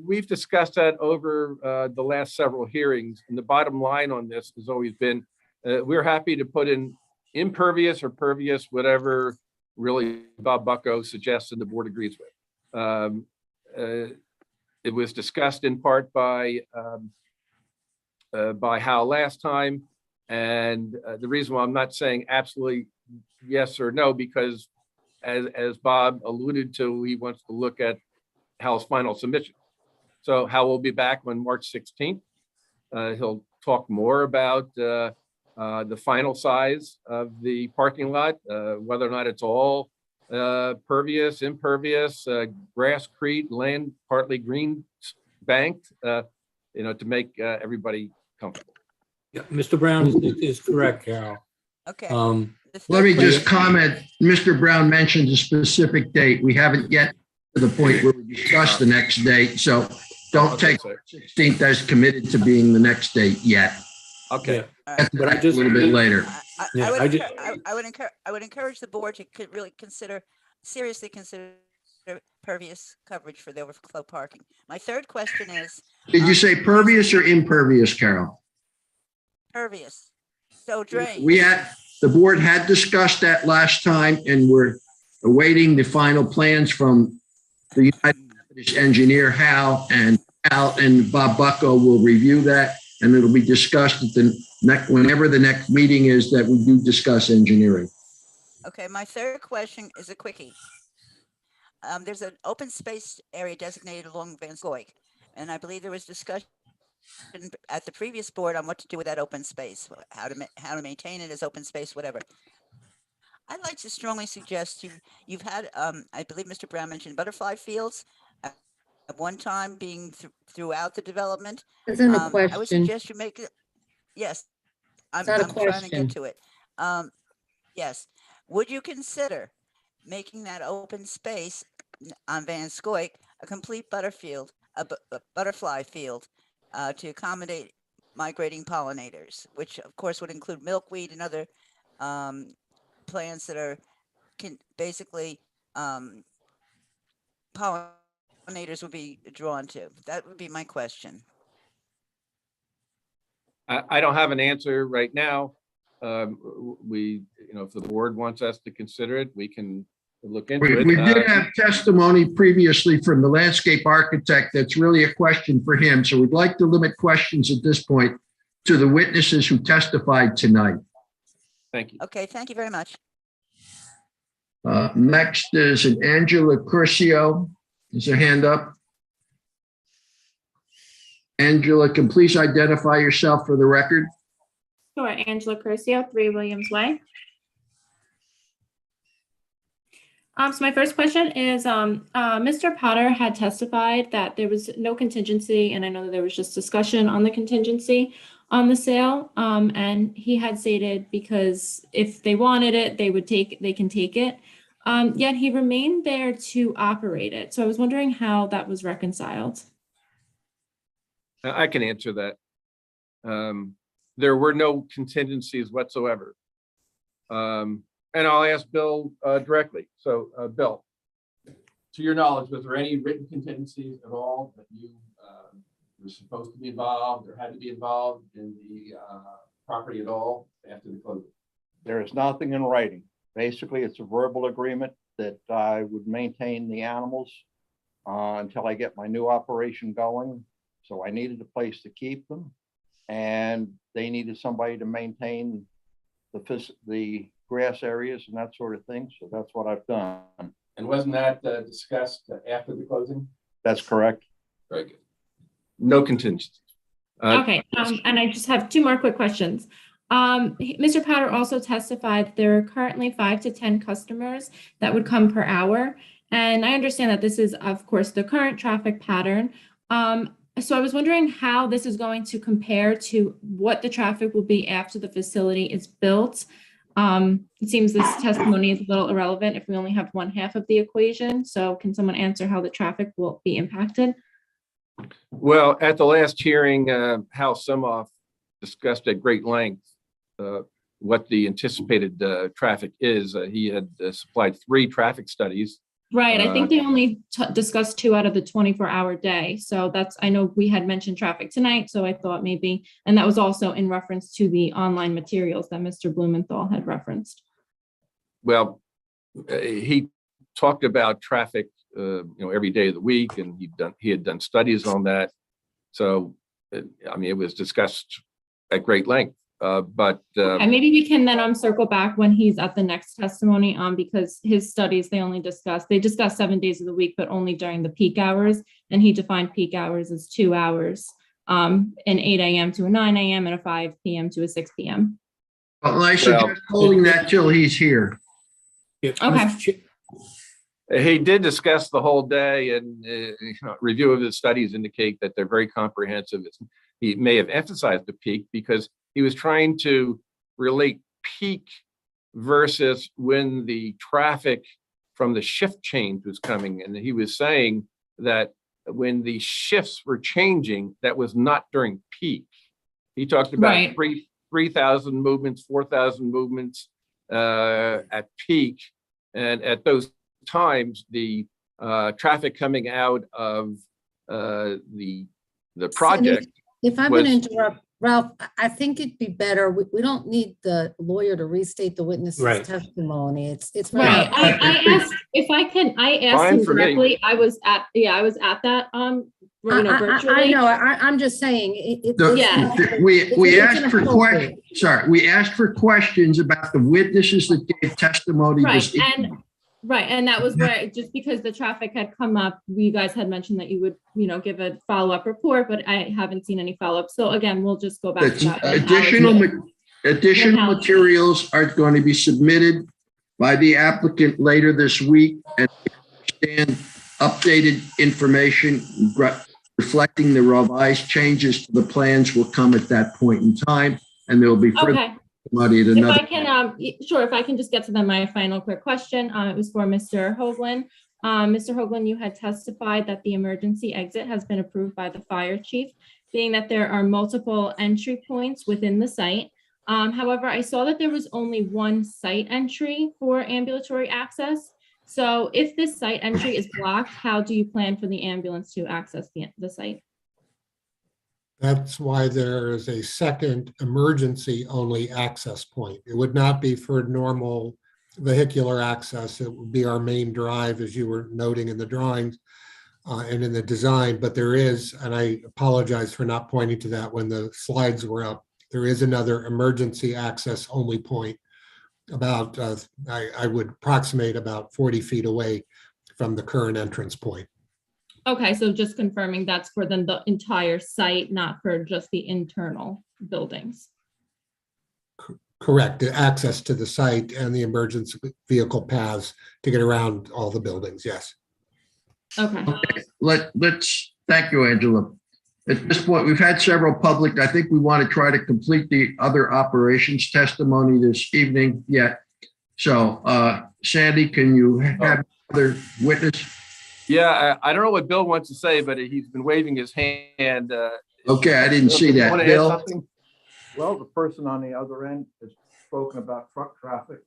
we've discussed that over the last several hearings, and the bottom line on this has always been we're happy to put in impervious or pervious, whatever really Bob Bucko suggests and the board agrees with. It was discussed in part by Hal last time. And the reason why I'm not saying absolutely yes or no, because as Bob alluded to, he wants to look at Hal's final submission. So Hal will be back on March 16th. He'll talk more about the final size of the parking lot, whether or not it's all pervious, impervious, grasscrete, land, partly green banked, to make everybody comfortable. Yeah, Mr. Brown is correct, Carol. Okay. Let me just comment, Mr. Brown mentioned a specific date. We haven't yet to the point where we discuss the next date, so don't take 16th as committed to being the next date yet. Okay. That's a little bit later. I would encourage the board to really seriously consider pervious coverage for the overflow parking. My third question is. Did you say pervious or impervious, Carol? Pervious. So drain. The board had discussed that last time, and we're awaiting the final plans from the United Methodist engineer, Hal and Bob Bucko will review that, and it'll be discussed at whenever the next meeting is that we do discuss engineering. Okay, my third question is a quickie. There's an open space area designated along Van Scoik, and I believe there was discussion at the previous board on what to do with that open space, how to maintain it as open space, whatever. I'd like to strongly suggest you've had, I believe Mr. Brown mentioned butterfly fields at one time being throughout the development. Isn't a question. I would suggest you make it. Yes, I'm trying to get to it. Yes, would you consider making that open space on Van Scoik a complete butterfly field to accommodate migrating pollinators, which of course would include milkweed and other plants that are basically pollinators would be drawn to? That would be my question. I don't have an answer right now. If the board wants us to consider it, we can look into it. We did have testimony previously from the landscape architect. That's really a question for him. So we'd like to limit questions at this point to the witnesses who testified tonight. Thank you. Okay, thank you very much. Next is an Angela Curcio. Is her hand up? Angela, can please identify yourself for the record? Sure, Angela Curcio, 3 Williams Way. So my first question is, Mr. Potter had testified that there was no contingency, and I know that there was just discussion on the contingency on the sale. And he had stated because if they wanted it, they can take it. Yet he remained there to operate it. So I was wondering how that was reconciled. I can answer that. There were no contingencies whatsoever. And I'll ask Bill directly. So, Bill, to your knowledge, was there any written contingencies at all that you were supposed to be involved or had to be involved in the property at all after the closing? There is nothing in writing. Basically, it's a verbal agreement that I would maintain the animals until I get my new operation going. So I needed a place to keep them, and they needed somebody to maintain the grass areas and that sort of thing. So that's what I've done. And wasn't that discussed after the closing? That's correct. Very good. No contingencies. Okay, and I just have 2 more quick questions. Mr. Potter also testified there are currently 5 to 10 customers that would come per hour. And I understand that this is, of course, the current traffic pattern. So I was wondering how this is going to compare to what the traffic will be after the facility is built. It seems this testimony is a little irrelevant if we only have one half of the equation. So can someone answer how the traffic will be impacted? Well, at the last hearing, Hal Sumoff discussed at great length what the anticipated traffic is. He had supplied 3 traffic studies. Right. I think they only discussed 2 out of the 24-hour day. So I know we had mentioned traffic tonight. So I thought maybe, and that was also in reference to the online materials that Mr. Blumenthal had referenced. Well, he talked about traffic, every day of the week, and he had done studies on that. So, I mean, it was discussed at great length. But And maybe we can then circle back when he's at the next testimony because his studies, they discuss 7 days of the week, but only during the peak hours. And he defined peak hours as 2 hours, an 8 a.m. to a 9 a.m. and a 5 p.m. to a 6 p.m. Well, I suggest holding that till he's here. Okay. he did discuss the whole day, and review of his studies indicate that they're very comprehensive. He may have emphasized the peak because he was trying to relate peak versus when the traffic from the shift change was coming. And he was saying that when the shifts were changing, that was not during peak. He talked about 3,000 movements, 4,000 movements at peak. And at those times, the traffic coming out of the project. Cindy, if I'm going to interrupt, Ralph, I think it'd be better. We don't need the lawyer to restate the witness's testimony. It's right. I asked if I can. I asked him directly. I was at that. Virtually. I know. I'm just saying. We asked for questions. Sorry, we asked for questions about the witnesses that gave testimony. And that was where, just because the traffic had come up, you guys had mentioned that you would, give a follow-up report, but I haven't seen any follow-up. So again, we'll just go back to that. Additional materials are going to be submitted by the applicant later this week, and updated information reflecting the revised changes to the plans will come at that point in time, and there will be further. If I can, if I can just get to my final quick question. It was for Mr. Hoagland. Mr. Hoagland, you had testified that the emergency exit has been approved by the fire chief, being that there are multiple entry points within the site. However, I saw that there was only one site entry for ambulatory access. So if this site entry is blocked, how do you plan for the ambulance to access the site? That's why there is a second emergency only access point. It would not be for normal vehicular access. It would be our main drive, as you were noting in the drawings and in the design. But there is, and I apologize for not pointing to that when the slides were up, there is another emergency access only point about, I would approximate about 40 feet away from the current entrance point. Okay, so just confirming that's for the entire site, not for just the internal buildings. Correct. The access to the site and the emergency vehicle paths to get around all the buildings. Yes. Okay. Let's thank you, Angela. At this point, we've had several public. I think we want to try to complete the other operations testimony this evening yet. So, Sandy, can you have another witness? Yeah, I don't know what Bill wants to say, but he's been waving his hand. Okay, I didn't see that. Bill? Well, the person on the other end has spoken about truck traffic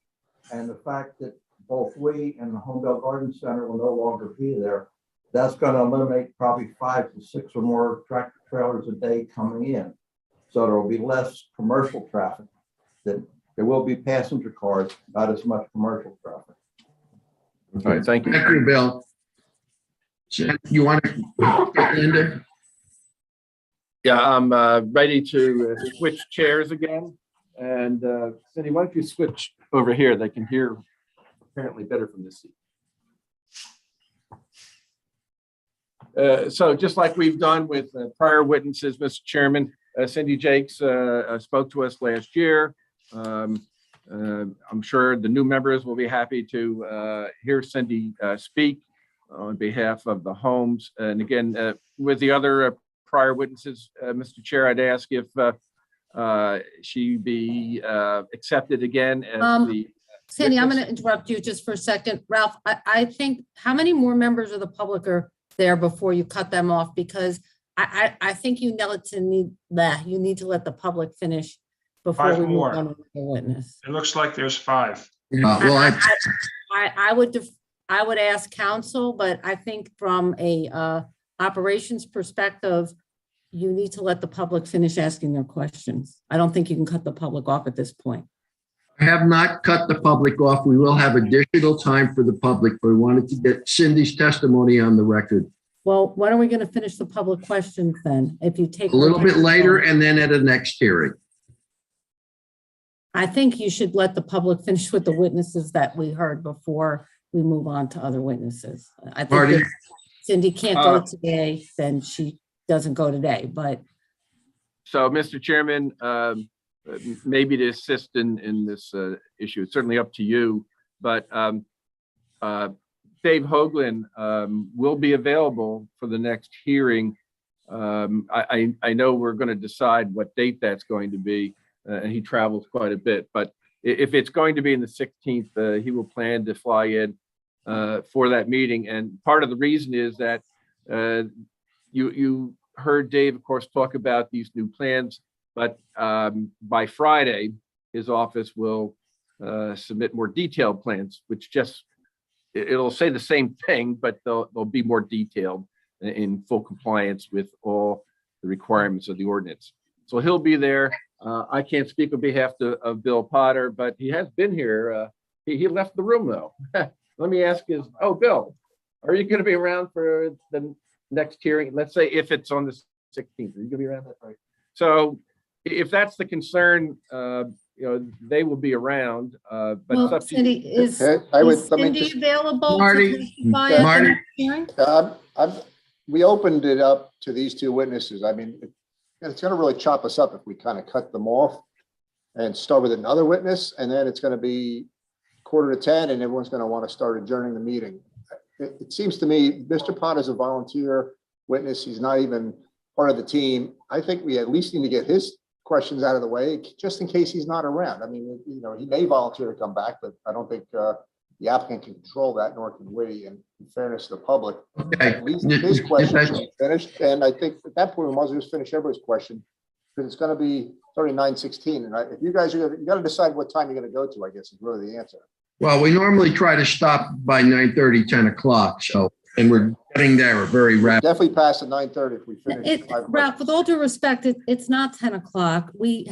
and the fact that both we and the Holmdel Garden Center will no longer be there. That's going to eliminate probably 5 to 6 or more tractor trailers a day coming in. So there will be less commercial traffic. There will be passenger cars, not as much commercial traffic. All right, thank you. Thank you, Bill. You want to get Linda? Yeah, I'm ready to switch chairs again. And Cindy, why don't you switch over here? They can hear apparently better from this seat. So just like we've done with prior witnesses, Mr. Chairman, Cindy Jakes spoke to us last year. I'm sure the new members will be happy to hear Cindy speak on behalf of the homes. And again, with the other prior witnesses, Mr. Chair, I'd ask if she be accepted again as the Sandy, I'm witness. going to interrupt you just for a second. Ralph, I think, how many more members of the public are there before you cut them off? Because I think you need to let the public finish before 5 we move more. on to the witness. It looks like there's 5. I would ask counsel, but I think from a operations perspective, you need to let the public finish asking their questions. I don't think you can cut the public off at this point. I have not cut the public off. We will have additional time for the public, but we wanted to get Cindy's testimony on the record Well, when are we going to finish the public questions then? If you take a little bit later and then at a next hearing. I think you should let the public finish with the witnesses that we heard before we move on to other witnesses. I think Marty? if Cindy can't go today, then she doesn't go today, but So, Mr. Chairman, maybe to assist in this issue, it's certainly up to you, but Dave Hoagland will be available for the next hearing. I know we're going to decide what date that's going to be, and he travels quite a bit, but if it's going to be in the 16th, he will plan to fly in for that meeting. And part of the reason is that you heard Dave, of course, talk about these new plans, but by Friday, his office will submit more detailed plans, which just, it'll say the same thing, but they'll be more detailed in full compliance with all the requirements of the ordinance. So he'll be there. I can't speak on behalf of Bill Potter, but he has been here. He left the room though. Let me ask you, Bill, are you going to be around for the next hearing? Let's say if it's on the 16th, are you going to be around that right? So if that's the concern, they will be around. But well, it's up to Cindy, you. is Let me Cindy just- available Marty, to testify at the Marty. next hearing? We opened it up to these two witnesses. I mean, it's going to really chop us up if we kind of cut them off and start with another witness, and then it's going to be 9:45 and everyone's going to want to start adjourning the meeting. It seems to me Mr. Potter's a volunteer witness. He's not even part of the team. I think we at least need to get his questions out of the way, just in case he's not around. I mean, he may volunteer to come back, but I don't think the applicant can control that, nor can we. And in fairness to the public, Okay. at least his question should be finished. And I think at that point, we might as well just finish everybody's question, because it's going to be 9:16. And if you guys you got to decide what time you're going to go to, I guess is really the answer. Well, we normally try to stop by 9:30, 10 o'clock. So, and we're getting there very rapidly. Definitely past the 9:30 if we finish. Ralph, with all due respect, it's not 10 o'clock. We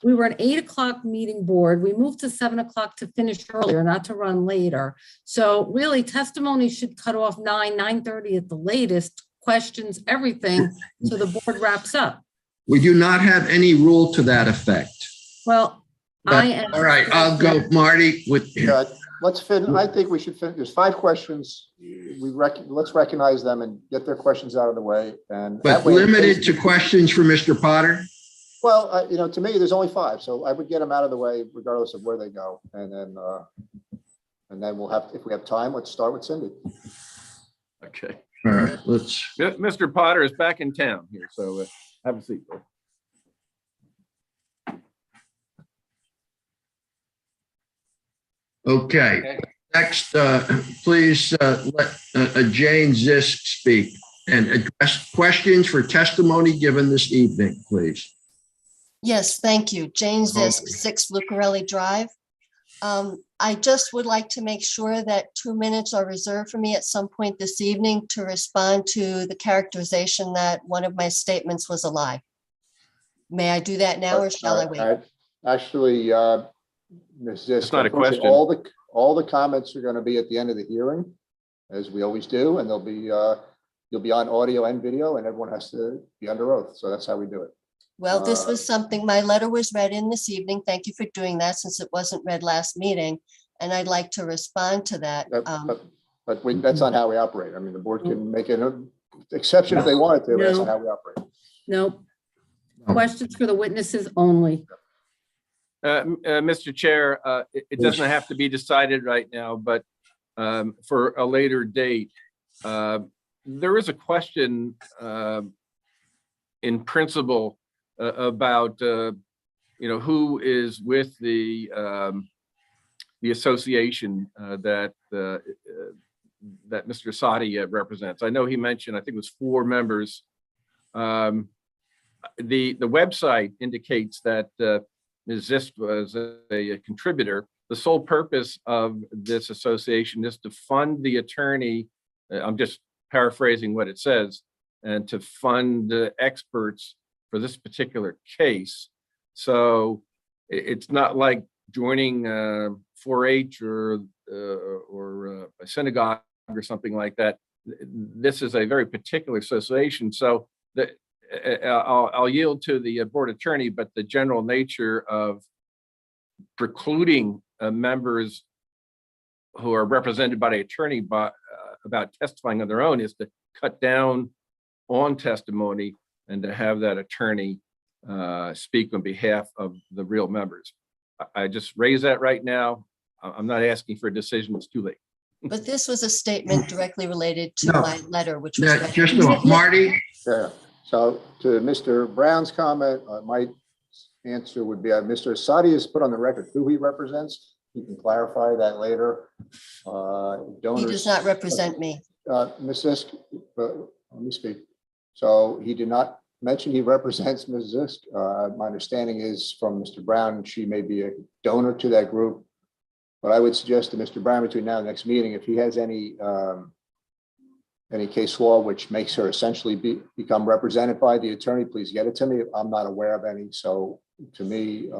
were an 8 o'clock meeting board. We moved to 7 o'clock to finish earlier, not to run later. So really testimony should cut off 9:30 at the latest, questions, everything. So the board wraps up. We do not have any rule to that effect. Well, All right, I'll go, Marty, with. I think we should finish. There's 5 questions. Let's recognize them and get their questions out of the way. And But limited to questions for Mr. Potter? Well, to me, there's only 5, so I would get them out of the way regardless of where they go. And then we'll have, if we have time, let's start with Cindy. Okay. All right, let's. Mr. Potter is back in town here, so have a seat. Okay. Next, please let Jane Zisk speak and address questions for testimony given this evening, please. Yes, thank you. Jane Zisk, 6 Lucarelli Drive. I just would like to make sure that 2 minutes are reserved for me at some point this evening to respond to the characterization that one of my statements was a lie. May I do that now or shall I wait? Actually, Ms. Zisk, it's not a question. All the comments are going to be at the end of the hearing, as we always do, and you'll be on audio and video, and everyone has to be under oath. So that's how we do it. Well, this was something, my letter was read in this evening. Thank you for doing that since it wasn't read last meeting. And I'd like to respond to that. But that's not how we operate. I mean, the board can make an exception if they wanted to, but that's not how we operate. Nope. Questions for the witnesses only. Mr. Chair, it doesn't have to be decided right now, but for a later date, there is a question in principle about who is with the association that Mr. Sadi represents. I know he mentioned, I think it was 4 members. The website indicates that Ms. Zisk was a contributor. The sole purpose of this association is to fund the attorney. I'm just paraphrasing what it says, and to fund experts for this particular case. So it's not like joining 4-H or a synagogue or something like that. This is a very particular association. So I'll yield to the board attorney, but the general nature of precluding members who are represented by the attorney about testifying on their own is to cut down on testimony and to have that attorney speak on behalf of the real members. I just raise that right now. I'm not asking for a decision. It's too late. But this was a statement directly related to No. my letter, which was. Yeah, just a minute. Marty? Yeah, so to Mr. Brown's comment, my answer would be, Mr. Asadi has put on the record who he represents. He can clarify that later. He does not represent me. Ms. Zisk, let me speak. So he did not mention he represents Ms. Zisk. My understanding is from Mr. Brown, she may be a donor to that group. But I would suggest to Mr. Brown between now and the next meeting, if he has any case law which makes her essentially become represented by the attorney, please get it to me. I'm not aware of any. So to me,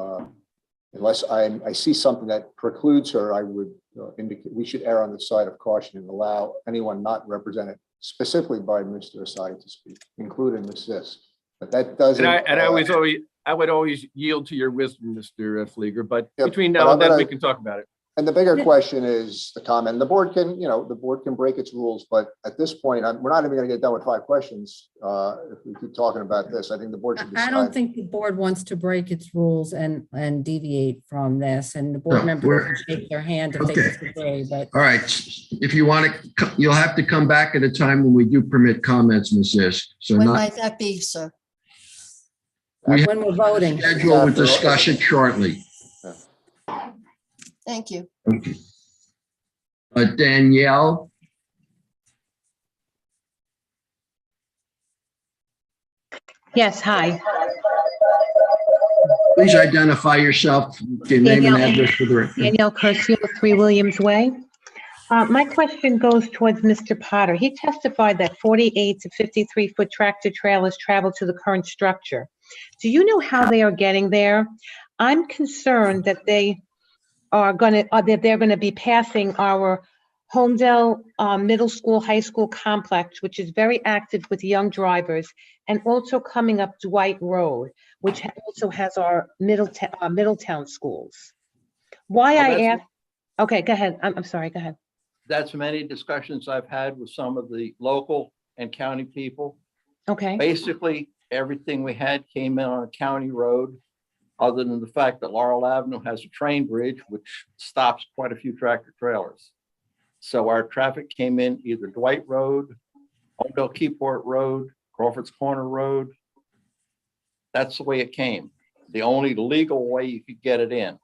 unless I see something that precludes her, I would indicate we should err on the side of caution and allow anyone not represented specifically by Mr. Asadi to speak, including Ms. Zisk. But that doesn't. I would always yield to your wisdom, Mr. Flieger, but Yep, between but now I'm and then gonna- we can talk about it. And the bigger question is the comment. The board can, the board can break its rules, but at this point, we're not even going to get done with 5 questions if we keep talking about this. I think the board should I don't decide. think the board wants to break its rules and deviate from this, and the board No, members we're- can shake their hand if they Okay. disagree, but All right, if you want to, you'll have to come back at a time when we do permit comments, Ms. Zisk. So When not, might that be, sir? we when we're voting. schedule with discussion shortly. Thank you. Okay. Danielle? Yes, hi. Please identify yourself, your name and address for the record. Danielle Curcio, 3 Williams Way. My question goes towards Mr. Potter. He testified that 48 to 53-foot tractor trailers travel to the current structure. Do you know how they are getting there? I'm concerned that they are they're going to be passing our Holmdel Middle School, High School complex, which is very active with young drivers, and also coming up Dwight Road, which also has our Middletown schools. Why Well, I that's- asked, okay, go ahead. I'm sorry, go ahead. That's many discussions I've had with some of the local and county people. Okay, Basically, everything we had came in on a county road, other than the fact that Laurel Avenue has a train bridge, which stops quite a few tractor trailers. So our traffic came in either Dwight Road, Holmdel Keyport Road, Crawford's Corner Road. That's the way it came. The only legal way you could get it in.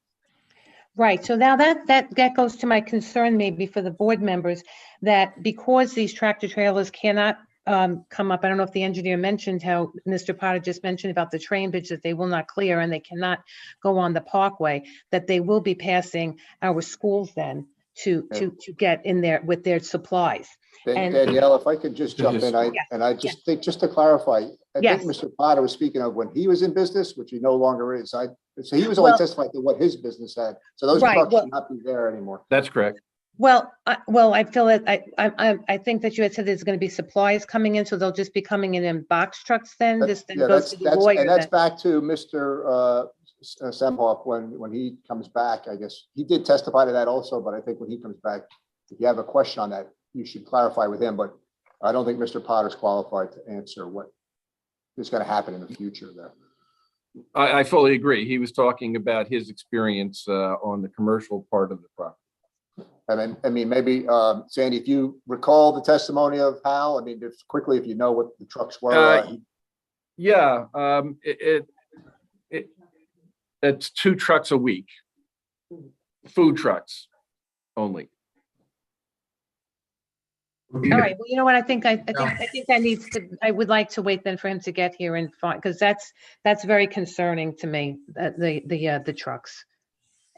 right. So now that goes to my concern maybe for the board members, that because these tractor trailers cannot come up, I don't know if the engineer mentioned how Mr. Potter just mentioned about the train bridge that they will not clear and they cannot go on the parkway, that they will be passing our schools then to get in there with their supplies. And Danielle, if I could just jump in, I just think, just to clarify, I think Mr. Potter was speaking of when he was in business, which he no longer is. So he was only testifying to what his business had. So those trucks should not be there anymore. That's correct. Well, I feel that I think that you had said there's going to be supplies coming in, so they'll just be coming in box trucks then. This then goes to the lawyer. And that's then. back to Mr. Semhoff when he comes back. I guess he did testify to that also, but I think when he comes back, if you have a question on that, you should clarify with him. But I don't think Mr. Potter's qualified to answer what is going to happen in the future there. I fully agree. He was talking about his experience on the commercial part of the property. I mean, maybe, Sandy, if you recall the testimony of Hal, I mean, just quickly, if you know what the trucks were. Yeah, it's 2 trucks a week, food trucks only. All right. Well, you know what? I think that needs to. I would like to wait then for him to get here and find, because that's very concerning to me. The trucks,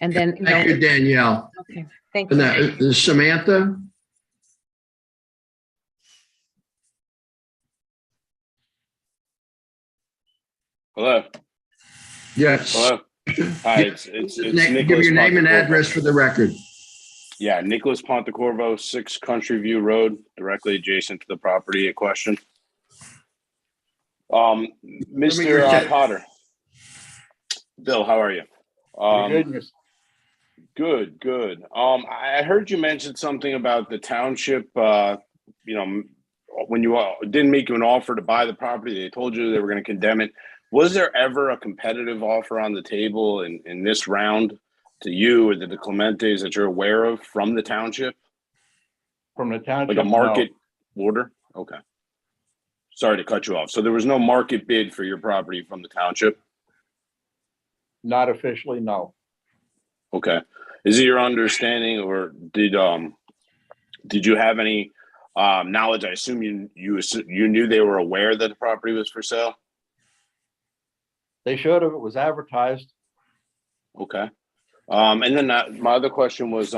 and then Thank you, Danielle. Okay. Thank And you. Samantha? Hello. Yes. Hello. Hi, it's Give Nicholas your name and Pontecorvo. address for the record. Yeah, Nicholas Pontecorvo, 6 Country View Road, directly adjacent to the property in question. Mr. Potter. Bill, how are you? Good, good. I heard you mention something about the township, when you didn't make you an offer to buy the property, they told you they were going to condemn it. Was there ever a competitive offer on the table in this round to you or the Clementes that you're aware of from the township? From the township? Like a market order? Okay. Sorry to cut you off. So there was no market bid for your property from the township? Not officially, no. Okay. Is it your understanding, or did you have any knowledge? I assume you knew they were aware that the property was for sale? They should have. It was advertised. Okay. And then my other question was,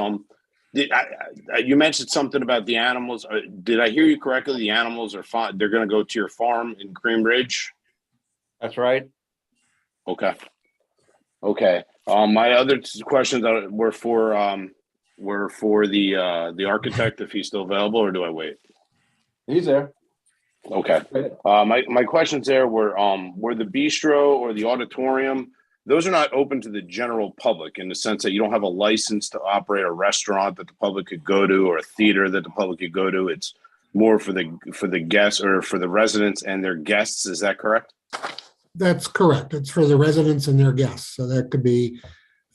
you mentioned something about the animals. Did I hear you correctly? The animals are fine. They're going to go to your farm in Cream Ridge? That's right. Okay. Okay. My other questions were for the architect, if he's still available, or do I wait? He's there. Okay. My questions there were the bistro or the auditorium, those are not open to the general public in the sense that you don't have a license to operate a restaurant that the public could go to or a theater that the public could go to. It's more for the guests or for the residents and their guests. Is that correct? That's correct. It's for the residents and their guests. So that could be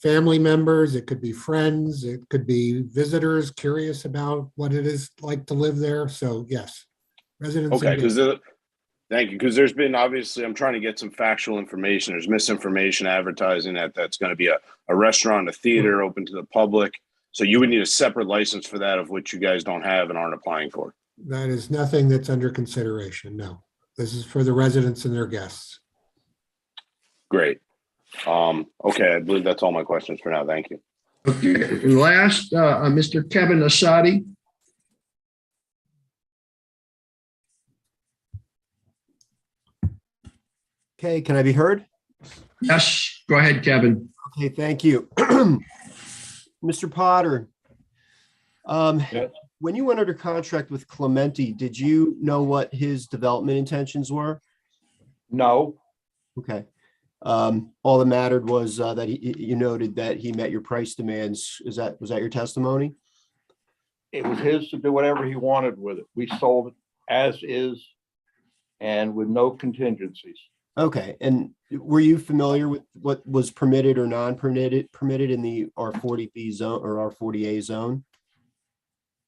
family members, it could be friends, it could be visitors curious about what it is like to live there. So yes, residents. Okay, thank you. Because there's been, obviously, I'm trying to get some factual information. There's misinformation advertising that's going to be a restaurant, a theater open to the public. So you would need a separate license for that, of which you guys don't have and aren't applying for. That is nothing that's under consideration. No, this is for the residents and their guests. Great. Okay, I believe that's all my questions for now. Thank you. Okay, and last, Mr. Kevin Asadi. Okay, can I be heard? Yes, go ahead, Kevin. Okay, thank you. Mr. Potter, when you went under contract with Clementi, did you know what his development intentions were? No. Okay. All that mattered was that you noted that he met your price demands. Was that your testimony? It was his to do whatever he wanted with it. We sold it as is and with no contingencies. Okay. And were you familiar with what was permitted or non-permitted in the R40B zone or R40A zone?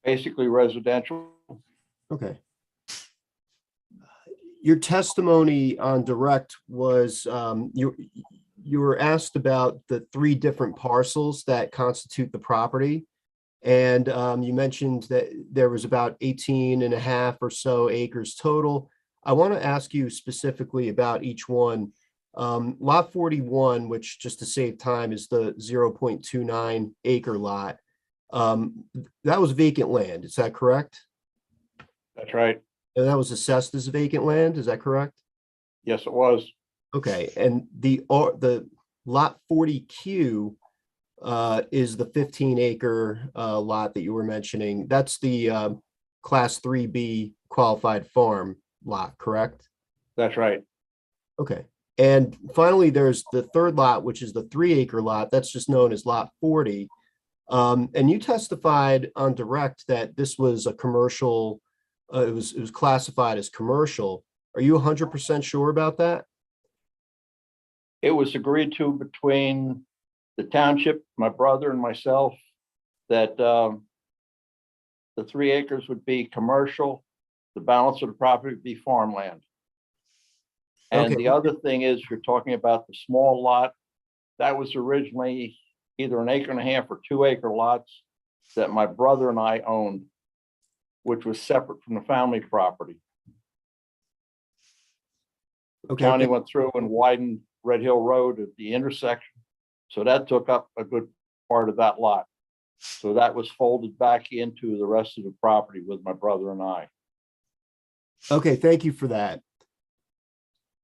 Basically residential. Okay. Your testimony on direct was you were asked about the 3 different parcels that constitute the property. And you mentioned that there was about 18.5 or so acres total. I want to ask you specifically about each one. Lot 41, which just to save time is the 0.29 acre lot. That was vacant land. Is that correct? That's right. And that was assessed as vacant land. Is that correct? Yes, it was. Okay. And the lot 40Q is the 15 acre lot that you were mentioning. That's the class 3B qualified farm lot, correct? That's right. Okay. And finally, there's the third lot, which is the 3 acre lot. That's just known as lot 40. And you testified on direct that this was a commercial, it was classified as commercial. Are you 100% sure about that? It was agreed to between the township, my brother and myself, that the 3 acres would be commercial. The balance of the property would be farmland. And Okay. the other thing is, you're talking about the small lot. That was originally either 1.5 acre or 2 acre lots that my brother and I owned, which was separate from the family property. The Okay. county went through and widened Red Hill Road at the intersection. So that took up a good part of that lot. So that was folded back into the rest of the property with my brother and I. Okay, thank you for that.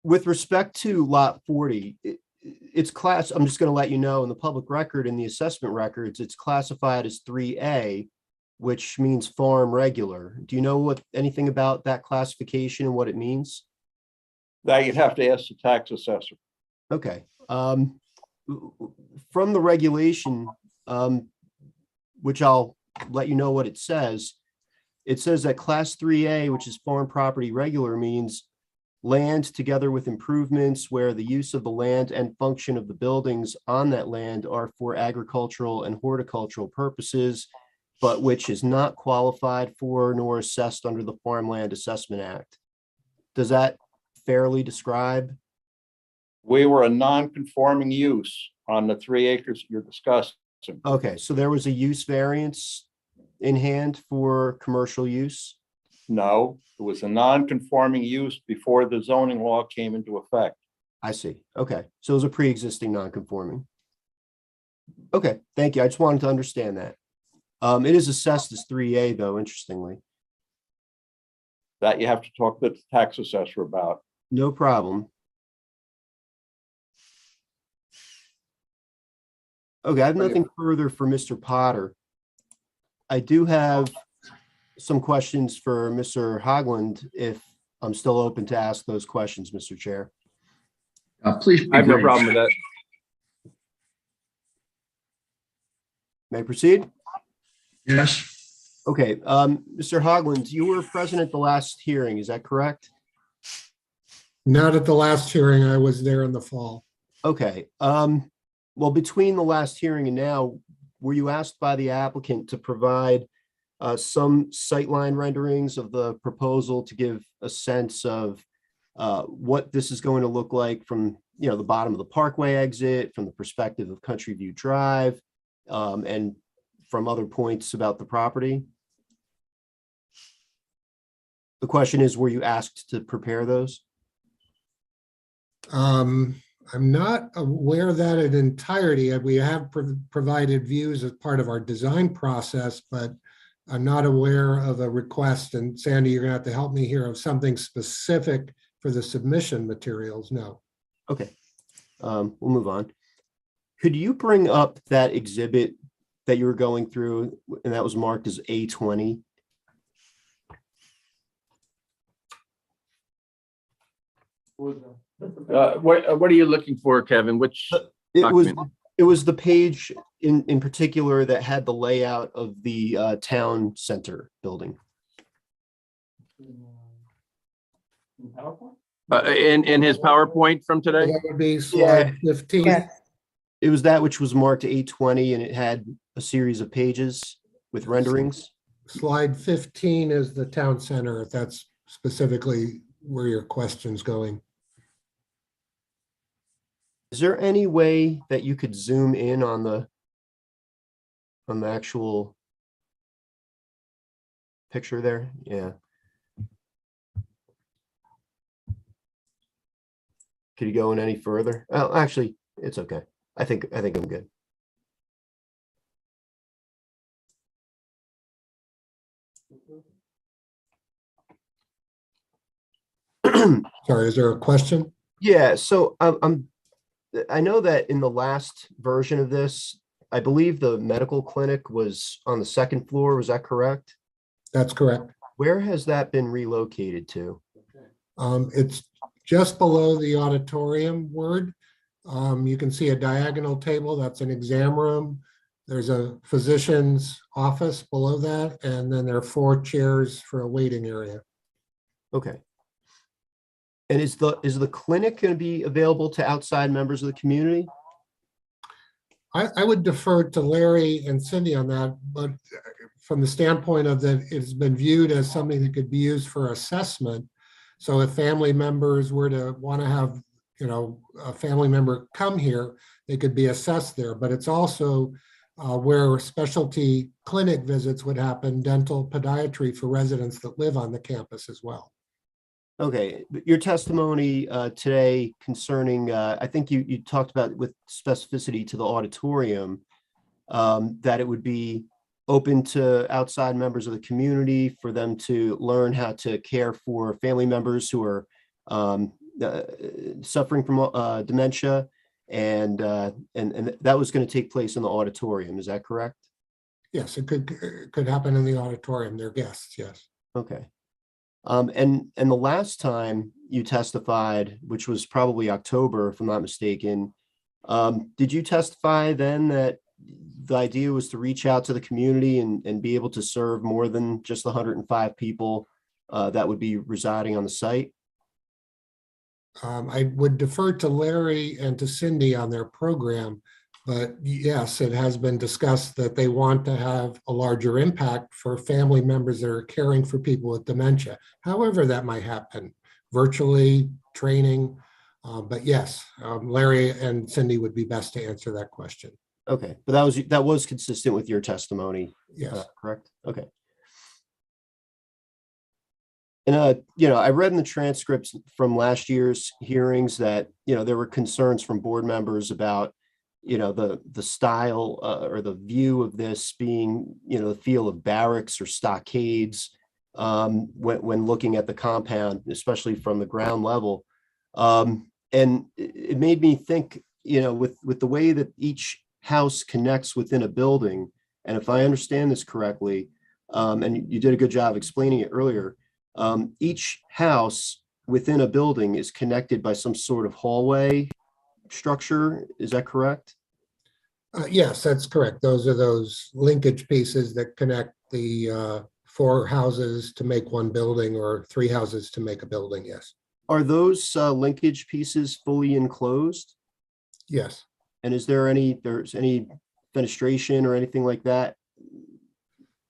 With respect to lot 40, it's class, I'm just going to let you know in the public record, in the assessment records, it's classified as 3A, which means farm regular. Do you know anything about that classification and what it means? That you'd have to ask the tax assessor. Okay. From the regulation, which I'll let you know what it says that class 3A, which is farm property regular, means land together with improvements where the use of the land and function of the buildings on that land are for agricultural and horticultural purposes, but which is not qualified for nor assessed under the Farmland Assessment Act. Does that fairly describe? We were a non-conforming use on the 3 acres you're discussing. Okay, so there was a use variance in hand for commercial use? No, it was a non-conforming use before the zoning law came into effect. I see. Okay, so it was a pre-existing non-conforming. Okay, thank you. I just wanted to understand that. It is assessed as 3A though, interestingly. That you have to talk to the tax assessor about. No problem. Okay, I have nothing further for Mr. Potter. I do have some questions for Mr. Hogland, if I'm still open to ask those questions, Mr. Chair. Please. I have no problem with that. May I proceed? Yes. Okay, Mr. Hogland, you were present at the last hearing, is that correct? Not at the last hearing. I was there in the fall. Okay, well, between the last hearing and now, were you asked by the applicant to provide some sightline renderings of the proposal to give a sense of what this is going to look like from, the bottom of the Parkway exit, from the perspective of Country View Drive, and from other points about the property? The question is, were you asked to prepare those? I'm not aware of that in entirety. We have provided views as part of our design process, but I'm not aware of a request. And Sandy, you're gonna have to help me here, of something specific for the submission materials. No. Okay, we'll move on. Could you bring up that exhibit that you were going through, and that was marked as A20? What are you looking for, Kevin? Which document? It was the page in particular that had the layout of the town center building. In his PowerPoint from today? That would be slide 15. Yes. It was that which was marked A20, and it had a series of pages with renderings. Slide 15 is the town center, if that's specifically where your question's going. Is there any way that you could zoom in on the actual picture there? Yeah. Could you go in any further? Oh, actually, it's okay. I think I'm good. Sorry, is there a question? Yeah, so I know that in the last version of this, I believe the medical clinic was on the second floor. Was that correct? That's correct. Where has that been relocated to? It's just below the auditorium word. You can see a diagonal table. That's an exam room. There's a physician's office below that, and then there are 4 chairs for a waiting area. Okay. And is the clinic going to be available to outside members of the community? I would defer to Larry and Cindy on that, but from the standpoint of that, it's been viewed as something that could be used for assessment. So if family members were to want to have, a family member come here, they could be assessed there. But it's also where specialty clinic visits would happen, dental, podiatry for residents that live on the campus as well. Okay, your testimony today concerning, I think you talked about with specificity to the auditorium, that it would be open to outside members of the community for them to learn how to care for family members who are suffering from dementia, and that was going to take place in the auditorium. Is that correct? Yes, it could happen in the auditorium. They're guests, yes. Okay. And the last time you testified, which was probably October, if I'm not mistaken, did you testify then that the idea was to reach out to the community and be able to serve more than just the 105 people that would be residing on the site? I would defer to Larry and to Cindy on their program, but yes, it has been discussed that they want to have a larger impact for family members that are caring for people with dementia. However that might happen, virtually, training, but yes, Larry and Cindy would be best to answer that question. Okay, but that was consistent with your testimony. Yes. Correct. Okay. And I read in the transcripts from last year's hearings that there were concerns from board members about the style or the view of this being the feel of barracks or stockades when looking at the compound, especially from the ground level. And it made me think, with the way that each house connects within a building, and if I understand this correctly, and you did a good job explaining it earlier, each house within a building is connected by some sort of hallway structure. Is that correct? Yes, that's correct. Those are those linkage pieces that connect the 4 houses to make one building or 3 houses to make a building, yes. Are those linkage pieces fully enclosed? Yes. And is there any fenestration or anything like that?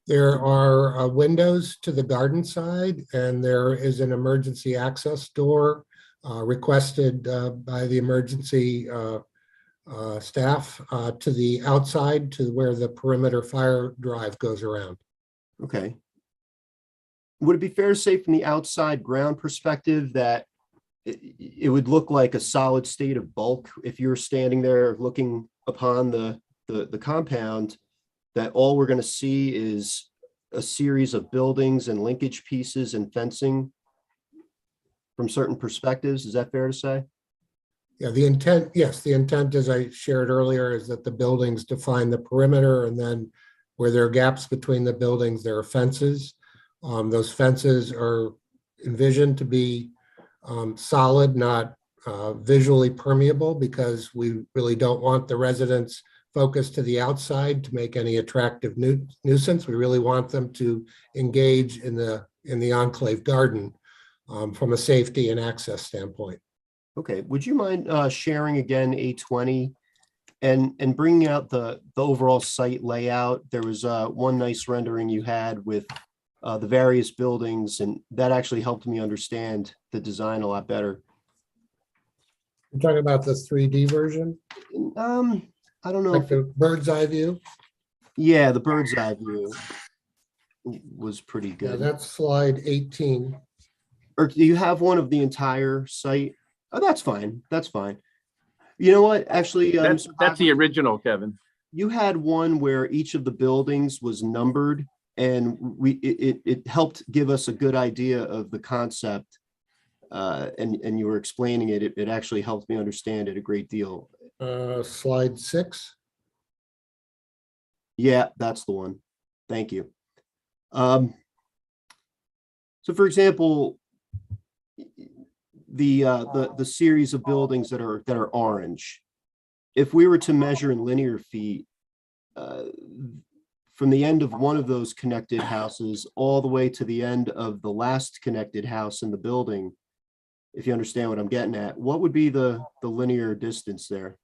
There are windows to the garden side, and there is an emergency access door requested by the emergency staff to the outside to where the perimeter fire drive goes around. Okay. Would it be fair to say from the outside ground perspective that it would look like a solid state of bulk if you're standing there looking upon the compound, that all we're going to see is a series of buildings and linkage pieces and fencing from certain perspectives? Is that fair to say? Yeah, the intent, yes, the intent, as I shared earlier, is that the buildings define the perimeter, and then where there are gaps between the buildings, there are fences. Those fences are envisioned to be solid, not visually permeable, because we really don't want the residents focused to the outside to make any attractive nuisance. We really want them to engage in the enclave garden from a safety and access standpoint. Okay, would you mind sharing again A20 and bringing out the overall site layout? There was one nice rendering you had with the various buildings, and that actually helped me understand the design a lot better. You're talking about the 3D version? I don't know. Like the bird's eye view? Yeah, the bird's eye view was pretty good. Yeah, that's slide 18. Or do you have one of the entire site? Oh, that's fine. That's fine. You know what? Actually, That's the original, Kevin. You had one where each of the buildings was numbered, and it helped give us a good idea of the concept. And you were explaining it. It actually helped me understand it a great deal. Slide 6. Yeah, that's the one. Thank you. So, for example, the series of buildings that are orange, if we were to measure in linear feet from the end of one of those connected houses all the way to the end of the last connected house in the building, if you understand what I'm getting at, what would be the linear distance there?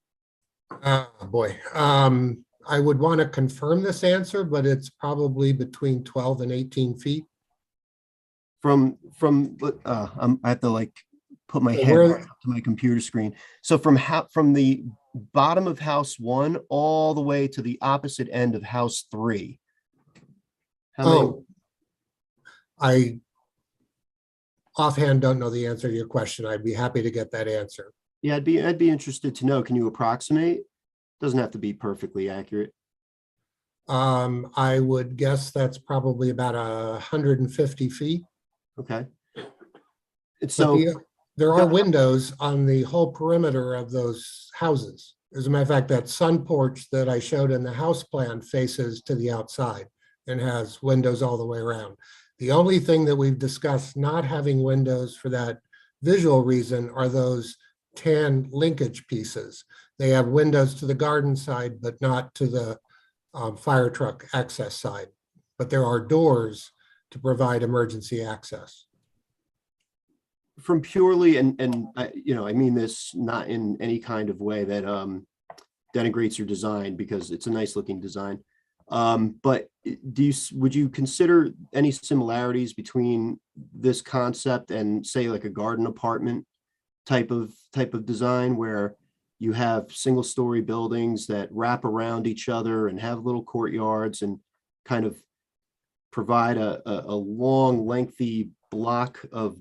Oh boy, I would want to confirm this answer, but it's probably between 12 and 18 feet. I have to like put my head right up to my computer screen. So from the bottom of house 1 all the way to the opposite end of house 3. I offhand don't know the answer to your question. I'd be happy to get that answer. Yeah, I'd be interested to know. Can you approximate? Doesn't have to be perfectly accurate. I would guess that's probably about 150 feet. Okay. So There are windows on the whole perimeter of those houses. As a matter of fact, that sun porch that I showed in the house plan faces to the outside and has windows all the way around. The only thing that we've discussed not having windows for that visual reason are those tan linkage pieces. They have windows to the garden side, but not to the fire truck access side. But there are doors to provide emergency access. From purely, and I mean this not in any kind of way that denigrates your design, because it's a nice looking design. But would you consider any similarities between this concept and say like a garden apartment type of design, where you have single story buildings that wrap around each other and have little courtyards and kind of provide a long, lengthy block of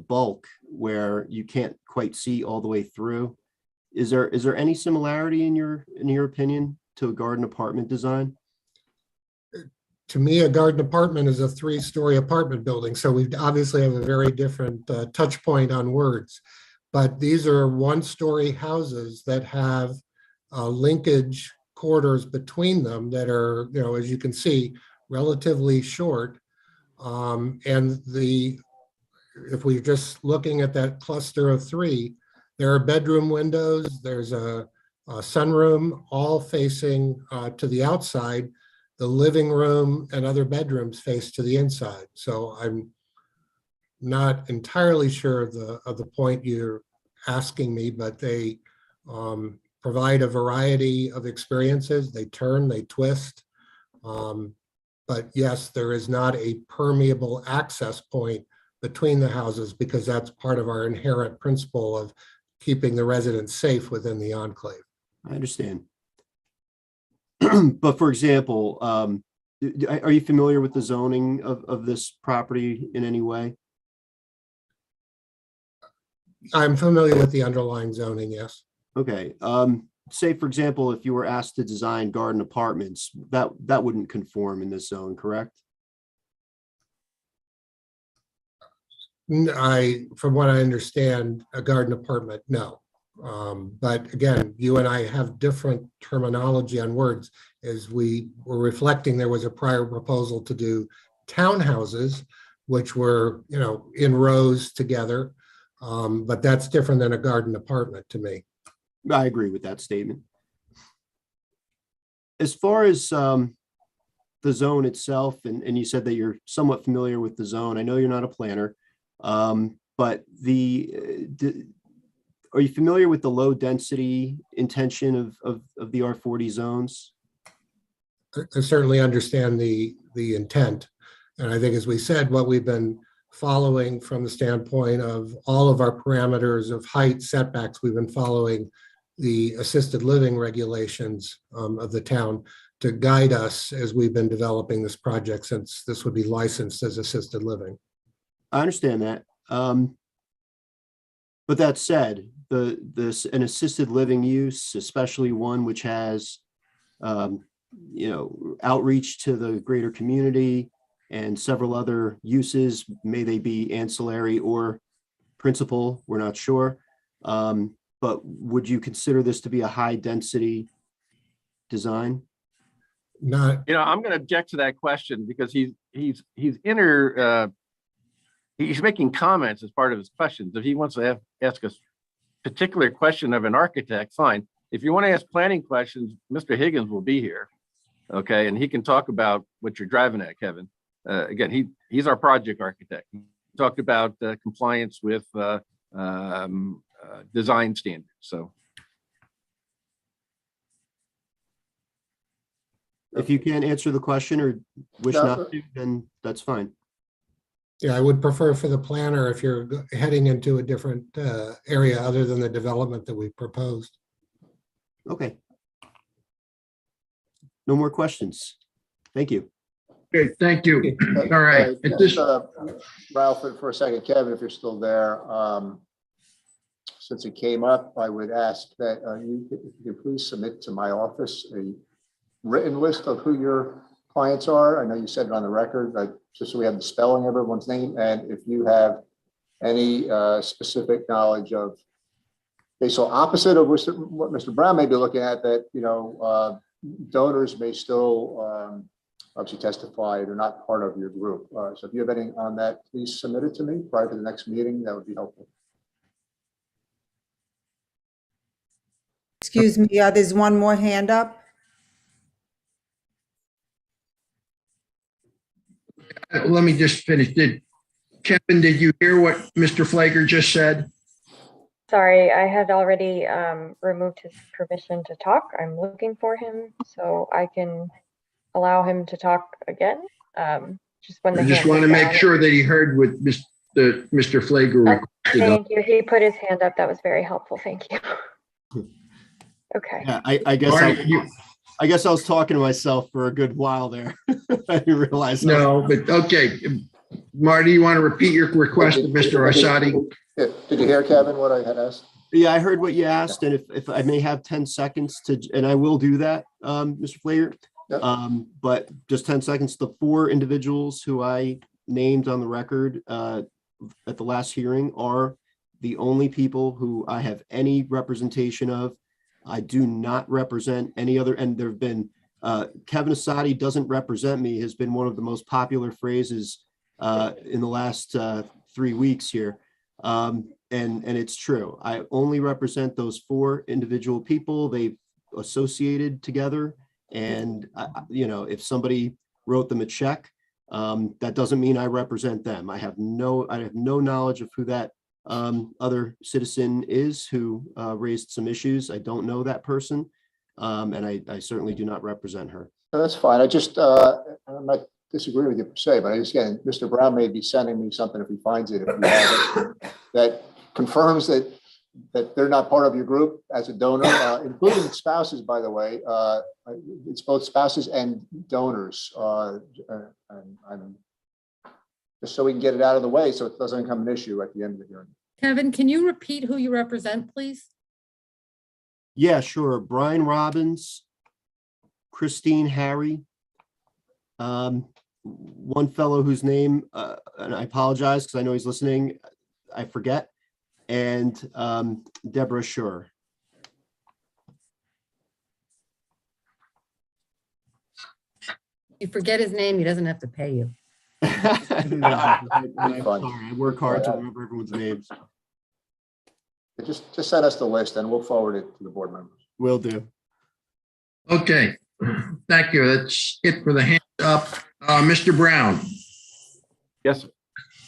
bulk where you can't quite see all the way through? Is there any similarity in your opinion to a garden apartment design? To me, a garden apartment is a 3-story apartment building. So we obviously have a very different touch point on words. But these are 1-story houses that have linkage corridors between them that are, as you can see, relatively short. If we're just looking at that cluster of 3, there are bedroom windows, there's a sunroom, all facing to the outside. The living room and other bedrooms face to the inside. So I'm not entirely sure of the point you're asking me, but they provide a variety of experiences. They turn, they twist. But yes, there is not a permeable access point between the houses, because that's part of our inherent principle of keeping the residents safe within the enclave. I understand. But for example, are you familiar with the zoning of this property in any way? I'm familiar with the underlying zoning, yes. Okay. Say, for example, if you were asked to design garden apartments, that wouldn't conform in this zone, correct? From what I understand, a garden apartment, no. But again, you and I have different terminology on words. As we were reflecting, there was a prior proposal to do townhouses, which were, in rows together. But that's different than a garden apartment to me. I agree with that statement. As far as the zone itself, and you said that you're somewhat familiar with the zone. I know you're not a planner, but are you familiar with the low density intention of the R40 zones? I certainly understand the intent. And I think, as we said, what we've been following from the standpoint of all of our parameters of height setbacks, we've been following the assisted living regulations of the town to guide us as we've been developing this project, since this would be licensed as assisted living. I understand that. But that said, an assisted living use, especially one which has, outreach to the greater community and several other uses, may they be ancillary or principal, we're not sure. But would you consider this to be a high density design? Not. I'm going to object to that question, because he's making comments as part of his questions. If he wants to ask a particular question of an architect, fine. If you want to ask planning questions, Mr. Higgins will be here. Okay. And he can talk about what you're driving at, Kevin. Again, he's our project architect. He talked about compliance with design standards. So if you can't answer the question or wish not to, then that's fine. Yeah, I would prefer for the planner, if you're heading into a different area other than the development that we proposed. Okay. No more questions. Thank you. Okay, thank you. All right. Ralph, for a second, Kevin, if you're still there, since it came up, I would ask that if you could please submit to my office a written list of who your clients are. I know you said it on the record, but just so we have the spelling of everyone's name, and if you have any specific knowledge of. Okay, so opposite of what Mr. Brown may be looking at, that, donors may still obviously testify they're not part of your group. So if you have anything on that, please submit it to me prior to the next meeting. That would be helpful. Excuse me, there's one more hand up. Let me just finish. Kevin, did you hear what Mr. Flager just said? Sorry, I had already removed his permission to talk. I'm looking for him so I can allow him to talk again. Just when the I just hand want to is make down. sure that he heard what Mr. Flager requested. Thank you. He put his hand up. That was very helpful. Thank you. Okay. Yeah, I guess I was talking to myself for a good while there. I didn't realize. No, but okay. Marty, you want to repeat your request to Mr. Arsadi? Did you hear, Kevin, what I had asked? Yeah, I heard what you asked, and if I may have 10 seconds to, and I will do that, Mr. Flager. Yep. But just 10 seconds, the 4 individuals who I named on the record at the last hearing are the only people who I have any representation of. I do not represent any other, and there have been, Kevin Asadi doesn't represent me has been one of the most popular phrases in the last 3 weeks here. And it's true. I only represent those 4 individual people. They've associated together. And, if somebody wrote them a check, that doesn't mean I represent them. I have no knowledge of who that other citizen is who raised some issues. I don't know that person. And I certainly do not represent her. No, that's fine. I just, I'm not disagreeing with you per se, but again, Mr. Brown may be sending me something if he finds it, if you have it, that confirms that they're not part of your group as a donor, including spouses, by the way. It's both spouses and donors. And I'm just so we can get it out of the way so it doesn't become an issue at the end of the hearing. Kevin, can you repeat who you represent, please? Yeah, sure. Brian Robbins, Christine Harry, one fellow whose name, and I apologize because I know he's listening, I forget, and Deborah Schur. You forget his name, he doesn't have to pay you. I work hard to remember everyone's names. Just send us the list and we'll forward it to the board members. Will do. Okay, thank you. That's it for the hand up. Mr. Brown. Yes, sir.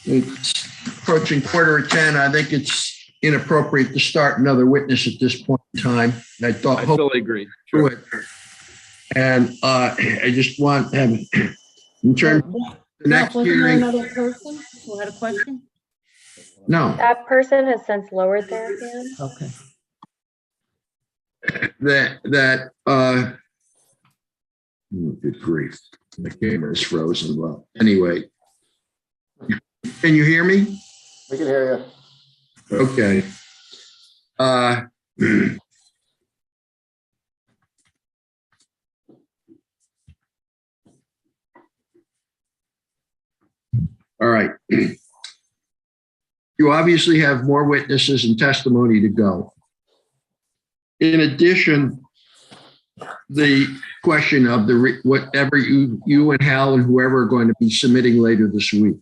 It's approaching 9:45. I think it's inappropriate to start another witness at this point in time. I thought. I fully agree. Sure. And I just want to have, in terms of the next Wasn't there hearing. another person who had a question? No, That person has since lowered their hand. Okay. Good grief, the camera is frozen. Well, anyway, can you hear me? We can hear you. Okay. All right. You obviously have more witnesses and testimony to go. In addition, the question of whatever you and Hal and whoever are going to be submitting later this week.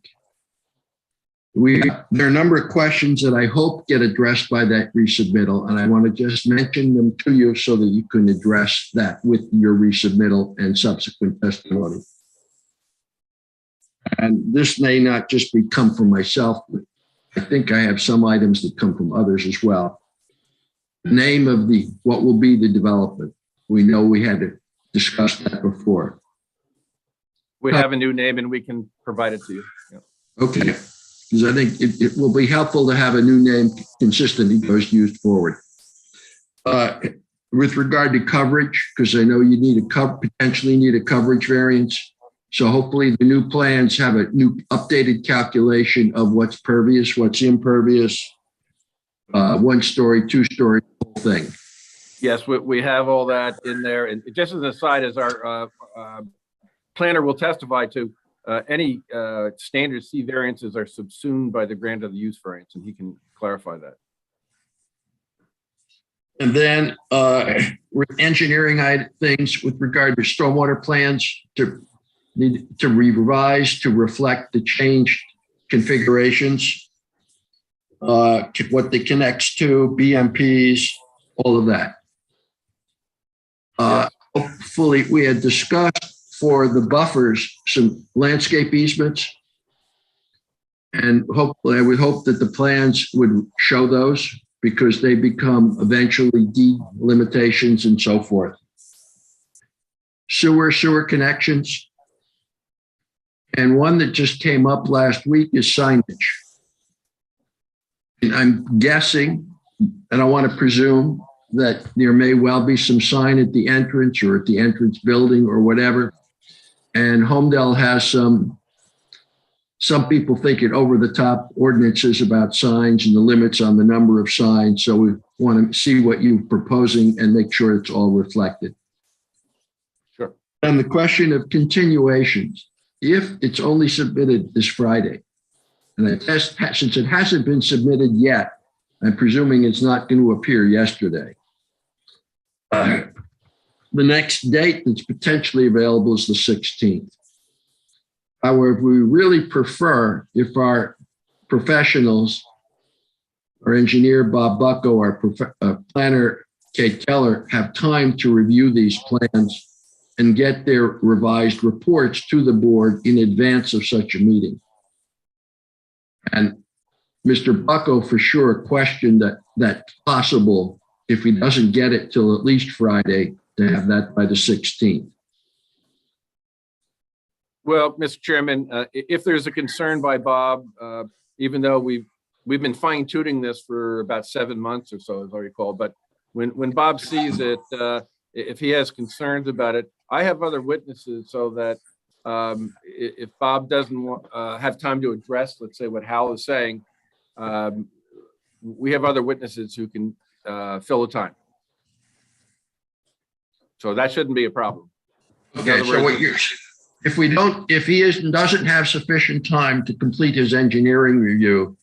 There are a number of questions that I hope get addressed by that resubmittal, and I want to just mention them to you so that you can address that with your resubmittal and subsequent testimony. And this may not just come from myself, but I think I have some items that come from others as well. The name of what will be the development. We know we had to discuss that before. We have a new name and we can provide it to you. Yeah. Okay, because I think it will be helpful to have a new name consistently goes used forward. With regard to coverage, because I know you potentially need a coverage variance. So hopefully the new plans have a new updated calculation of what's pervious, what's impervious, 1-story, 2-story, whole thing. Yes, we have all that in there. And just as an aside, as our planner will testify to, any standard C variances are subsumed by the grant of the use variance, and he can clarify that. And then with engineering things with regard to stormwater plans to need to revise to reflect the changed configurations, what they connects to, BMPs, all of that. Hopefully, we had discussed for the buffers some landscape easements, and hopefully, I would hope that the plans would show those because they become eventually deed limitations and so forth. Sewer connections. And one that just came up last week is signage. And I'm guessing, and I want to presume that there may well be some sign at the entrance or at the entrance building or whatever. And Holmdel has some people think it over the top ordinances about signs and the limits on the number of signs. So we want to see what you're proposing and make sure it's all reflected. Sure. And the question of continuations, if it's only submitted this Friday, and I guess since it hasn't been submitted yet, I'm presuming it's not going to appear yesterday. The next date that's potentially available is the 16th. However, we really prefer if our professionals, our engineer, Bob Bucko, our planner, Kate Keller, have time to review these plans and get their revised reports to the board in advance of such a meeting. And Mr. Bucko for sure questioned that's possible if he doesn't get it till at least Friday to have that by the 16th. Well, Mr. Chairman, if there's a concern by Bob, even though we've been fine tuning this for about 7 months or so, as I recall, but when Bob sees it, if he has concerns about it, I have other witnesses so that if Bob doesn't have time to address, let's say what Hal is saying, we have other witnesses who can fill the time. So that shouldn't be a problem. Okay, so what you're, if he doesn't have sufficient time to complete his engineering review,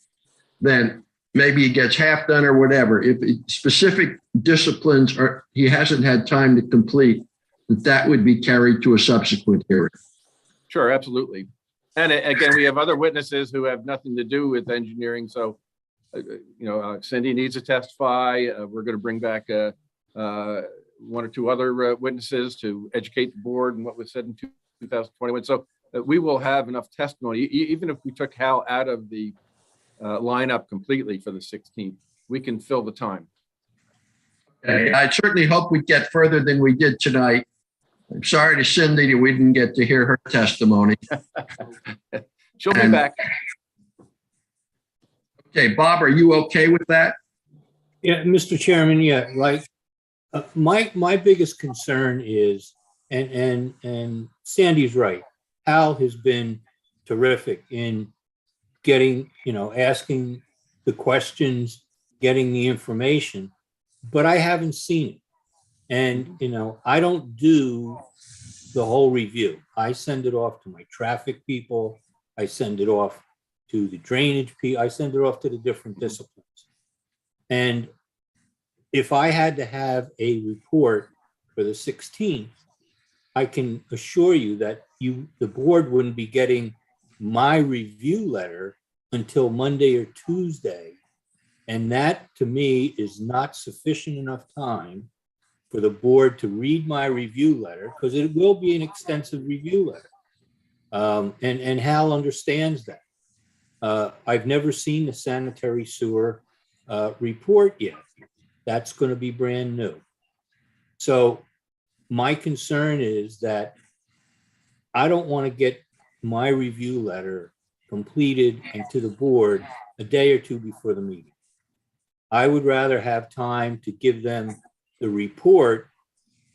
then maybe he gets half done or whatever. If specific disciplines he hasn't had time to complete, that would be carried to a subsequent hearing. Sure, absolutely. And again, we have other witnesses who have nothing to do with engineering. So, Cindy needs to testify. We're going to bring back one or two other witnesses to educate the board and what was said in 2021. So we will have enough testimony, even if we took Hal out of the lineup completely for the 16th, we can fill the time. Okay. I certainly hope we get further than we did tonight. I'm sorry to Cindy that we didn't get to hear her testimony. She'll be back. Okay, Bob, are you okay with that? Yeah, Mr. Chairman, yeah, like my biggest concern is, and Sandy's right, Hal has been terrific in getting, asking the questions, getting the information, but I haven't seen it. And, I don't do the whole review. I send it off to my traffic people. I send it off to the drainage people. I send it off to the different disciplines. And if I had to have a report for the 16th, I can assure you that the board wouldn't be getting my review letter until Monday or Tuesday. And that to me is not sufficient enough time for the board to read my review letter, because it will be an extensive review letter. And Hal understands that. I've never seen the sanitary sewer report yet. That's going to be brand new. So my concern is that I don't want to get my review letter completed and to the board a day or two before the meeting. I would rather have time to give them the report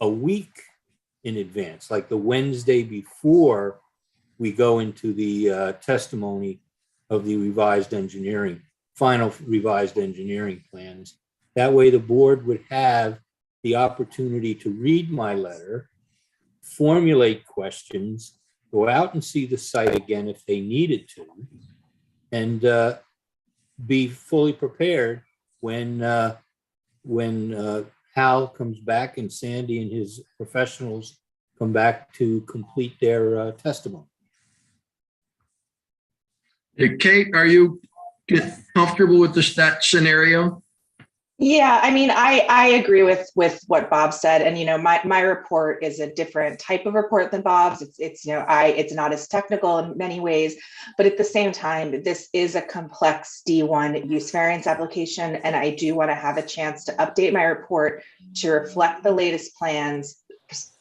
a week in advance, like the Wednesday before we go into the testimony of the final revised engineering plans. That way the board would have the opportunity to read my letter, formulate questions, go out and see the site again if they needed to, and be fully prepared when Hal comes back and Sandy and his professionals come back to complete their testimony. Hey, Kate, are you comfortable with that scenario? Yeah, I mean, I agree with what Bob said, and my report is a different type of report than Bob's. It's not as technical in many ways, but at the same time, this is a complex D1 use variance application, and I do want to have a chance to update my report to reflect the latest plans,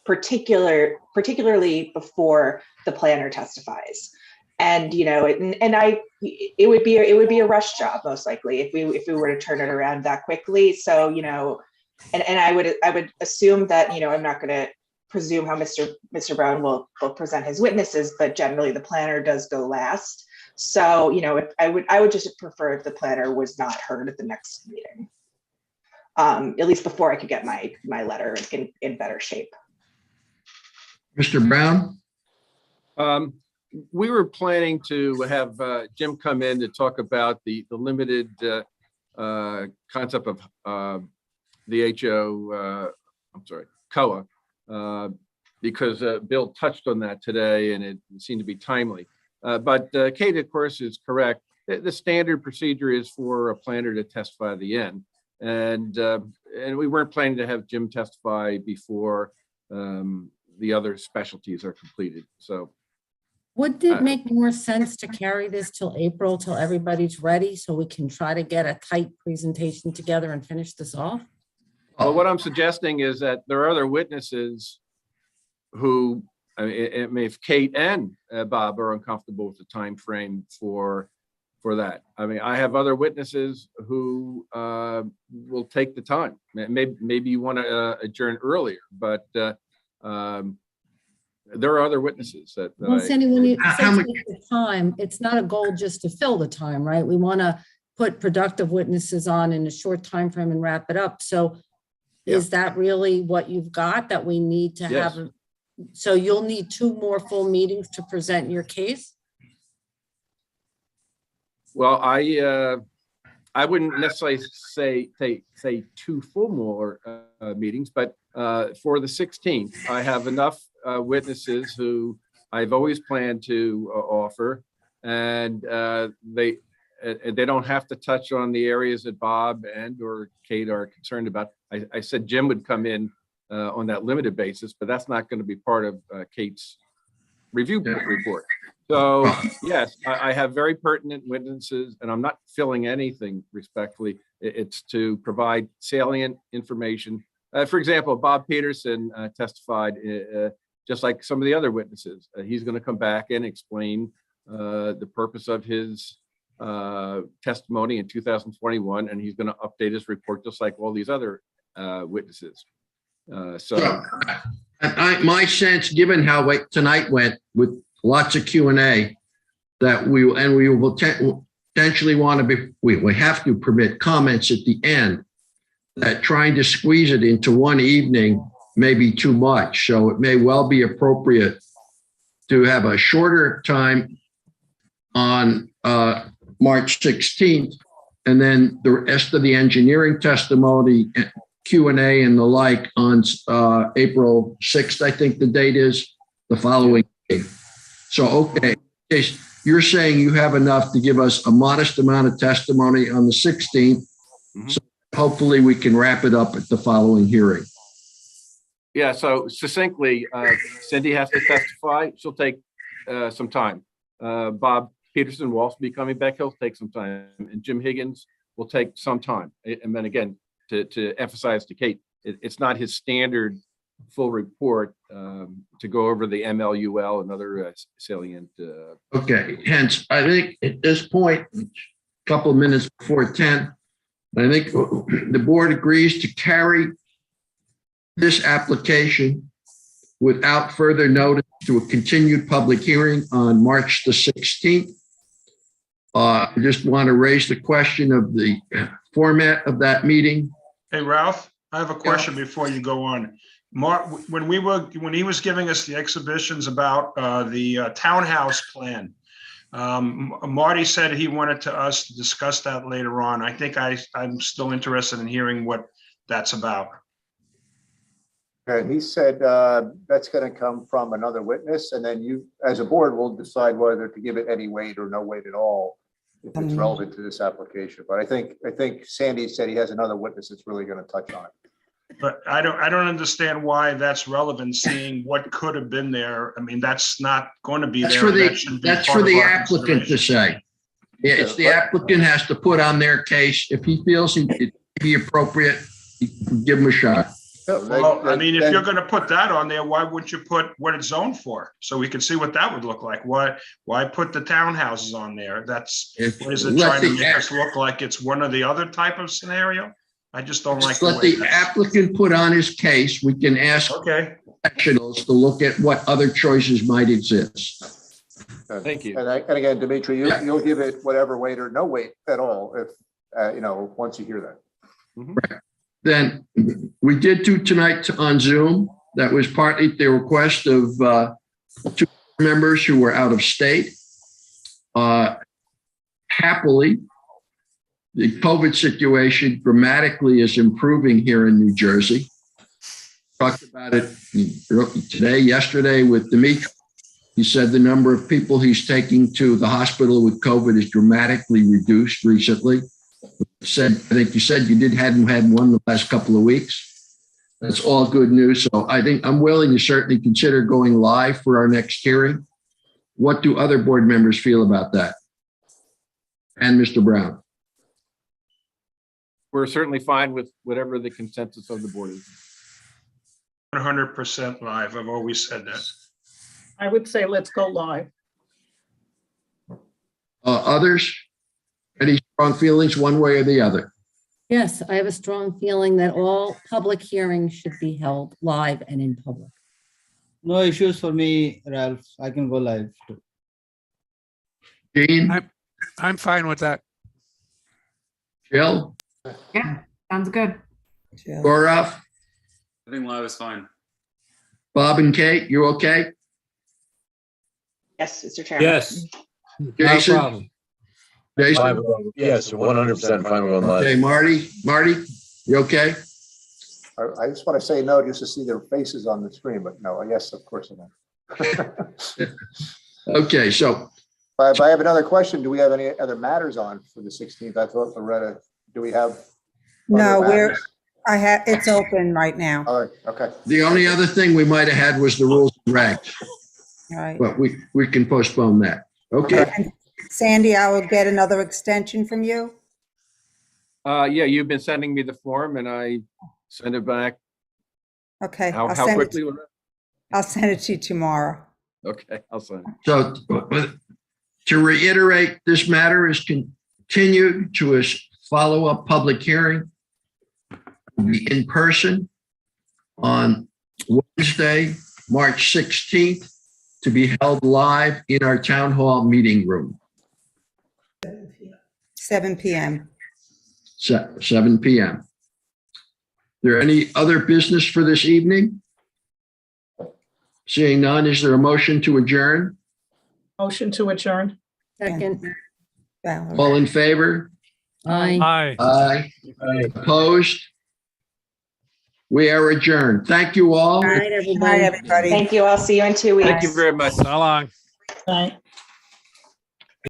particularly before the planner testifies. And it would be a rush job most likely if we were to turn it around that quickly. So and I would assume that I'm not going to presume how Mr. Brown will present his witnesses, but generally the planner does go last. So I would just prefer if the planner was not heard at the next meeting, at least before I could get my letter in better shape. Mr. Brown? We were planning to have Jim come in to talk about the limited concept of the COA, because Bill touched on that today and it seemed to be timely. But Kate, of course, is correct. The standard procedure is for a planner to testify at the end. And we weren't planning to have Jim testify before the other specialties are completed. So. Would it make more sense to carry this till April, till everybody's ready, so we can try to get a tight presentation together and finish this off? Well, what I'm suggesting is that there are other witnesses who, if Kate and Bob are uncomfortable with the time frame for that. I mean, I have other witnesses who will take the time. Maybe you want to adjourn earlier, but there are other witnesses that. Well, Sandy, when you say take the time, it's not a goal just to fill the time, right? We want to put productive witnesses on in a short time frame and wrap it up. So is that really what you've got that we need to have? So you'll need 2 more full meetings to present your case? Well, I wouldn't necessarily say 2 full more meetings, but for the 16th, I have enough witnesses who I've always planned to offer, and they don't have to touch on the areas that Bob and or Kate are concerned about. I said Jim would come in on that limited basis, but that's not going to be part of Kate's review report. So yes, I have very pertinent witnesses, and I'm not filling anything respectfully. It's to provide salient information. For example, Bob Peterson testified just like some of the other witnesses. He's going to come back and explain the purpose of his testimony in 2021, and he's going to update his report just like all these other witnesses. My sense, given how tonight went with lots of Q&A, that we will potentially want to be, we have to permit comments at the end, that trying to squeeze it into one evening may be too much. So it may well be appropriate to have a shorter time on March 16th, and then the rest of the engineering testimony, Q&A and the like on April 6th, I think the date is, the following day. So, okay, you're saying you have enough to give us a modest amount of testimony on the 16th. So hopefully we can wrap it up at the following hearing. Yeah, so succinctly, Cindy has to testify. She'll take some time. Bob Peterson will also be coming back. He'll take some time. And Jim Higgins will take some time. And then again, to emphasize to Kate, it's not his standard full report to go over the MLUL and other salient. Okay, hence, I think at this point, a couple of minutes before 10, I think the board agrees to carry this application without further notice to a continued public hearing on March the 16th. I just want to raise the question of the format of that meeting. Hey, Ralph, I have a question before you go on. when he was giving us the exhibitions about the townhouse plan, Marty said he wanted us to discuss that later on. I think I'm still interested in hearing what that's about. And he said that's going to come from another witness, and then you, as a board, will decide whether to give it any weight or no weight at all if it's relevant to this application. But I think Sandy said he has another witness that's really going to touch on it. But I don't understand why that's relevant, seeing what could have been there. I mean, that's not going to be That's there. for and the, that shouldn't be that's part for of the our applicant to consideration. say. Yeah, it's the applicant has to put on their case. If he feels it'd be appropriate, give him a shot. Well, I mean, if you're going to put that on there, why wouldn't you put what it's zoned for? So we can see what that would look like. Why put the townhouses on there? What is it trying to make us look like it's one or the other type of scenario? I just don't like. Let the applicant put on his case. We can ask professionals to look at what other choices might exist. Thank you. And again, Dimitri, you'll give it whatever weight or no weight at all if, once you hear that. Right. Then we did two tonight on Zoom. That was partly the request of two members who were out of state. Happily, the COVID situation dramatically is improving here in New Jersey. Talked about it today, yesterday with Dimitri. He said the number of people he's taking to the hospital with COVID is dramatically reduced recently. I think you said you hadn't had one the last couple of weeks. That's all good news. So I think I'm willing to certainly consider going live for our next hearing. What do other board members feel about that? And Mr. Brown? We're certainly fine with whatever the consensus of the board is. 100% live. I've always said that. I would say let's go live. Others? Any strong feelings one way or the other? Yes, I have a strong feeling that all public hearings should be held live and in public. No issues for me, Ralph. I can go live too. Gene? I'm fine with that. Jill? Yeah, sounds good. Gaurav? I think live is fine. Bob and Kate, you okay? Yes, Mr. Chairman. Yes. Jason? No problem. Jason? Yes, 100% fine with going live. Okay, Marty, you okay? I just want to say no, just to see their faces on the screen, but no, yes, of course I am. Okay, so. But I have another question. Do we have any other matters on for the 16th? I thought Loretta, do we have? No, it's open right now. All right, okay. The only other thing we might have had was the rules and regs, All right. but we can postpone that. Okay. And Sandy, I will get another extension from you. Yeah, you've been sending me the form and I send it back. Okay. How send quickly? I'll send it to you tomorrow. Okay, I'll send it. So to reiterate, this matter is continued to a follow-up public hearing in person on Wednesday, March 16th, to be held live in our town hall meeting room. 7 p.m. 7 p.m. There any other business for this evening? Seeing none, is there a motion to adjourn? Motion to adjourn. Second. All in favor? Aye. Aye. Opposed? We are adjourned. Thank you all. Good night, everybody. Everybody. Thank you. I'll see you in 2 weeks. Thank you very much. So long. Bye.